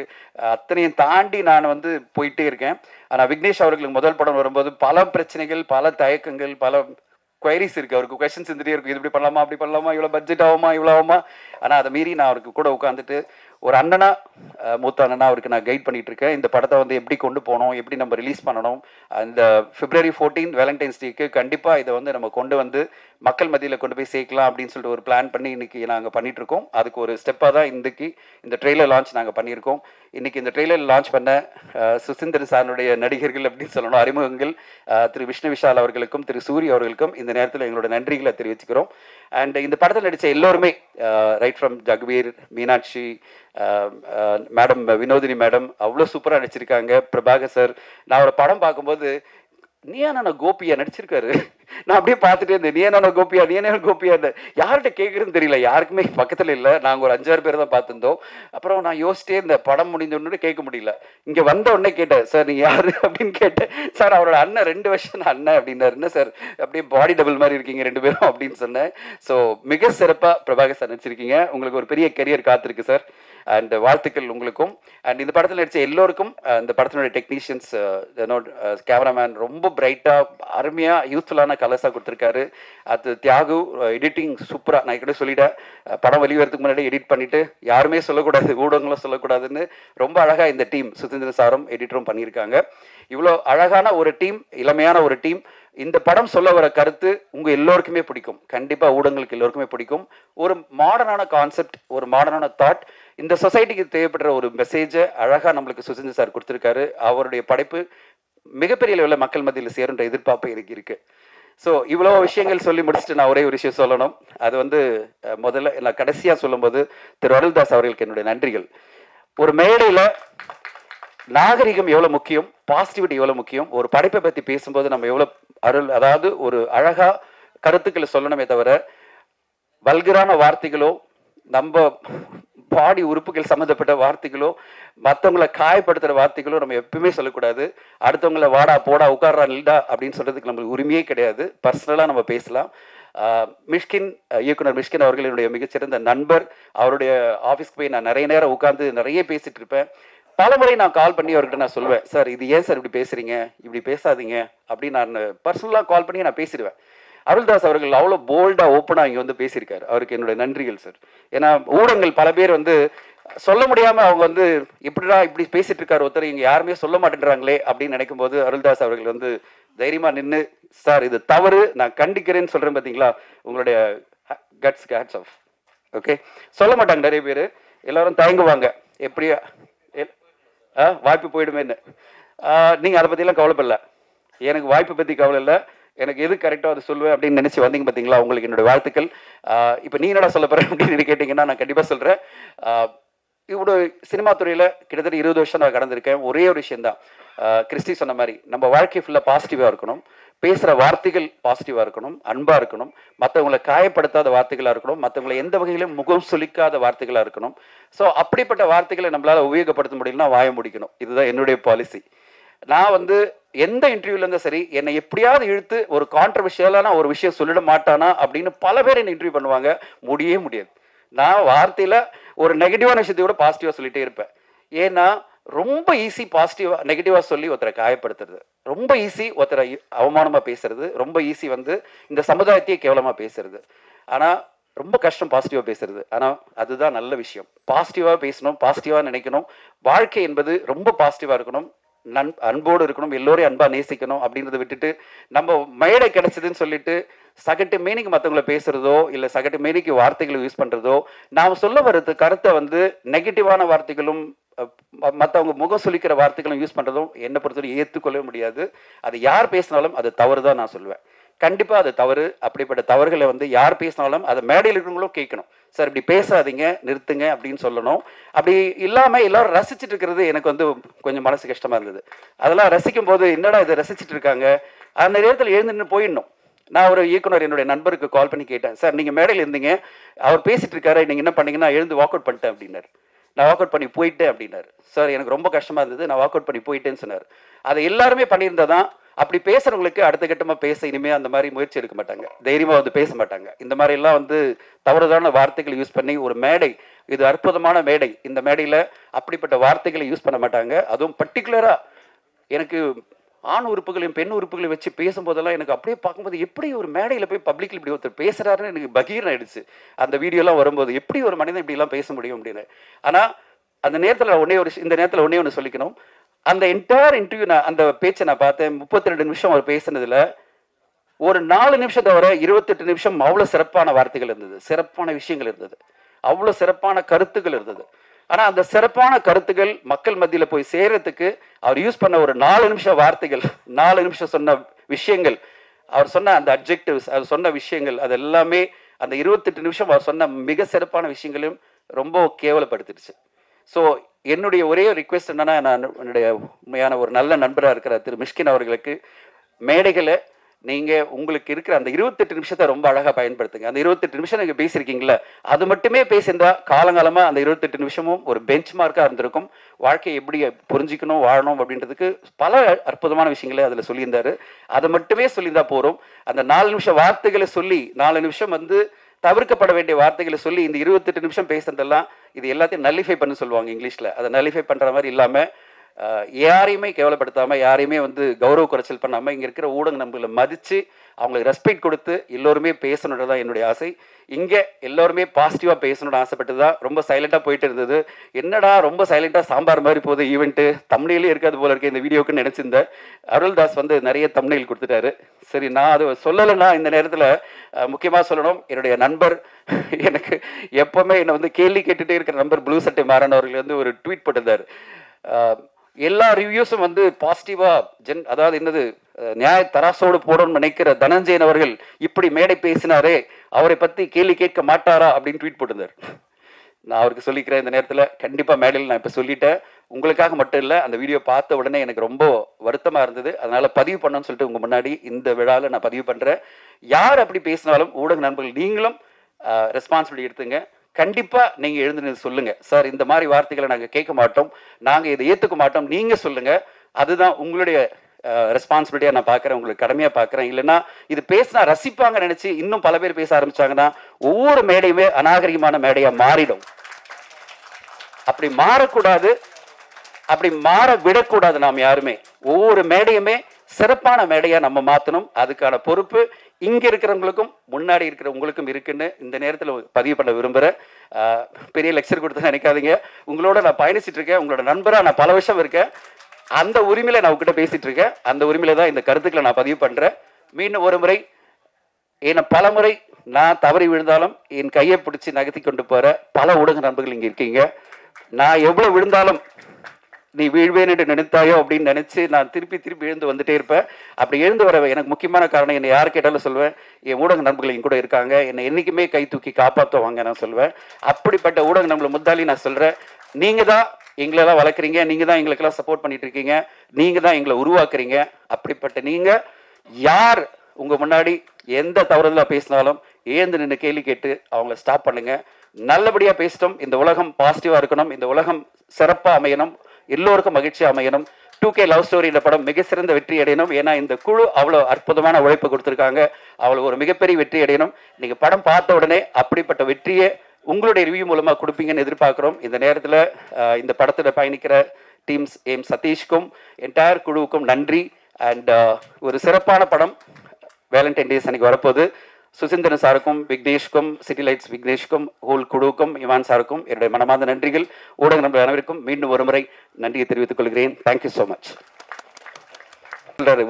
அத்தனையும் தாண்டி நான் வந்து போயிட்டே இருக்கேன். ஆனால் விக்னேஷ் அவர்களுக்கு முதல் படம் வரும்போது பல பிரச்சனைகள், பல தயக்கங்கள், பல குவைரிஸ் இருக்குது. அவருக்கு கொஸ்டின்ஸ் இருந்துகிட்டே இருக்கும், இது இப்படி பண்ணலாமா, அப்படி பண்ணலாமா, இவ்வளோ பட்ஜெட் ஆகுமா, இவ்வளோ ஆகுமா. ஆனால் அதை மீறி நான் அவருக்கு கூட உட்காந்துட்டு ஒரு அண்ணனா, மூத்த அண்ணனா அவருக்கு நான் கைட் பண்ணிட்டு இருக்கேன். இந்த படத்தை வந்து எப்படி கொண்டு போகணும், எப்படி நம்ம ரிலீஸ் பண்ணணும். அந்த February 14 வேலண்டைன்ஸ் டேக்கு கண்டிப்பாக இதை வந்து நம்ம கொண்டு வந்து மக்கள் மத்தியில் கொண்டு போய் சேர்க்கலாம் அப்படின்னு சொல்லிட்டு ஒரு பிளான் பண்ணி இன்றைக்கி நாங்கள் பண்ணிகிட்ருக்கோம். அதுக்கு ஒரு ஸ்டெப்பாக தான் இன்றைக்கி இந்த ட்ரெய்லர் லான்ச் நாங்கள் பண்ணியிருக்கோம். இன்றைக்கி இந்த ட்ரெய்லர் லான்ச் பண்ண சுசீந்திரன் சாருடைய நடிகர்கள் அப்படின்னு சொல்லணும், அறிமுகங்கள் திரு விஷ்ணு விஷால் அவர்களுக்கும் திரு சூரி அவர்களுக்கும் இந்த நேரத்தில் எங்களோட நன்றிகளை தெரிவிச்சுக்கிறோம். அண்ட் இந்த படத்தில் நடித்த எல்லோருமே, right from Jagveer, Meenakshi madam, Vinodhini madam அவ்வளோ சூப்பராக நடிச்சிருக்காங்க. பிரபாகர் சார், நான் அவரை படம் பார்க்கும்போது நீயானா கோபியா நடிச்சிருக்காரு. நான் அப்படியே பார்த்துட்டே இருந்தேன், நீயானா கோபியா, நீயான கோபியா, யார்கிட்ட கேட்குறதுன்னு தெரியல, யாருக்குமே பக்கத்தில் இல்லை. நாங்கள் ஒரு 5-6 பேர் தான் பார்த்துருந்தோம். அப்புறம் நான் யோசிச்சிட்டே இந்த படம் முடிஞ்ச உடனே கேட்க முடியல. இங்கே வந்த உடனே கேட்டேன், சார் நீங்கள் யார் அப்படின்னு கேட்டேன். சார் அவரோட அண்ணன், 2 வருஷம் அண்ணன் அப்படின்னாரு. என்ன சார் அப்படியே பாடி டபுள் மாதிரி இருக்கீங்க 2 பேரும் அப்படின்னு சொன்னேன். ஸோ மிக சிறப்பாக பிரபாகர் சார் நடிச்சிருக்கீங்க. உங்களுக்கு ஒரு பெரிய கெரியர் காத்திருக்கு சார். அண்ட் வாழ்த்துக்கள் உங்களுக்கும். அண்ட் இந்த படத்தில் நடித்த எல்லோருக்கும், இந்த படத்தினுடைய டெக்னீஷியன்ஸ், கேமராமேன் ரொம்ப பிரைட்டாக அருமையாக யூஸ்ஃபுல்லான கலர்ஸாக கொடுத்துருக்காரு. அது தியாகு எடிட்டிங் சூப்பராக, நான் கூட சொல்லிட்டேன், படம் வெளிவரத்துக்கு முன்னாடி எடிட் பண்ணிவிட்டு யாருமே சொல்லக்கூடாது, ஊடகங்களும் சொல்லக்கூடாதுன்னு ரொம்ப அழகாக இந்த டீம் சுதீந்திரன் சாரும் எடிட்டரும் பண்ணியிருக்காங்க. இவ்வளோ அழகான ஒரு டீம், இளமையான ஒரு டீம். இந்த படம் சொல்ல வர கருத்து உங்கள் எல்லோருக்குமே பிடிக்கும், கண்டிப்பாக ஊடகங்களுக்கு எல்லோருக்குமே பிடிக்கும். ஒரு மாடர்னான கான்செப்ட், ஒரு மாடர்னான தாட், இந்த சொசைட்டிக்கு தேவைப்படுற ஒரு மெசேஜை அழகாக நம்மளுக்கு சுசீந்திரன் சார் கொடுத்துருக்காரு. அவருடைய படைப்பு மிகப்பெரிய லெவலில் மக்கள் மத்தியில் சேருன்ற எதிர்பார்ப்பு எனக்கு இருக்குது. ஸோ இவ்வளோ விஷயங்கள் சொல்லி முடிச்சுட்டு நான் ஒரே ஒரு விஷயம் சொல்லணும். அது வந்து முதல்ல நான் கடைசியாக சொல்லும்போது திரு அருள்தாஸ் அவர்களுக்கு என்னுடைய நன்றிகள். ஒரு மேடையில் நாகரிகம் எவ்வளோ முக்கியம், பாசிட்டிவிட்டி எவ்வளோ முக்கியம், ஒரு படைப்பை பற்றி பேசும்போது நம்ம எவ்வளோ அதாவது ஒரு அழகாக கருத்துக்களை சொல்லணுமே தவிர வல்கரான வார்த்தைகளோ, நம்ம பாடி உறுப்புகள் சம்மந்தப்பட்ட வார்த்தைகளோ, மற்றவங்களை காயப்படுத்துகிற வார்த்தைகளோ நம்ம எப்பவுமே சொல்லக்கூடாது. அடுத்தவங்களை வாடா போடா உட்கார்றா நில்டா அப்படின்னு சொல்கிறதுக்கு நம்மளுக்கு உரிமையே கிடையாது. பர்சனலாக நம்ம பேசலாம். மிஷ்கின், இயக்குனர் மிஷ்கின் அவர்கள் என்னுடைய மிகச்சிறந்த நண்பர். அவருடைய ஆஃபீஸ்க்கு போய் நான் நிறைய நேரம் உட்காந்து நிறைய பேசிகிட்டு இருப்பேன். பலமுறை நான் கால் பண்ணி அவர்கிட்ட நான் சொல்லுவேன், சார் இது ஏன் சார் இப்படி பேசுகிறீங்க, இப்படி பேசாதீங்க அப்படின்னு நான் பர்சனலாக கால் பண்ணி நான் பேசிடுவேன். அருள்தாஸ் அவர்கள் அவ்வளோ போல்டாக ஓப்பனாக இங்கே வந்து பேசியிருக்காரு. அவருக்கு என்னுடைய நன்றிகள் சார். ஏன்னா ஊடகங்கள் பல பேர் வந்து சொல்ல முடியாமல் அவங்க வந்து இப்படிடா இப்படி பேசிட்டு இருக்காரு ஒருத்தர், இங்கே யாருமே சொல்ல மாட்டேன்றாங்களே அப்படின்னு நினைக்கும் போது அருள்தாஸ் அவர்கள் வந்து தைரியமாக நின்று, சார் இது தவறு, நான் கண்டிக்கிறேன்னு சொல்கிறேன் பார்த்தீங்களா, உங்களுடைய கட்ஸ்க்கு ஹேட்ஸ் ஆஃப். ஓகே, சொல்ல மாட்டாங்க நிறைய பேர், எல்லோரும் தயங்குவாங்க, எப்படியா வாய்ப்பு போயிடுமேன்னு. நீங்கள் அதை பற்றிலாம் கவலைப்படல, எனக்கு வாய்ப்பை பற்றி கவலை இல்லை, எனக்கு எது கரெக்டாக அதை சொல்லுவேன் அப்படின்னு நினச்சி வந்தீங்க பார்த்தீங்களா, உங்களுக்கு என்னுடைய வாழ்த்துக்கள். இப்போ நீ என்னடா சொல்ல போகிறேன் அப்படின்னு கேட்டிங்கன்னா நான் கண்டிப்பாக சொல்கிறேன். இவ்வளோ சினிமா துறையில் கிட்டத்தட்ட 20 வருஷம் நான் கடந்திருக்கேன். ஒரே ஒரு விஷயந்தான், கிறிஸ்டி சொன்ன மாதிரி நம்ம வாழ்க்கை ஃபுல்லாக பாசிட்டிவாக இருக்கணும், பேசுகிற வார்த்தைகள் பாசிட்டிவாக இருக்கணும், அன்பாக இருக்கணும், மற்றவங்களை காயப்படுத்தாத வார்த்தைகளாக இருக்கணும், மற்றவங்களை எந்த வகையிலும் முகம் சுளிக்காத வார்த்தைகளாக இருக்கணும். ஸோ அப்படிப்பட்ட வார்த்தைகளை நம்மளால் உபயோகப்படுத்த முடியலன்னா வாய முடிக்கணும். இதுதான் என்னுடைய பாலிசி. நான் வந்து எந்த இன்டர்வியூல இருந்தா சரி என்னை எப்படியாவது இழுத்து ஒரு கான்ட்ரவர்ஷியலான ஒரு விஷயம் சொல்லிட மாட்டானா அப்படின்னு பல பேர் என்ன இன்டர்வியூ பண்ணுவாங்க. முடியவே முடியாது. நான் வார்த்தையில ஒரு நெகட்டிவான விஷயத்தை கூட பாசிட்டிவா சொல்லிட்டே இருப்பேன். ஏன்னா ரொம்ப ஈஸி பாசிட்டிவா நெகட்டிவா சொல்லி ஒருத்தரை காயப்படுத்துறது, ரொம்ப ஈஸி ஒருத்தரை அவமானமா பேசுறது, ரொம்ப ஈஸி இந்த சமுதாயத்தையே கேவலமா பேசுறது. ஆனா ரொம்ப கஷ்டம் பாசிட்டிவா பேசுறது. ஆனா அதுதான் நல்ல விஷயம். பாசிட்டிவா பேசணும், பாசிட்டிவா நினைக்கணும். வாழ்க்கை என்பது ரொம்ப பாசிட்டிவா இருக்கணும், அன்போடு இருக்கணும், எல்லோரையும் அன்பா நேசிக்கணும் அப்படின்றத விட்டுட்டு நம்ம மேடை கிடைச்சதுன்னு சொல்லிட்டு சகட்டு மேனிக்கு மற்றவங்களை பேசுறதோ இல்லை சகட்டு மேனிக்கு வார்த்தைகளை யூஸ் பண்றதோ, நாம் சொல்ல வர்றது கருத்தை நெகட்டிவான வார்த்தைகளும் மற்றவங்க முகம் சொல்லிக்கிற வார்த்தைகளும் யூஸ் பண்றதும் என்னை பொறுத்தவரை ஏற்றுக்கொள்ளவே முடியாது. அது யார் பேசினாலும் அது தவறு தான் நான் சொல்லுவேன். கண்டிப்பா அது தவறு. அப்படிப்பட்ட தவறுகளை யார் பேசினாலும் அதை மேடையில் இருக்கிறவங்களும் கேட்கணும். சார் இப்படி பேசாதீங்க, நிறுத்துங்க அப்படின்னு சொல்லணும். அப்படி இல்லாம எல்லாரும் ரசிச்சுட்டு இருக்கிறது எனக்கு கொஞ்சம் மனசு கஷ்டமா இருந்தது. அதெல்லாம் ரசிக்கும் போது என்னடா இதை ரசிச்சுட்டு இருக்காங்க, அந்த நேரத்தில் எழுந்து போயிடணும். நான் ஒரு இயக்குனர் என்னுடைய நண்பருக்கு கால் பண்ணி கேட்டேன், சார் நீங்கள் மேடையில் இருந்தீங்க, அவர் பேசிட்டு இருக்காரு, நீங்கள் என்ன பண்ணீங்கன்னா எழுந்து வாக் அவுட் பண்ணிட்டேன் அப்படின்னாரு. நான் வாக் அவுட் பண்ணி போயிட்டேன் அப்படின்னாரு. சார் எனக்கு ரொம்ப கஷ்டமா இருந்தது, நான் வாக் அவுட் பண்ணி போயிட்டேன்னு சொன்னார். அதை எல்லாருமே பண்ணியிருந்ததான் அப்படி பேசுறவங்களுக்கு அடுத்த கட்டமாக பேச இனிமே அந்த மாதிரி முயற்சி எடுக்க மாட்டாங்க, தைரியமாக பேச மாட்டாங்க. இந்த மாதிரி எல்லாம் தவறுதான வார்த்தைகளை யூஸ் பண்ணி ஒரு மேடை, இது அற்புதமான மேடை, இந்த மேடையில் அப்படிப்பட்ட வார்த்தைகளை யூஸ் பண்ண மாட்டாங்க. அதுவும் பர்டிகுலராக எனக்கு ஆண் உறுப்புகளையும் பெண் உறுப்புகளையும் வச்சு பேசும்போதெல்லாம் எனக்கு அப்படியே பார்க்கும்போது எப்படி ஒரு மேடையில் போய் பப்ளிக்ல இப்படி ஒருத்தர் பேசுறாருன்னு எனக்கு பகீர் ஆயிடுச்சு. அந்த வீடியோலாம் வரும்போது எப்படி ஒரு மனிதன் இப்படிலாம் பேச முடியும் அப்படின்னு. ஆனால் அந்த நேரத்தில் இந்த நேரத்தில் ஒன்னே ஒன்று சொல்லிக்கணும். அந்த என்டையர் இன்டர்வியூ அந்த பேச்சை நான் பார்த்தேன். 32 நிமிஷம் அவர் பேசுனதுல ஒரு 4 நிமிஷம் தவிர 28 நிமிஷம் அவ்வளோ சிறப்பான வார்த்தைகள் இருந்தது, சிறப்பான விஷயங்கள் இருந்தது, அவ்வளோ சிறப்பான கருத்துக்கள் இருந்தது. ஆனால் அந்த சிறப்பான கருத்துக்கள் மக்கள் மத்தியில் போய் சேர்றதுக்கு அவர் யூஸ் பண்ண ஒரு 4 நிமிஷம் வார்த்தைகள், 4 நிமிஷம் சொன்ன விஷயங்கள், அவர் சொன்ன அந்த அட்ஜெக்டிவ்ஸ், அவர் சொன்ன விஷயங்கள், அது எல்லாமே அந்த 28 நிமிஷம் அவர் சொன்ன மிக சிறப்பான விஷயங்களையும் ரொம்ப கேவலப்படுத்திடுச்சு. ஸோ என்னுடைய ஒரே ரிக்வெஸ்ட் என்னன்னா, நான் என்னுடைய உண்மையான ஒரு நல்ல நண்பராக இருக்கிற திரு மிஷ்கின் அவர்களுக்கு மேடைகளை நீங்கள் உங்களுக்கு இருக்கிற அந்த 28 நிமிஷத்தை ரொம்ப அழகாக பயன்படுத்துங்க. அந்த 28 நிமிஷம் நீங்கள் பேசியிருக்கீங்களா, அது மட்டுமே பேசியிருந்தா காலங்காலமாக அந்த 28 நிமிஷமும் ஒரு பெஞ்ச் மார்க்காக இருந்திருக்கும். வாழ்க்கையை எப்படி புரிஞ்சிக்கணும், வாழணும் அப்படின்றதுக்கு பல அற்புதமான விஷயங்களை அதில் சொல்லியிருந்தாரு. அதை மட்டுமே சொல்லியிருந்தா போகிறோம். அந்த 4 நிமிஷம் வார்த்தைகளை சொல்லி, 4 நிமிஷம் தவிர்க்கப்பட வேண்டிய வார்த்தைகளை சொல்லி இந்த 28 நிமிஷம் பேசுறதெல்லாம் இது எல்லாத்தையும் நல்லிஃபை பண்ண சொல்லுவாங்க இங்கிலீஷில். அதை நல்லிஃபை பண்ணுற மாதிரி இல்லாமல் யாரையுமே கேவலப்படுத்தாமல், யாரையுமே கௌரவ குறைச்சல் பண்ணாமல், இங்கே இருக்கிற ஊடக நண்பர்களை மதித்து அவங்களுக்கு ரெஸ்பெக்ட் கொடுத்து எல்லோருமே பேசணுன்றது தான் என்னுடைய ஆசை. இங்கே எல்லோருமே பாசிட்டிவாக பேசணும்னு ஆசைப்பட்டு தான் ரொம்ப சைலண்ட்டாக போயிட்டு இருந்தது. என்னடா ரொம்ப சைலண்ட்டாக சாம்பார் மாதிரி போகுது ஈவெண்ட்டு, தம்ப்நெயிலே இருக்காது போல இருக்கு இந்த வீடியோக்குன்னு நினச்சிருந்தேன். அருள்தாஸ் நிறைய தம்ப்நெயில் கொடுத்துட்டாரு. சரி, நான் அது சொல்லலைன்னா இந்த நேரத்தில் முக்கியமாக சொல்லணும், என்னுடைய நண்பர் எனக்கு எப்போவுமே என்னை கேள்வி கேட்டுகிட்டே இருக்கிற நண்பர் ப்ளூ சட்டை மாறன் அவர்கள் ஒரு ட்வீட் போட்டிருந்தார். எல்லா ரிவ்யூஸும் பாசிட்டிவா அதாவது என்னது நியாய தராசோடு போடணும்னு நினைக்கிற தனஞ்சயன் அவர்கள் இப்படி மேடை பேசினாரே, அவரை பத்தி கேள்வி கேட்க மாட்டாரா அப்படின்னு ட்வீட் போட்டிருந்தார். நான் அவருக்கு சொல்லிக்கிறேன், இந்த நேரத்தில் கண்டிப்பாக மேடையில் நான் இப்போ சொல்லிட்டேன். உங்களுக்காக மட்டும் இல்லை, அந்த வீடியோ பார்த்த உடனே எனக்கு ரொம்ப வருத்தமாக இருந்தது. அதனால பதிவு பண்ணணும்னு சொல்லிட்டு உங்கள் முன்னாடி இந்த விழாவில் நான் பதிவு பண்ணுறேன். யார் அப்படி பேசினாலும் ஊடக நண்பர்கள் நீங்களும் ரெஸ்பான்சிபிலிட்டி எடுத்துங்க. கண்டிப்பாக நீங்கள் எழுந்து சொல்லுங்கள், சார் இந்த மாதிரி வார்த்தைகளை நாங்கள் கேட்க மாட்டோம், நாங்கள் இதை ஏற்றுக்க மாட்டோம், நீங்கள் சொல்லுங்கள். அதுதான் உங்களுடைய ரெஸ்பான்சிபிலிட்டியாக நான் பார்க்குறேன், உங்களுக்கு கடமையாக பார்க்குறேன். இல்லைன்னா இது பேசினா ரசிப்பாங்க நினச்சி இன்னும் பல பேர் பேச ஆரம்பிச்சாங்கன்னா ஒவ்வொரு மேடையுமே அநாகரிகமான மேடையாக மாறிடும். அப்படி மாறக்கூடாது, அப்படி மாற விடக்கூடாது. நாம் யாருமே ஒவ்வொரு மேடையுமே சிறப்பான மேடையாக நம்ம மாற்றணும். அதுக்கான பொறுப்பு இங்கே இருக்கிறவங்களுக்கும் முன்னாடி இருக்கிற உங்களுக்கும் இருக்குன்னு இந்த நேரத்தில் பதிவு பண்ண விரும்புகிறேன். பெரிய லெக்சர் கொடுத்து நினைக்காதீங்க, உங்களோட நான் பயணிச்சுட்டு இருக்கேன், உங்களோட நண்பராக நான் பல வருஷம் இருக்கேன். அந்த உரிமையில நான் உங்ககிட்ட பேசிட்டு இருக்கேன். அந்த உரிமையில தான் இந்த கருத்துக்களை நான் பதிவு பண்ணுறேன். மீண்டும் ஒரு முறை, பல முறை நான் தவறி விழுந்தாலும் என் கையை பிடிச்சி நகர்த்தி கொண்டு போகிற பல ஊடக நண்பர்கள் இங்கே இருக்கீங்க. நான் எவ்வளோ விழுந்தாலும் நீ வீழ்வேன் என்று நினைத்தாயோ அப்படின்னு நினச்சி நான் திருப்பி திருப்பி எழுந்து வந்துட்டே இருப்பேன். அப்படி எழுந்து வர எனக்கு முக்கியமான காரணம், என்னை யார் கேட்டாலும் சொல்லுவேன், என் ஊடக நண்பர்கள் என் கூட இருக்காங்க, என்னை என்றைக்குமே கை தூக்கி காப்பாற்றுவாங்க நான் சொல்லுவேன். அப்படிப்பட்ட ஊடக நண்பர்களை முத்தாலி நான் சொல்கிறேன், நீங்கள் தான் எங்களெல்லாம் வளர்க்குறீங்க, நீங்கள் தான் எங்களுக்கெல்லாம் சப்போர்ட் பண்ணிட்டு இருக்கீங்க, நீங்கள் தான் எங்களை உருவாக்குறீங்க. அப்படிப்பட்ட நீங்கள் யார் உங்கள் முன்னாடி எந்த தவறுதலாக பேசினாலும் ஏந்து நின்று கேள்வி கேட்டு அவங்கள ஸ்டாப் பண்ணுங்க. நல்லபடியாக பேசிட்டோம். இந்த உலகம் பாசிட்டிவாக இருக்கணும், இந்த உலகம் சிறப்பாக அமையணும், எல்லோருக்கும் மகிழ்ச்சியாக அமையணும். 2K லவ் ஸ்டோரி இந்த படம் மிக சிறந்த வெற்றி அடையணும். ஏன்னா இந்த குழு அவ்வளோ அற்புதமான உழைப்பு கொடுத்துருக்காங்க. அவ்வளோ ஒரு மிகப்பெரிய வெற்றி அடையணும். நீங்கள் படம் பார்த்த உடனே அப்படிப்பட்ட வெற்றியை உங்களுடைய ரிவ்யூ மூலமாக கொடுப்பீங்கன்னு எதிர்பார்க்குறோம். இந்த நேரத்தில் இந்த படத்தில் பயணிக்கிற டீம்ஸ் சதீஷ்க்கும் என்டையர் குழுவுக்கும் நன்றி. அண்ட் ஒரு சிறப்பான படம் வேலண்டைன் டேஸ் அன்னைக்கு வரப்போகுது. சுசீந்திரன் சாருக்கும் விக்னேஷ்க்கும் சிட்டி லைட்ஸ் விக்னேஷ்க்கும் ஹோல் குழுவுக்கும் இவான் சாருக்கும் என்னுடைய மனமார்ந்த நன்றிகள். ஊடக நண்பர்கள் அனைவருக்கும் மீண்டும் ஒரு முறை நன்றியை தெரிவித்துக் கொள்கிறேன். Thank you so much.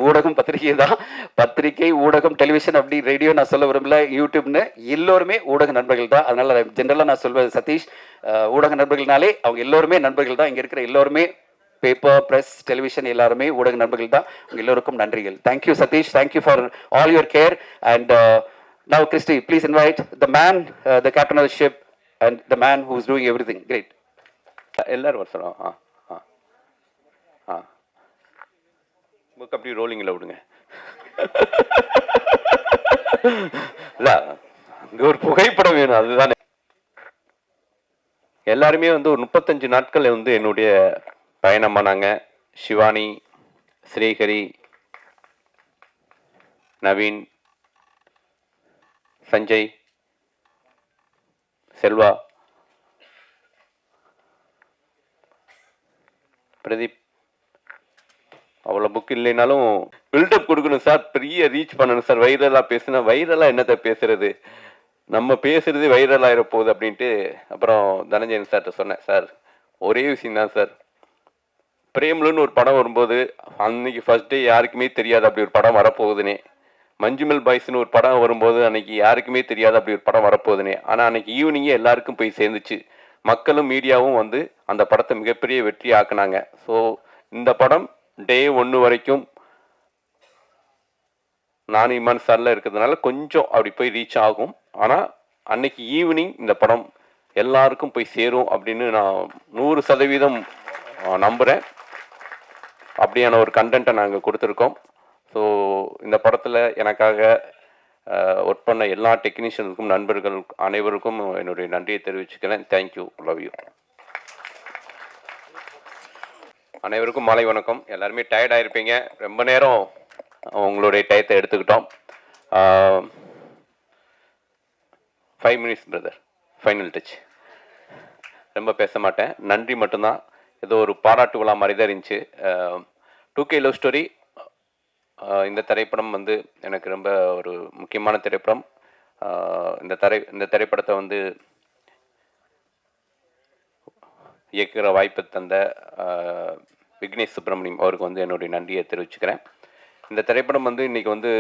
ஊடகம் பத்திரிகை தான், பத்திரிகை ஊடகம் டெலிவிஷன் அப்படி ரேடியோ நான் சொல்ல விரும்பல, யூடியூப்னு எல்லோருமே ஊடக நண்பர்கள் தான். அதனால ஜென்ரலாக நான் சொல்வது சதீஷ், ஊடக நண்பர்கள்னாலே அவங்க எல்லோருமே நண்பர்கள் தான். இங்கே இருக்கிற எல்லோருமே பேப்பர் பிரஸ் டெலிவிஷன் எல்லாருமே ஊடக நண்பர்கள் தான். உங்க எல்லோருக்கும் நன்றிகள். Thank you Sathish, thank you for all your care. And now Christy, please invite the man, the captain of the ship and the man who is doing everything. Great. எல்லாரும் வரணும். புக் அப்படி ரோலிங்கில் விடுங்க. இல்லை, இங்கே ஒரு புகைப்படம் வேணும், அதுதானே. எல்லாருமே வந்து ஒரு 35 நாட்கள் வந்து என்னுடைய பயணமானாங்க. சிவானி, ஸ்ரீஹரி, நவீன், சஞ்சய், செல்வா, பிரதீப். அவ்வளோ புக் இல்லைனாலும் பில்டப் கொடுக்கணும் சார், பெரிய ரீச் பண்ணணும் சார். வைரலாக பேசுனா வைரலாக என்னத்தை பேசுறது, நம்ம பேசுறது வைரல் ஆகிற போகுது அப்படின்ட்டு அப்புறம் தனஞ்சயன் சார்கிட்ட சொன்னேன். சார் ஒரே விஷயம் தான் சார், பிரேம்லுன்னு ஒரு படம் வரும்போது அன்னைக்கு ஃபர்ஸ்ட் டே யாருக்குமே தெரியாது அப்படி ஒரு படம் வரப்போகுதுன்னே. மஞ்சுமல் பாய்ஸ்னு ஒரு படம் வரும்போது அன்னைக்கு யாருக்குமே தெரியாது அப்படி ஒரு படம் வரப்போகுதுன்னே. ஆனால் அன்னைக்கு ஈவினிங்கே எல்லாருக்கும் போய் சேர்ந்துச்சு. மக்களும் மீடியாவும் வந்து அந்த படத்தை மிகப்பெரிய வெற்றி ஆக்குனாங்க. ஸோ இந்த படம் டே 1 வரைக்கும் நான் இமான் சார்ல இருக்கிறதுனால கொஞ்சம் அப்படி போய் ரீச் ஆகும். ஆனால் அன்னைக்கு ஈவினிங் இந்த படம் எல்லாருக்கும் போய் சேரும் அப்படின்னு நான் 100% நம்புகிறேன். அப்படியான ஒரு கண்டென்ட்டை நாங்கள் கொடுத்துருக்கோம். ஸோ இந்த படத்தில் எனக்காக ஒர்க் பண்ண எல்லா டெக்னீஷியனுக்கும் நண்பர்கள் அனைவருக்கும் என்னுடைய நன்றியை தெரிவிச்சுக்கிறேன். Thank you, love you. அனைவருக்கும் மாலை வணக்கம். எல்லாருமே டயர்டாக இருப்பீங்க, ரொம்ப நேரம் உங்களுடைய டயத்தை எடுத்துக்கிட்டோம். 5 மினிட்ஸ் பிரதர், ஃபைனல் டச். ரொம்ப பேச மாட்டேன், நன்றி மட்டும்தான். ஏதோ ஒரு பாராட்டு விழா மாதிரி தான் இருந்துச்சு. 2K லவ் ஸ்டோரி இந்த திரைப்படம் வந்து எனக்கு ரொம்ப ஒரு முக்கியமான திரைப்படம். இந்த திரைப்படத்தை வந்து இயக்குகிற வாய்ப்பு தந்த விக்னேஷ் சுப்ரமணியம் அவருக்கு வந்து என்னுடைய நன்றியை தெரிவிச்சுக்கிறேன். இந்த திரைப்படம் வந்து இன்றைக்கி வந்து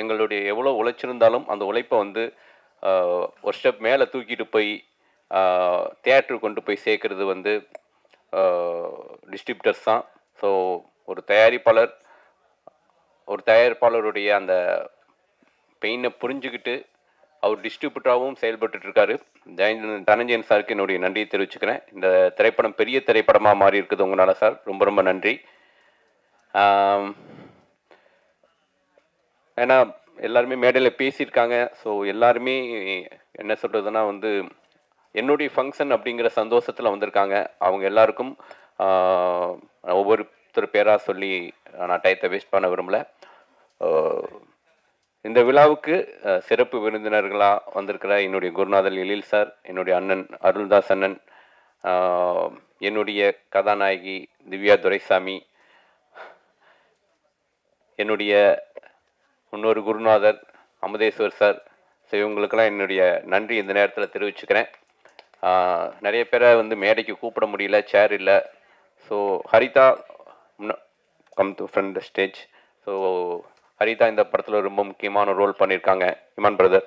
எங்களுடைய எவ்வளோ உழைச்சிருந்தாலும் அந்த உழைப்பை வந்து ஒரு ஸ்டெப் மேலே தூக்கிட்டு போய் தியேட்டருக்கு கொண்டு போய் சேர்க்கறது வந்து டிஸ்ட்ரிபியூட்டர்ஸ் தான். ஸோ ஒரு தயாரிப்பாளருடைய அந்த பெயினை புரிஞ்சுக்கிட்டு அவர் டிஸ்ட்ரிபியூட்டராகவும் செயல்பட்டுருக்காரு. தனஞ்சயன் சாருக்கு என்னுடைய நன்றியை தெரிவிச்சுக்கிறேன். இந்த திரைப்படம் பெரிய திரைப்படமாக மாறி இருக்குது உங்களால் சார், ரொம்ப ரொம்ப நன்றி. ஏன்னா எல்லாருமே மேடையில் பேசியிருக்காங்க. ஸோ எல்லாருமே என்ன சொல்கிறதுனா வந்து என்னுடைய ஃபங்க்ஷன் அப்படிங்கிற சந்தோஷத்தில் வந்திருக்காங்க. அவங்க எல்லாருக்கும் ஒவ்வொருத்தர் பேராக சொல்லி நான் டயத்தை வேஸ்ட் பண்ண விரும்பலை. இந்த விழாவுக்கு சிறப்பு விருந்தினர்களாக வந்திருக்கிற என்னுடைய குருநாதர் எழில் சார், என்னுடைய அண்ணன் அருள்தாஸ் அண்ணன், என்னுடைய கதாநாயகி திவ்யா துரைசாமி, என்னுடைய இன்னொரு குருநாதர் அமுதேஸ்வர் சார். ஸோ இவங்களுக்கெல்லாம் என்னுடைய நன்றி இந்த நேரத்தில் தெரிவிச்சுக்கிறேன். நிறைய பேரை வந்து மேடைக்கு கூப்பிட முடியல, சேர் இல்லை. So Haritha come to front stage. So Haritha இந்த படத்தில் ரொம்ப முக்கியமான ரோல் பண்ணியிருக்காங்க. இமான் பிரதர்